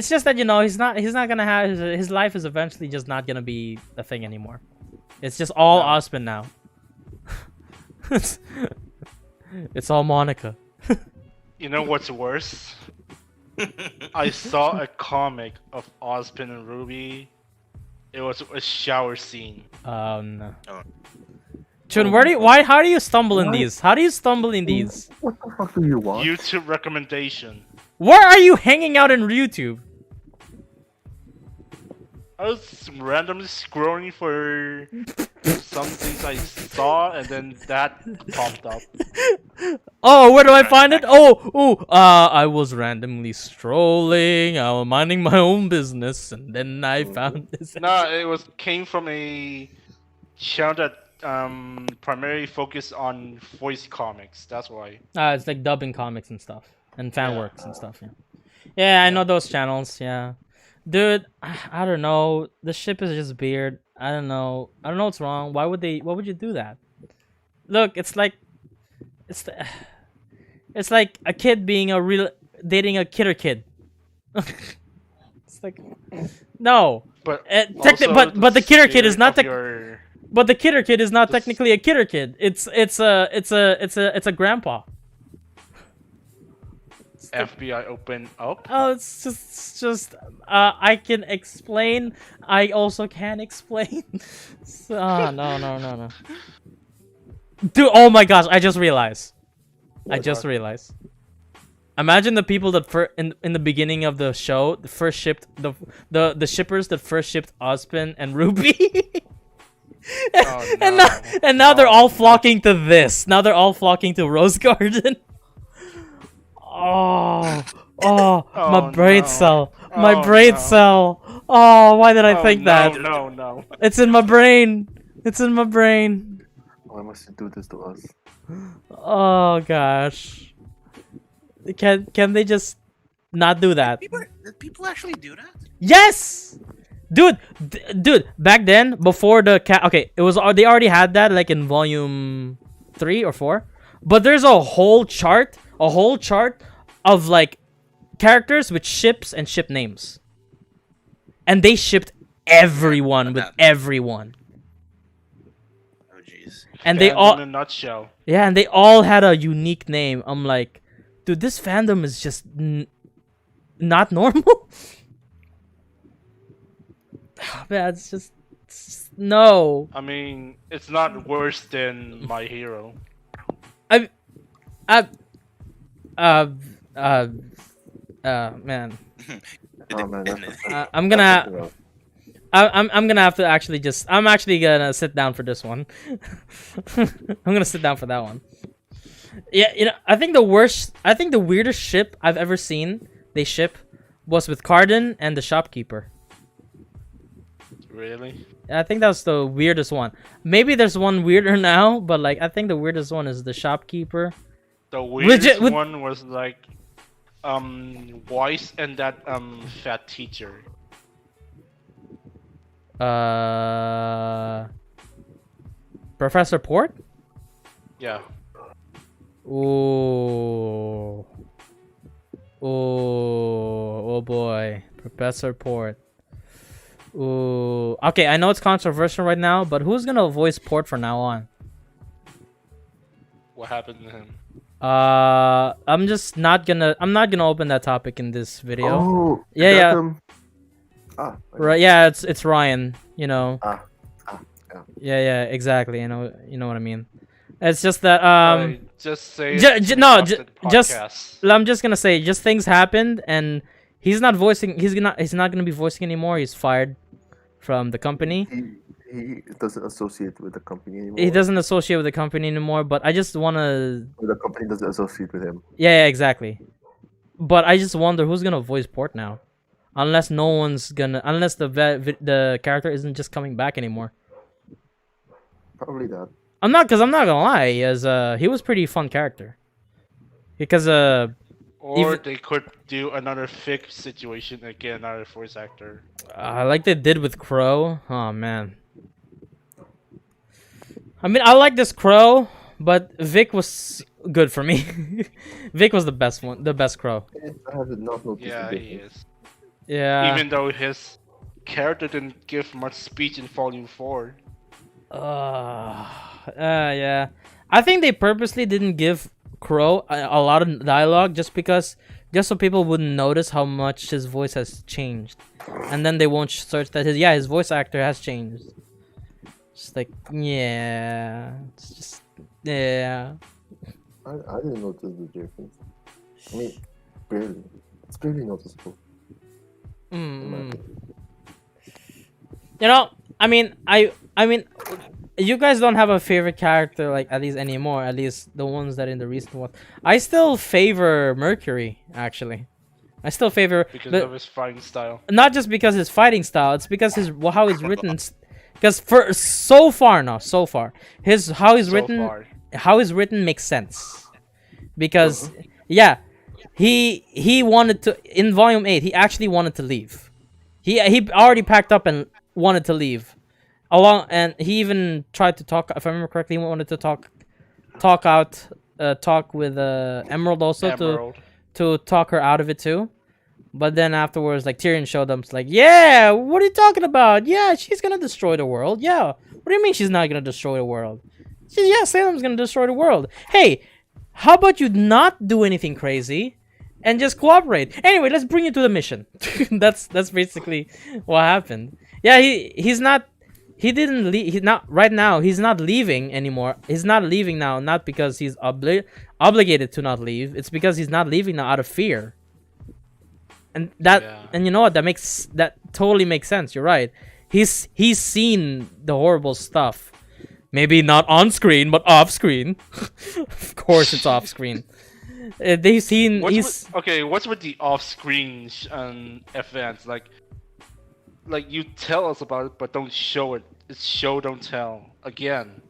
just that, you know, he's not gonna have his life is eventually just not gonna be a thing anymore. It's just all Osman now. It's all Monica. You know what's worse? I saw a comic of Ozpin and Ruby. It was a shower scene. Oh no. Oh. Chun, how do you stumble in these? How do you stumble in these? What the fuck do you want? YouTube recommendation. Where are you hanging out in YouTube? I was randomly scrolling for some things I saw, and then that popped up. Oh, where do I find it? I was randomly strolling, I was minding my own business, and then I found this. No, it came from a channel that primarily focused on voice comics. That's why. It's like dubbing comics and stuff, and fan Yeah. works and stuff. Yeah, yeah, I know those channels. Yeah, dude, I don't know. The ship is just weird. I don't know what's wrong. Why would you do that? Look, it's like a kid being dating a kid. It's like no. But But the kid is not your but the kid is not technically a kid. It's a grandpa. FBI open up. Oh, it's just I can explain. I also can explain. No. Dude, oh my gosh! I just realized. Imagine the people that in the beginning of the show first shipped the shippers that first shipped Ozpin and RWBY. Oh, no. and now they're all flocking to this. Now they're all flocking to Rose Garden. Oh, my brain no. cell. Oh, no. Cell. Oh, why did I think that? No. It's in my brain. Why must you do this to us? Oh gosh. Can they just not do that? Did people actually do that? Yes, dude. Back then, before the okay, it was they already had that like in volume 3 or 4, but there's a whole chart of like characters with ships and ship names, and they shipped everyone with everyone. Oh jeez. And they Fandom all in a nutshell. yeah, and they all had a unique name. I'm like, dude, this fandom is just not normal. Man, it's just no. I mean, it's not worse than My Hero. Man. Oh man, I'm gonna have to actually I'm actually gonna sit down for this one. I'm gonna sit down for that one. Yeah, you know, I think the weirdest ship I've ever seen they ship was with Cardin and the shopkeeper. Really? I think that was the weirdest one. Maybe there's one weirder now, but like I think the weirdest one is the shopkeeper. The weirdest one was like BOIS and that fat teacher. Professor Port? Yeah. Oh boy, Professor Port. Ooh. Okay, I know it's controversial right now, but who's gonna voice Port from now on? What happened to him? I'm not gonna open that topic in this video. Oh, yeah. Right. Yeah, it's Ryan. You know. Yeah. Yeah, exactly. You know what I mean. It's just that just say I'm just gonna say just things happened and he's not gonna be voicing anymore. He's fired from the company. He doesn't associate with the company anymore. He doesn't associate with the company anymore, but I just wanna The company doesn't associate with him. Yeah, exactly. But I just wonder who's gonna voice Port now. Unless the character isn't just coming back anymore. Probably that. I'm not gonna lie, he was pretty fun character. Because or they could do another fake situation and get another voice actor. Like they did with Crow. Oh man. I mean, I like this Crow, but Vic was good for me. Vic was the best Crow. I have not noticed. Yeah, he is. Yeah. Even though his character didn't give much speech in Volume 4. Yeah. I think they purposely didn't give Crow a lot of dialogue just so people wouldn't notice how much his voice has changed, and then they won't search that his voice actor has changed. Just like it's just I didn't notice the difference. I mean, barely. It's barely noticeable. You know, I mean, you guys don't have a favorite character like at least anymore. At least the ones that in the recent ones. I still favor Mercury actually. I still favor, because but of his fighting style. not just because his fighting style. It's because his how he's written. Because for so far now, so far, his how he's So written, far. how he's written makes sense. Because yeah, he wanted to in volume 8. He actually wanted to leave. He already packed up and wanted to leave. And he even tried to talk. If I remember correctly, he wanted to talk with Emerald also Emerald. to talk her out of it too. But then afterwards, like Tyrion showed them, it's like, yeah, what are you talking about? Yeah, she's gonna destroy the world. Yeah, what do you mean she's not gonna destroy the world? Yeah, Salem's gonna destroy the world. Hey, how about you not do anything crazy, and just cooperate? Anyway, let's bring you to the mission. that's basically what happened. Yeah, he's not. He didn't leave. He's not right now. He's not leaving anymore. He's not leaving now, not because he's obligated to not leave. It's because he's not leaving now out of fear. And and you know what? That totally makes sense. You're right. He's seen the horrible stuff. Maybe not on screen, but off screen. Of course, it's off screen. They've seen. What's with the off-screen events? Like you tell us about it, but don't show it. It's show, don't tell. Again.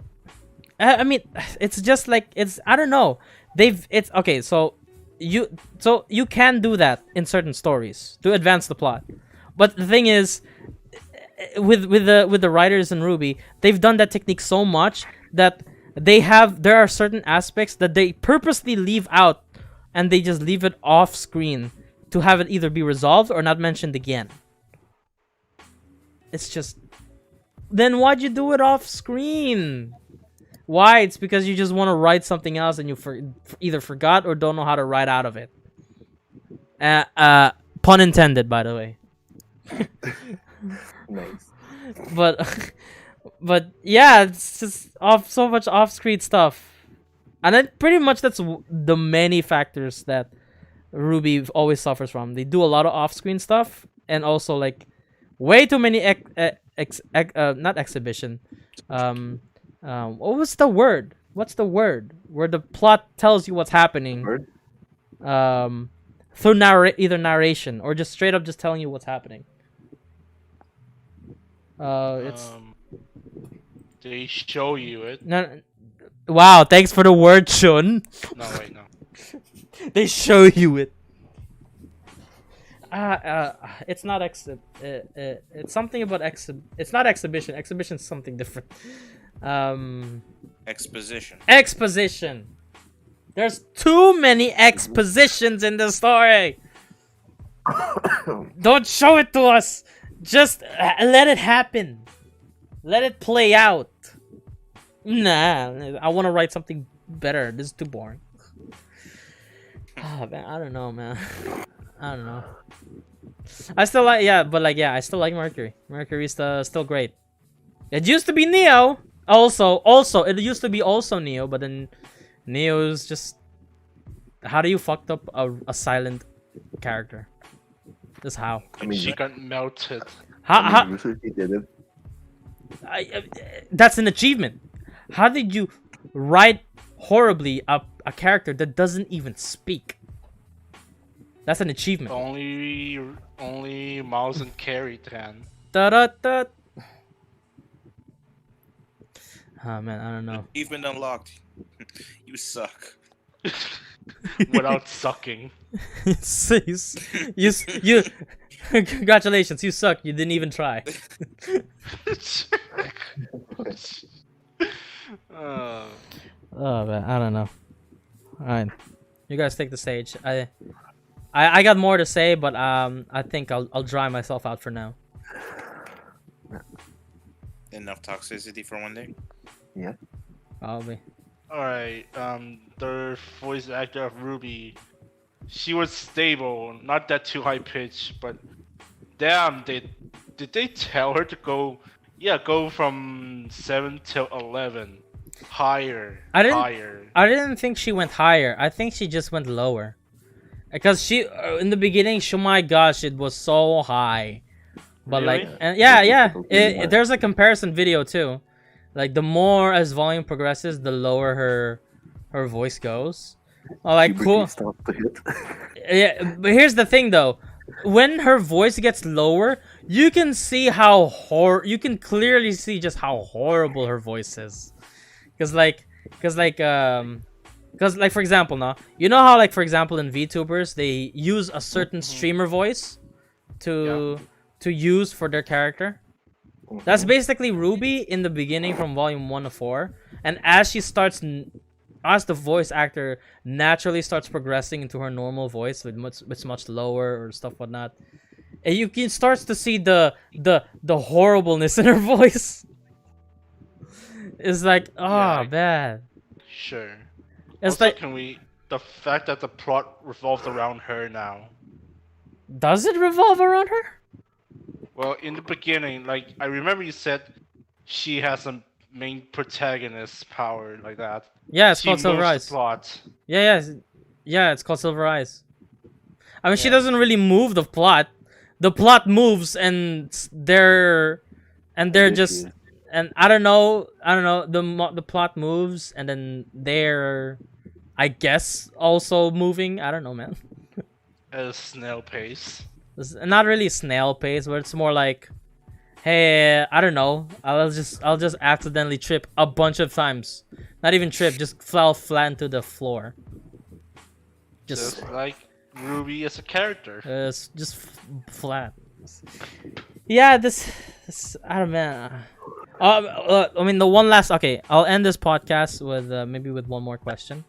I mean, it's just like I don't know. It's okay. So you can do that in certain stories to advance the plot, but the thing is, with the writers in RWBY, they've done that technique so much that there are certain aspects that they purposely leave out, and they just leave it off screen to have it either be resolved or not mentioned again. It's just, then why'd you do it off screen? Why? It's because you just want to write something else and you either forgot or don't know how to write out of it. Pun intended, by the way. Nice. But yeah, it's just so much off-screen stuff, and then pretty much that's the many factors that RWBY always suffers from. They do a lot of off-screen stuff, and also like way too many not exhibition. What was the word? What's the word where the plot tells you what's happening? Word? Through either narration or just straight up just telling you what's happening. It's They show you it. no. Wow, thanks for the word, Shun. No, wait, no. They show you it. It's not it's something about it's not exhibition. Exhibition's something different. Exposition. Exposition. There's too many expositions in the story. Don't show it to us. Just let it happen. Let it play out. Nah, I want to write something better. This is too boring. Oh, man, I don't know, man. I don't know. I still like, I still like Mercury. Mercury's still great. It used to be Neo. Also, it used to be also Neo, but then Neo's just... How do you fucked up a silent character? Just how? I mean, She got melted. How he did it. that's an achievement. How did you write horribly a character that doesn't even speak? That's an achievement. Only Miles and Carrie can. Da-da-da. Oh man, I don't know. Achievement unlocked. You suck. Without sucking. you congratulations, you suck. You didn't even try. Oh man, I don't know. All right, you guys take the stage. I got more to say, but I think I'll dry myself out for now. Enough toxicity for one day. Yeah. Probably. Alright, the voice actor of RWBY, she was stable, not that too high pitched, but damn, did they tell her to go from 7 till 11, higher. I didn't think she went higher. I think she just went lower, because she in the beginning, my gosh, it was so high. But Really? like, and yeah, yeah, Yeah. there's a comparison video too. Like the more as volume progresses, the lower her voice goes. Oh, like Puberty cool. starts to hit. Yeah, but here's the thing though. When her voice gets lower, you can see how you can clearly see just how horrible her voice is. Cause like for example now, you know how like for example in VTubers they use a certain streamer voice to use for their character. That's basically Ruby in the beginning from volume 1 to 4, and as she starts as the voice actor naturally starts progressing into her normal voice with much lower or stuff whatnot, and you can starts to see the horribleness in her voice. It's like, oh Yeah. man. Sure. It's Also, like, the fact that the plot revolves around her now. does it revolve around her? Well, in the beginning, like I remember you said, she has a main protagonist power like that. Yeah, it's She called Silver moves Eyes. the plot. Yeah, it's called Silver Eyes. I mean, she Yeah. doesn't really move the plot. The plot moves, and they're just, and I don't know. The plot moves, and then they're, I guess, also moving. I don't know, man. At a snail pace. It's not really snail pace, but it's more like, hey, I don't know. I'll just accidentally trip a bunch of times. Not even trip, just fell flat into the floor. Just like Ruby as a character. it's just flat. Yeah, this I don't know. I mean, the one last. Okay, I'll end this podcast with maybe with one more question.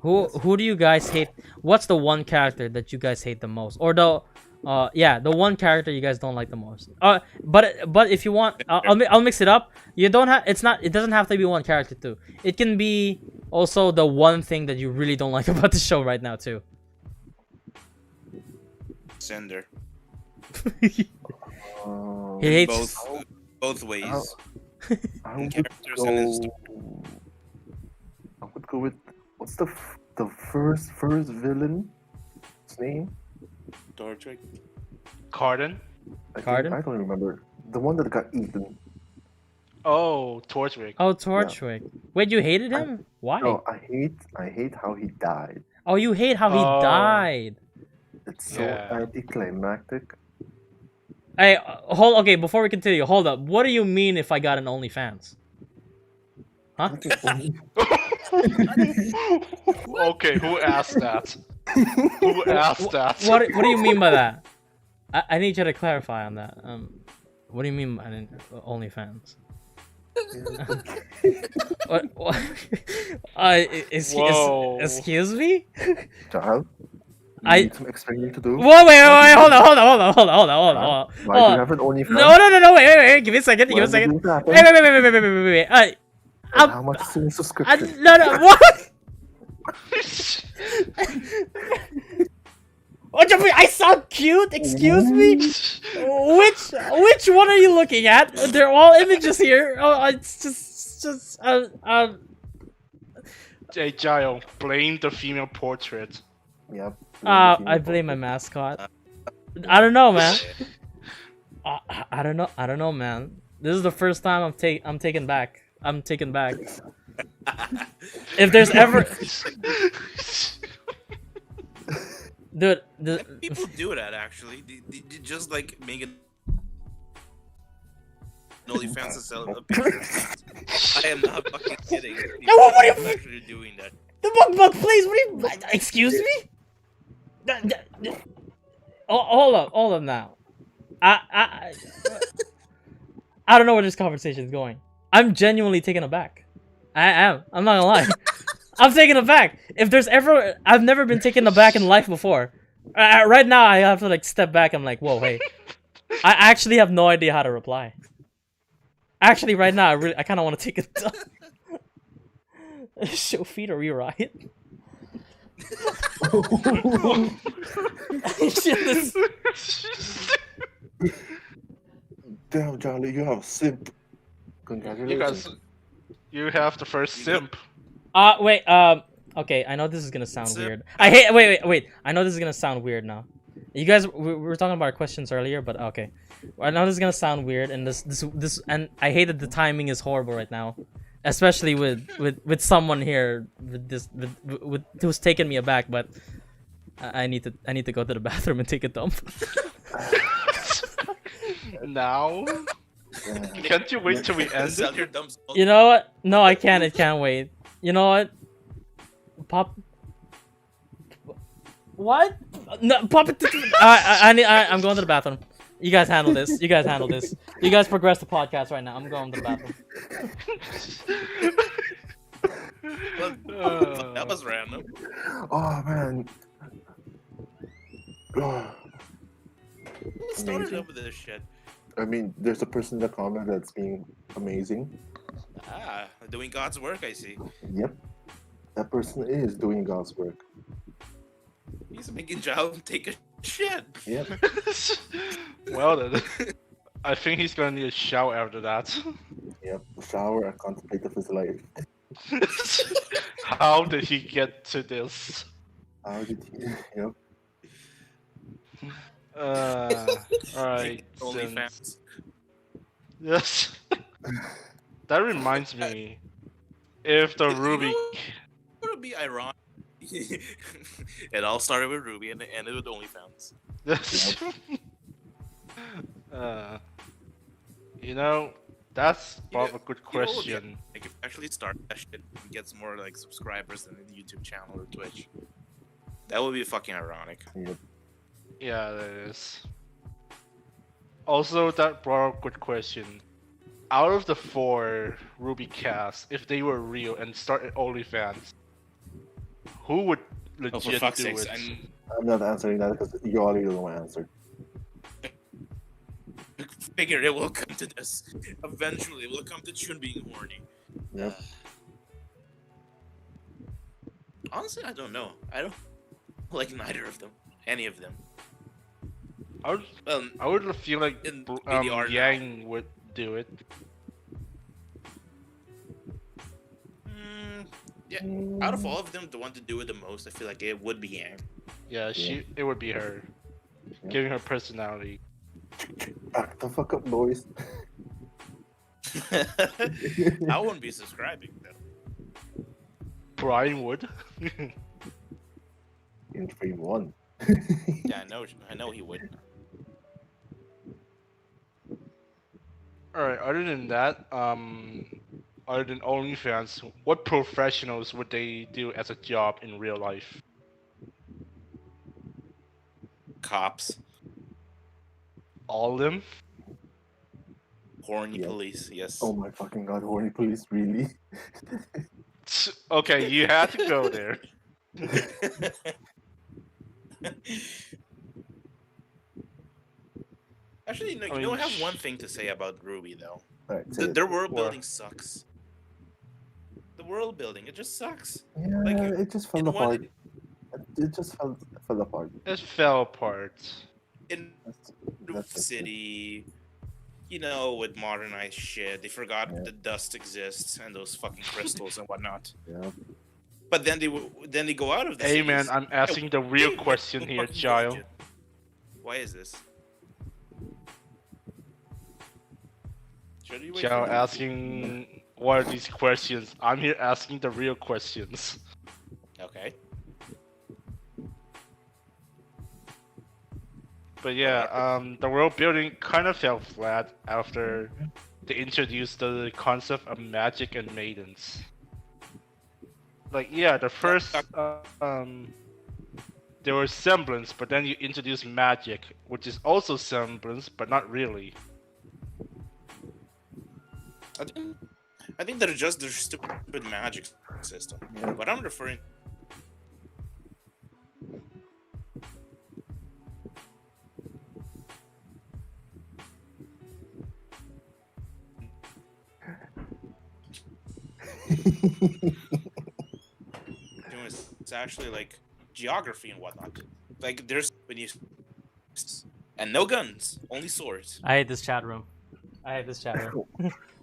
Who do you guys hate? What's the one character that you guys hate the most, or the the one character you guys don't like the most? But if you want, I'll mix it up. You don't have. It doesn't have to be one character too. It can be also the one thing that you really don't like about the show right now too. Sender. He hates Both ways. I would Characters and his go. I would go with what's the first villain? His name? Tortrick. Cardin? Cardin? I don't remember. The one that got eaten. Oh, Torchwick. Oh, Torchwick. Wait, you hated him? Why? No, I hate how he died. Oh, you hate how he Oh. died. It's so Yeah. anticlimactic. Hey, okay, before we continue, hold up. What do you mean if I got an OnlyFans? Huh? Okay, who asked that? Who asked that? What do you mean by that? I need you to clarify on that. What do you mean by OnlyFans? What? Whoa. Excuse me? Child, you I- need some explaining to do. Whoa, wait, hold on. Why do you have an OnlyFans? No, wait, give me a second, Why would you do that, Wait, eh? wait. And how much is in subscription? No, what? What do you mean? I sound cute? Excuse me? Which one are you looking at? They're all images here. Oh, it's just Hey, Jyle, blame the female portrait. Yep. I blame my mascot. I don't know, man. I don't know, man. This is the first time I'm taken back. I'm taken back. If there's ever, dude, People do that actually. They just like make an OnlyFans to sell a picture. I am not fucking kidding. People what are you- are actually doing that. the bug, please. What do you? Excuse me? Hold up now. I don't know where this conversation is going. I'm genuinely taken aback. I am. I'm not gonna lie. I'm taken aback. If there's ever, I've never been taken aback in life before. Right now, I have to like step back. I'm like, whoa, hey. I actually have no idea how to reply. Actually, right now, I kind of want to take it. Show feet or Riot. Damn, Charlie, you have a simp. You Congratulations. guys, you have the first simp. Wait, okay, I know this is gonna sound weird. I hate, wait, I know this is gonna sound weird now. You guys, we were talking about questions earlier, but okay. I know this is gonna sound weird, and this, and I hate that the timing is horrible right now, especially with someone here with who's taken me aback. But I need to go to the bathroom and take a dump. Now? Can't you wait till we end Sell it? your dumps. You know what? No, I can't. It can't wait. You know what? Pop. What? No, pop it. I'm going to the bathroom. You guys handle this. You guys handle this. You guys progress the podcast right now. I'm going to the bathroom. That was random. Oh man. Oh, Who started up with this shit? I mean, there's a person in the comment that's being amazing. Ah, doing God's work, I see. Yep. That person is doing God's work. He's making Jyle take a shit. Yep. Well then, I think he's gonna need a shower after that. Yep. Shower and contemplate of his life. How did he get to this? How did he? Yep. Alright. OnlyFans. Yes. That reminds me, if the RWBY. It would be ironic. It all started with Ruby and it ended with OnlyFans. Yes. You know, that's a good question. Like, if you actually start that shit and gets more like subscribers than the YouTube channel or Twitch, that would be fucking ironic. Yep. Yeah, that is. Also, that brought up a good question. Out of the 4 RWBY casts, if they were real and started OnlyFans, who would legit Oh, for fuck's do sakes! it? I'm not answering that because you already know my answer. Figure it will come to this. Eventually, it will come to Chun being horny. Yep. Honestly, I don't know. I don't like neither of them. Any of them. I would feel like in BDR Yang would do it. Yeah. Out of all of them, the one to do it the most, I feel like it would be Yang. Yeah, it would be her. Yeah. Giving her personality. Back the fuck up, boys. I wouldn't be subscribing though. Brian would. In frame 1. Yeah, I know he would. Alright, other than that, other than OnlyFans, what professionals would they do as a job in real life? Cops, All of them? horny Yeah. police, yes. Oh my fucking god, horny police, really? Okay, you had to go there. Actually, no, I you know, I mean, have one thing to say about RWBY though. Alright, say it. Their world What? building sucks. The world building, it just sucks. Yeah, like, it just fell in one- apart. It just fell apart. It fell apart. In That's just it. City, you know, with modernized shit, they forgot Yeah. the dust exists and those fucking crystals and whatnot. Yeah. But then they go out of the Hey cities. man, I'm asking the real question here, Fucking Jyle. bullshit. Why is this? Should we wait Jyle for- asking what are these questions? I'm here asking the real questions. Okay. But yeah, the world building kind of fell flat after they introduced the concept of magic and maidens. Like, yeah, the first, there was semblance, but then you introduce magic, which is also semblance, but not really. I think they're just their stupid magic system. Yeah. What I'm referring. It's actually like geography and whatnot. Like there's when you and no guns, only swords. I hate this chat room. I hate this chat room.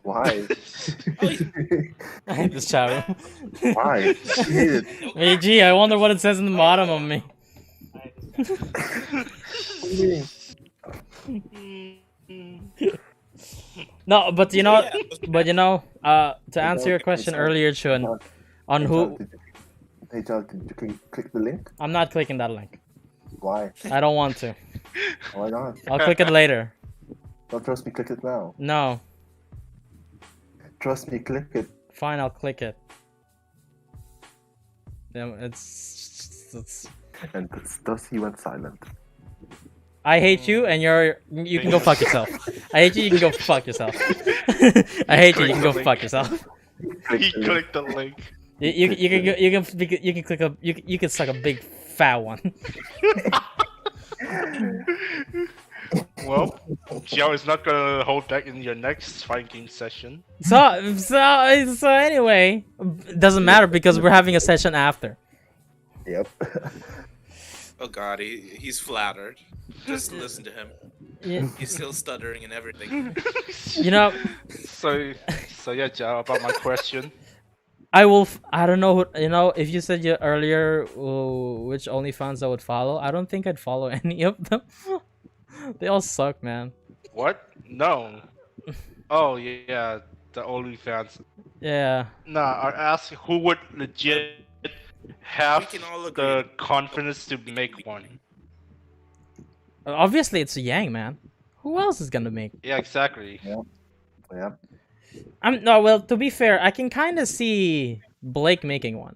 Why? I hate this chat room. Why? Shit. Hey, gee, I wonder what it says in the bottom of me. No, but you know, to Hey, answer your question earlier, Chun, on who Hey, Jal, did you click the link? I'm not clicking that link. Why? I don't want to. Why not? I'll click it later. Don't trust me, click it now. No. Trust me, click it. Fine, I'll click it. Damn, it's. And thus he went silent. I hate you, and you can go fuck yourself. I hate you. You can go fuck yourself. I hate you. You can go fuck yourself. He clicked the link. You can click you can suck a big fat one. Well, Joe is not gonna hold back in your next fighting game session. So anyway, it doesn't matter because we're having a session after. Yep. Oh god, he's flattered. Just listen to him. Yeah. He's still stuttering and everything. You know. So yeah, Joe, about my question. I don't know. If you said earlier which OnlyFans I would follow, I don't think I'd follow any of them. They all suck, man. What? No. Oh yeah, the OnlyFans. Yeah. Nah, I asked who would legit have We can all agree. the confidence to make one. Obviously, it's Yang, man. Who else is gonna make? Yeah, exactly. Yep. No, well, to be fair, I can kind of see Blake making one.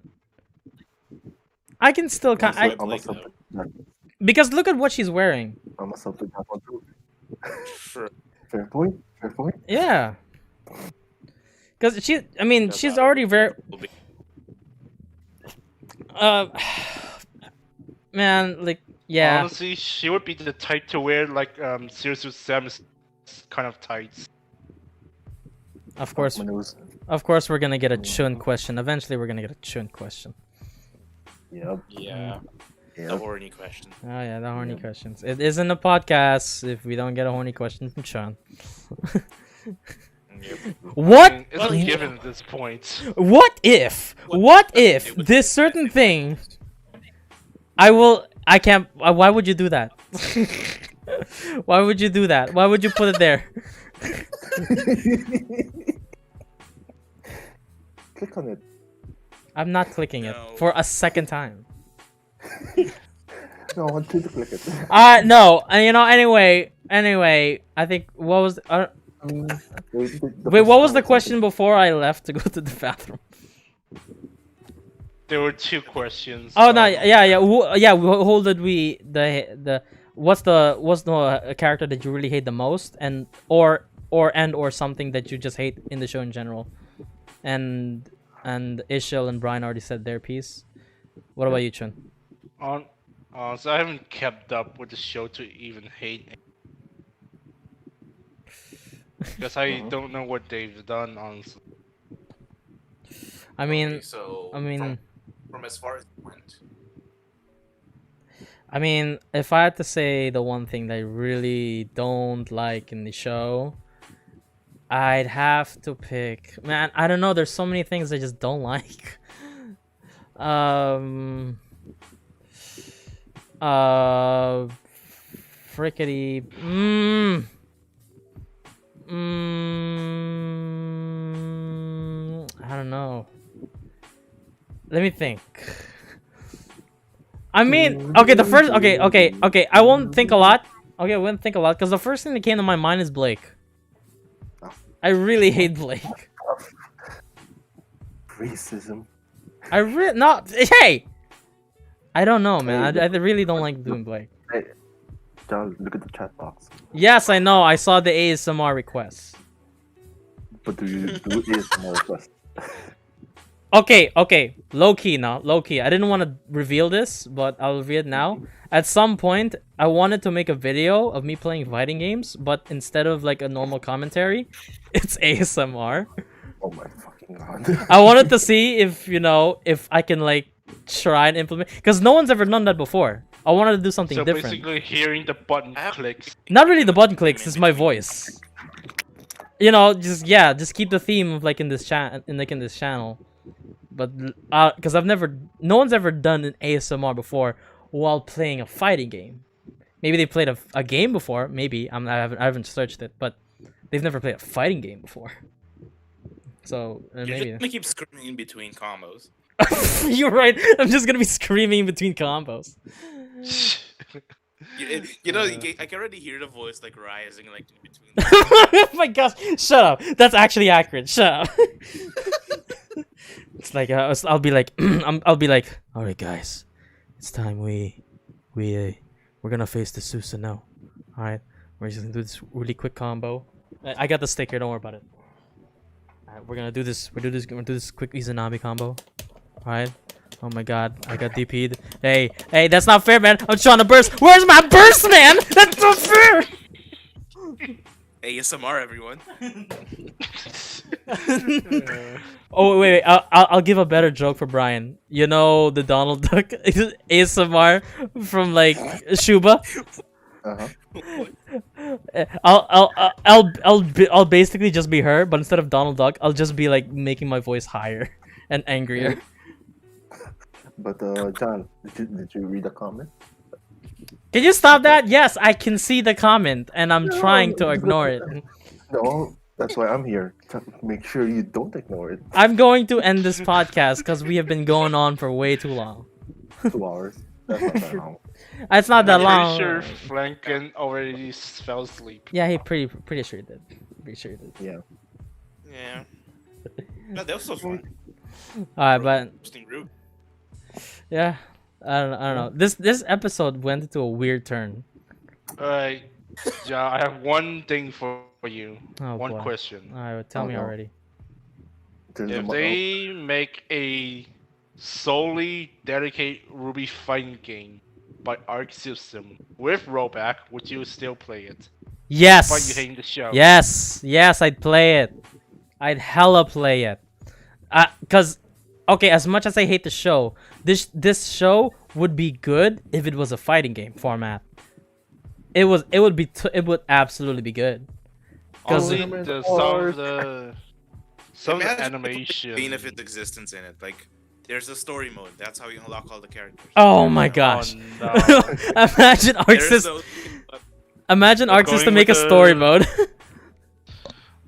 I can still because look at what she's wearing. I'm a sub to that one too. Sure. Fair point. Fair point. Yeah. Because she's already very. Man, like, yeah. Honestly, she would be the type to wear like Sirius Sam's kind of tights. Of course, we're gonna get a Chun question. Eventually, we're gonna get a Chun question. Yep. Yeah. The Yep. horny question. Oh yeah, the horny questions. It isn't a podcast if we don't get a horny question from Chun. Yep. What? I mean, it's a given at this point. What if this certain thing? I can't. Why would you do that? Why would you do that? Why would you put it there? Click on it. I'm not clicking it No. for a second time. No, I want you to click it. No. Anyway, I think what was wait, what was the question before I left to go to the bathroom? There were two questions. Oh no, yeah. Who did we what's the character that you really hate the most, and or something that you just hate in the show in general? And Ishil and Brian already said their piece. What about you, Chun? So I haven't kept up with the show to even hate it. Because I don't know what they've done, honestly. I mean, Okay, so from as far as it went. I mean, if I had to say the one thing that I really don't like in the show, I'd have to pick. Man, I don't know. There's so many things I just don't like. Frickety. I don't know. Let me think. I mean, okay, the first, okay. I won't think a lot. Okay, I won't think a lot because the first thing that came to my mind is Blake. I really hate Blake. Racism. Hey! I don't know, man. I really don't like doing Blake. Hey, John, look at the chat box. Yes, I know. I saw the ASMR requests. But do you do ASMR requests? Okay. Low key now. Low key. I didn't want to reveal this, but I'll reveal it now. At some point, I wanted to make a video of me playing fighting games, but instead of like a normal commentary, it's ASMR. Oh my fucking god. I wanted to see if I can like try and implement, because no one's ever done that before. I wanted to do something So different. basically, hearing the button clicks. Not really the button clicks, it's my voice. Just keep the theme of like in this channel. But because no one's ever done an ASMR before while playing a fighting game. Maybe they played a game before. Maybe I haven't searched it, but they've never played a fighting game before. So You're maybe. just gonna keep screaming in between combos. You're right. I'm just gonna be screaming in between combos. You know, I can already hear the voice like rising like in between. Oh my gosh! Shut up. That's actually accurate. Shut up. It's like I'll be like I'll be like, all right, guys, it's time we're gonna face the Susa now. All right, we're just gonna do this really quick combo. I got the sticker. Don't worry about it. All right, we're gonna do this. We're gonna do this quick Izanami combo. All right. Oh my god, I got DP'd. Hey, that's not fair, man. I'm trying to burst. Where's my burst, man? That's not fair. ASMR, everyone. Oh wait, I'll give a better joke for Brian. You know the Donald Duck ASMR from like Shuba. I'll basically just be her, but instead of Donald Duck, I'll just be like making my voice higher and angrier. But John, did you read the comment? Can you stop that? Yes, I can see the comment, and I'm trying to ignore it. No, that's why I'm here. To make sure you don't ignore it. I'm going to end this podcast because we have been going on for way too long. 2 hours. That's not that long. It's not that long. I'm pretty sure Franken already fell asleep. Yeah, he pretty sure he did. Pretty sure he did. Yeah. Yeah. No, that was so fun. Alright, but Interesting group. yeah, I don't know. This episode went into a weird turn. Alright, yeah, I have one thing for you. Oh, one boy. question. Alright, tell me no. already. If they make a solely dedicated RWBY fighting game by Arc System with rollback, would you still play it? Yes. Despite you hating the show. Yes, I'd play it. I'd hella play it. Cause, okay, as much as I hate the show, this show would be good if it was a fighting game format. It would absolutely be good. Cause Only some of the animation. Benefit existence in it. Like, there's a story mode. That's how you unlock all the characters. oh my gosh! Oh, no. Imagine Arc System. Imagine Arc System make a story mode.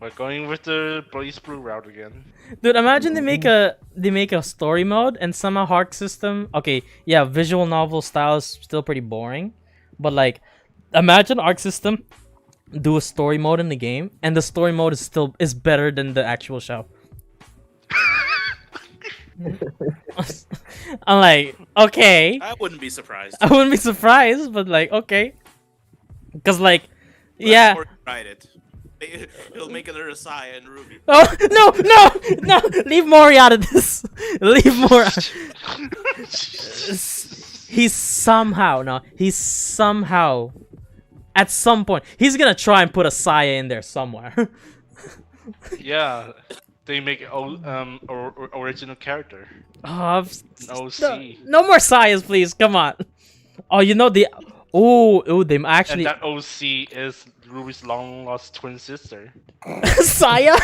We're going with the Blaze Blue route again. Dude, imagine they make a story mode and somehow Arc System. Okay, yeah, visual novel style is still pretty boring, but like, imagine Arc System do a story mode in the game, and the story mode is better than the actual show. I'm like, okay. I wouldn't be surprised. I wouldn't be surprised, but like, okay, because like, yeah. Tried it. He'll make another Saya and Ruby. Oh no! Leave Mori out of this. Leave Mori out. He's somehow at some point he's gonna try and put a Saya in there somewhere. Yeah, they make original character. Oh, OC. no more Sayas, please. Come on. Oh, you know the. Oh, they actually. And that OC is Ruby's long lost twin sister. Saya.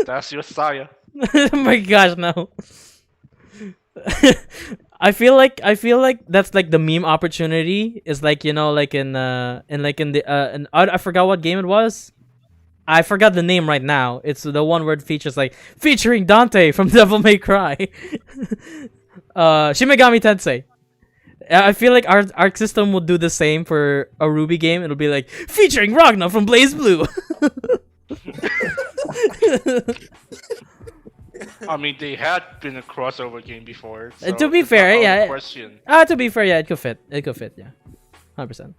That's your Saya. Oh my gosh, no. I feel like that's like the meme opportunity is like, you know, like in I forgot what game it was. I forgot the name right now. It's the one where it features like featuring Dante from Devil May Cry. Shin Megami Tensei. I feel like Arc System will do the same for a RWBY game. It'll be like featuring Ragna from Blaze Blue. I mean, they had been a crossover game before. So to be it's fair, not out yeah. of question. To be fair, yeah, it could fit. Yeah, 100%.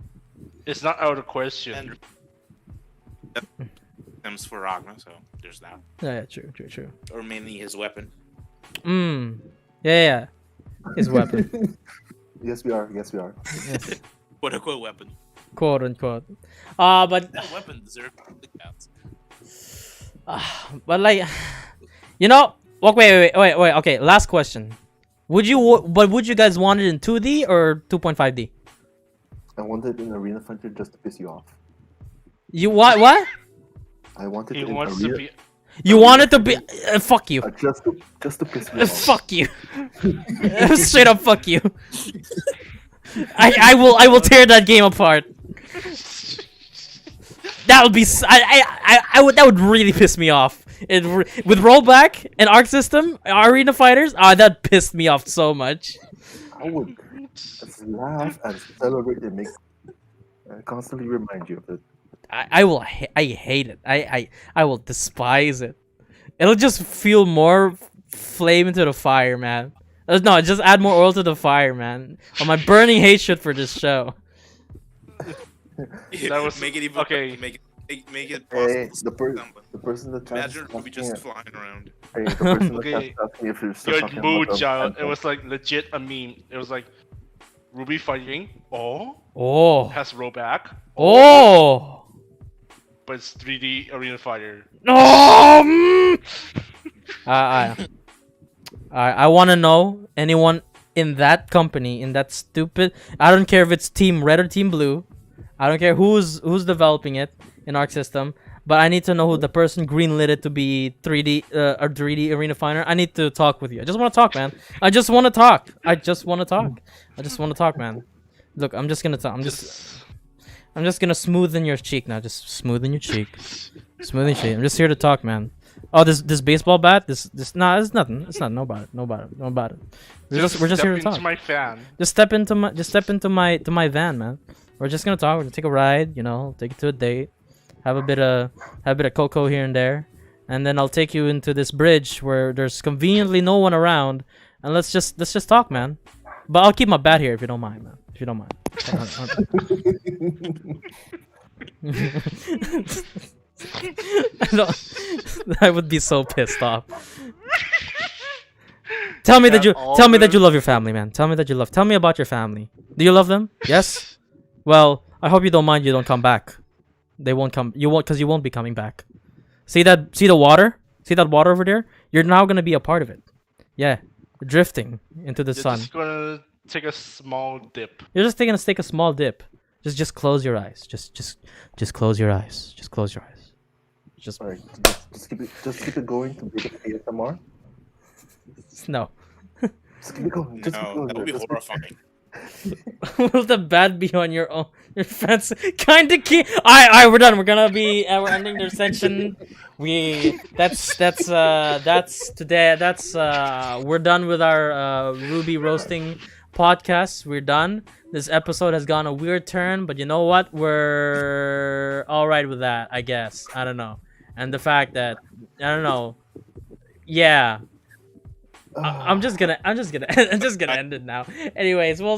It's not out of question. And stems for Ragnar, so there's that. Yeah, true. Or mainly his weapon. Yeah. His weapon. Yes, we are. Yes. Quote unquote weapon. Quote unquote. But that weapon deserves the counts. But like, you know, wait. Okay, last question. Would you guys want it in 2D or 2.5D? I wanted in Arena Frontier just to piss you off. You what? He I wanted it in wants to Arena. be. You want it to be? Fuck you. Just to piss me off. Fuck you. Straight up, fuck you. I will tear that game apart. That would be that would really piss me off. With rollback and arc system, arena fighters, that pissed me off so much. I would just laugh and celebrate and constantly remind you of it. I hate it. I will despise it. It'll just feel more flame into the fire, man. No, just add more oil to the fire, man. On my burning hatred for this show. That was make it even okay. Make it Hey, possible. the person that Imagine we just flying around. Hey, the person Okay. that asking if you're still Good talking mood, about Jyle. It was like legit a meme. It was like Ruby fighting. Oh. Has rollback. Oh. But it's 3D arena fighter. No. I want to know anyone in that company, in that stupid. I don't care if it's Team Red or Team Blue. I don't care who's developing it in Arc System. But I need to know who the person greenlit it to be 3D or 3D arena fighter. I need to talk with you. I just want to talk, man. I just want to talk. I just want to talk, man. Look, I'm just gonna talk. I'm just gonna smoothen your cheek now. Just smoothen your cheek. Smoothing your cheek. I'm just here to talk, man. Oh, this baseball bat. This nah, it's nothing. It's not. No about it. We're just here to talk. Into my fan. Just step into my van, man. We're just gonna talk. We're gonna take a ride. You know, take it to a date. Have a bit of cocoa here and there, and then I'll take you into this bridge where there's conveniently no one around, and let's just talk, man. But I'll keep my bat here if you don't mind, man. If you don't mind. I would be so pissed off. Tell me that you love your family, man. Tell me about your family. Do you love them? Yes. Well, I hope you don't mind. You don't come back. They won't come. You won't, because you won't be coming back. See the water? See that water over there? You're now gonna be a part of it. Yeah, drifting into the sun. Just gonna take a small dip. You're just take a small dip. Just close your eyes. Just close your eyes. Just close your eyes. Just Sorry, just keep it going to be the ASMR. no. Just keep it going. Just keep No, going. that would be Just- horrifying. Will the bat be on your fence? Kinda key. Alright, we're done. We're gonna be we're ending the session. That's today. We're done with our Ruby roasting podcast. We're done. This episode has gone a weird turn, but you know what? We're all right with that, I guess. I don't know. And the fact that I don't know. Yeah. I'm just gonna end it now. Anyways, we'll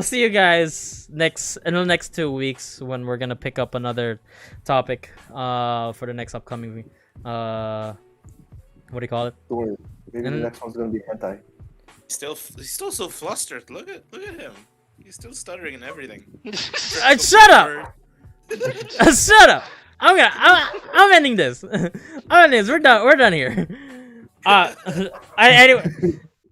see you guys in the next 2 weeks when we're gonna pick up another topic for the next upcoming what do you call it? Don't worry. Maybe And- the next one's gonna be hentai. He's still so flustered. Look at him. He's still stuttering and everything. Shut up! Shut up! I'm ending this. We're done here.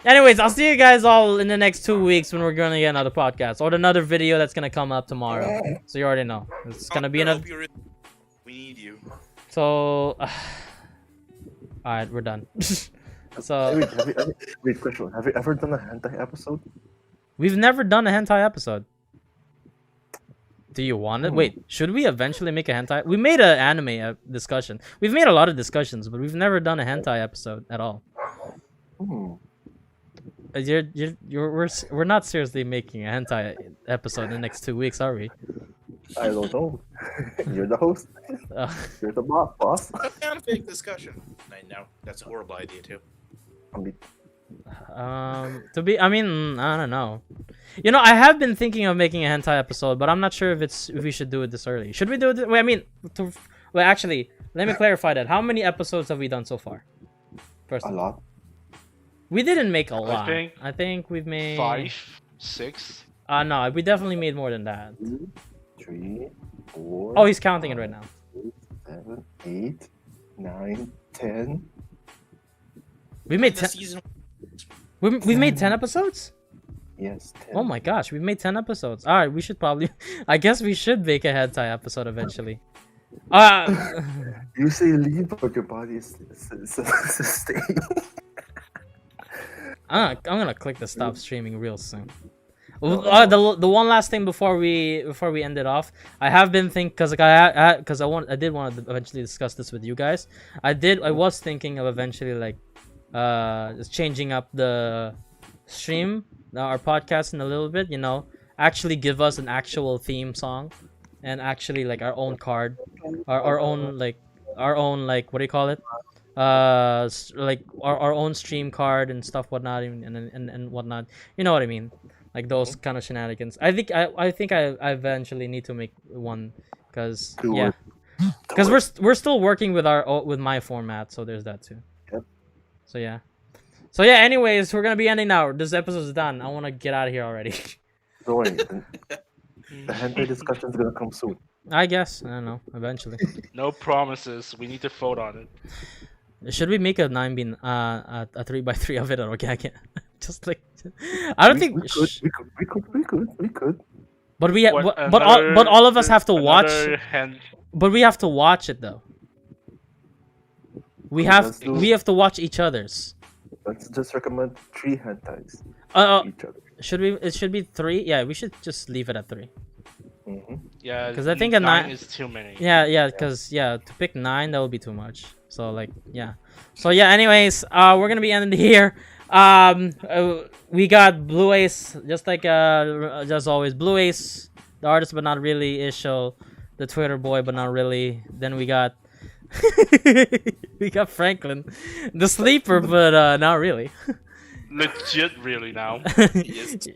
Anyways, I'll see you guys all in the next 2 weeks when we're gonna get another podcast or another video that's gonna come up tomorrow. So you already know it's gonna be another. We need you. So, all right, we're done. So Wait, question. Have you ever done a hentai episode? we've never done a hentai episode. Do you want it? Wait, should we eventually make a hentai? We made an anime discussion. We've made a lot of discussions, but we've never done a hentai episode at all. Hmm. We're not seriously making a hentai episode in the next 2 weeks, are we? I don't know. You're the host. You're the boss. A fanfic discussion. I know that's a horrible idea too. I mean, I don't know. You know, I have been thinking of making a hentai episode, but I'm not sure if we should do it this early. Should we do it? Actually, let me clarify that. How many episodes have we done so far? First, a lot. we didn't make a lot. think I think we've made 5, 6. No, we definitely made more than that. 2, 3, 4. Oh, he's counting it right now. 7, 8, 9, 10. We made The 10. season. We made 10 episodes. Yes, 10. Oh my gosh, we've made 10 episodes. All right, we should probably. I guess we should make a hentai episode eventually. You say leave, but your body is staying. I'm gonna click the stop streaming real soon. No, The one last thing before we end it off, I have been thinking because I did want to eventually discuss this with you guys. I was thinking of eventually like just changing up the stream, our podcast in a little bit. You know, actually give us an actual theme song, and actually like our own card, our own like what do you call it? Like our own stream card and stuff whatnot and whatnot. You know what I mean? Like those kind of shenanigans. I think I eventually need to make one because yeah, because we're still working with my format, so there's that too. Yep. So yeah. Anyways, we're gonna be ending now. This episode's done. I want to get out of here already. Don't worry. The hentai discussion's gonna come soon. I guess I don't know. Eventually. No promises. We need to vote on it. Should we make a 9 a 3x3 of it or okay? I can't. Just like I don't think we could. But What, but all of us have to watch. Hen- But we have to watch it though. We have to watch each other's. Let's just recommend 3 hentais each other. Should we? It should be 3. Yeah, we should just leave it at 3. Yeah, Because I think a 9 is too many. Yeah. Because to pick 9 that would be too much. So like yeah. So yeah. Anyways, we're gonna be ending here. We got Blue Ace, just like just always. Blue Ace, the artist but not really Isho, the Twitter boy but not really. Then we got Franklin, the sleeper but not really. Legit, really now.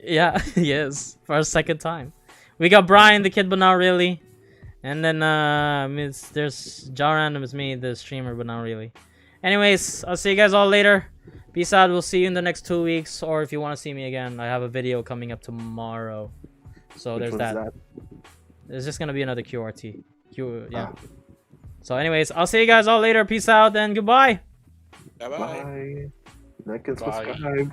Yeah, he is for a second time. We got Brian, the kid but not really. And then there's JyleRandom is me, the streamer but not really. Anyways, I'll see you guys all later. Peace out. We'll see you in the next 2 weeks, or if you want to see me again, I have a video coming up tomorrow. So there's that. There's just gonna be another QRT. Yeah. So anyways, I'll see you guys all later. Peace out and goodbye. Bye bye. Like and subscribe.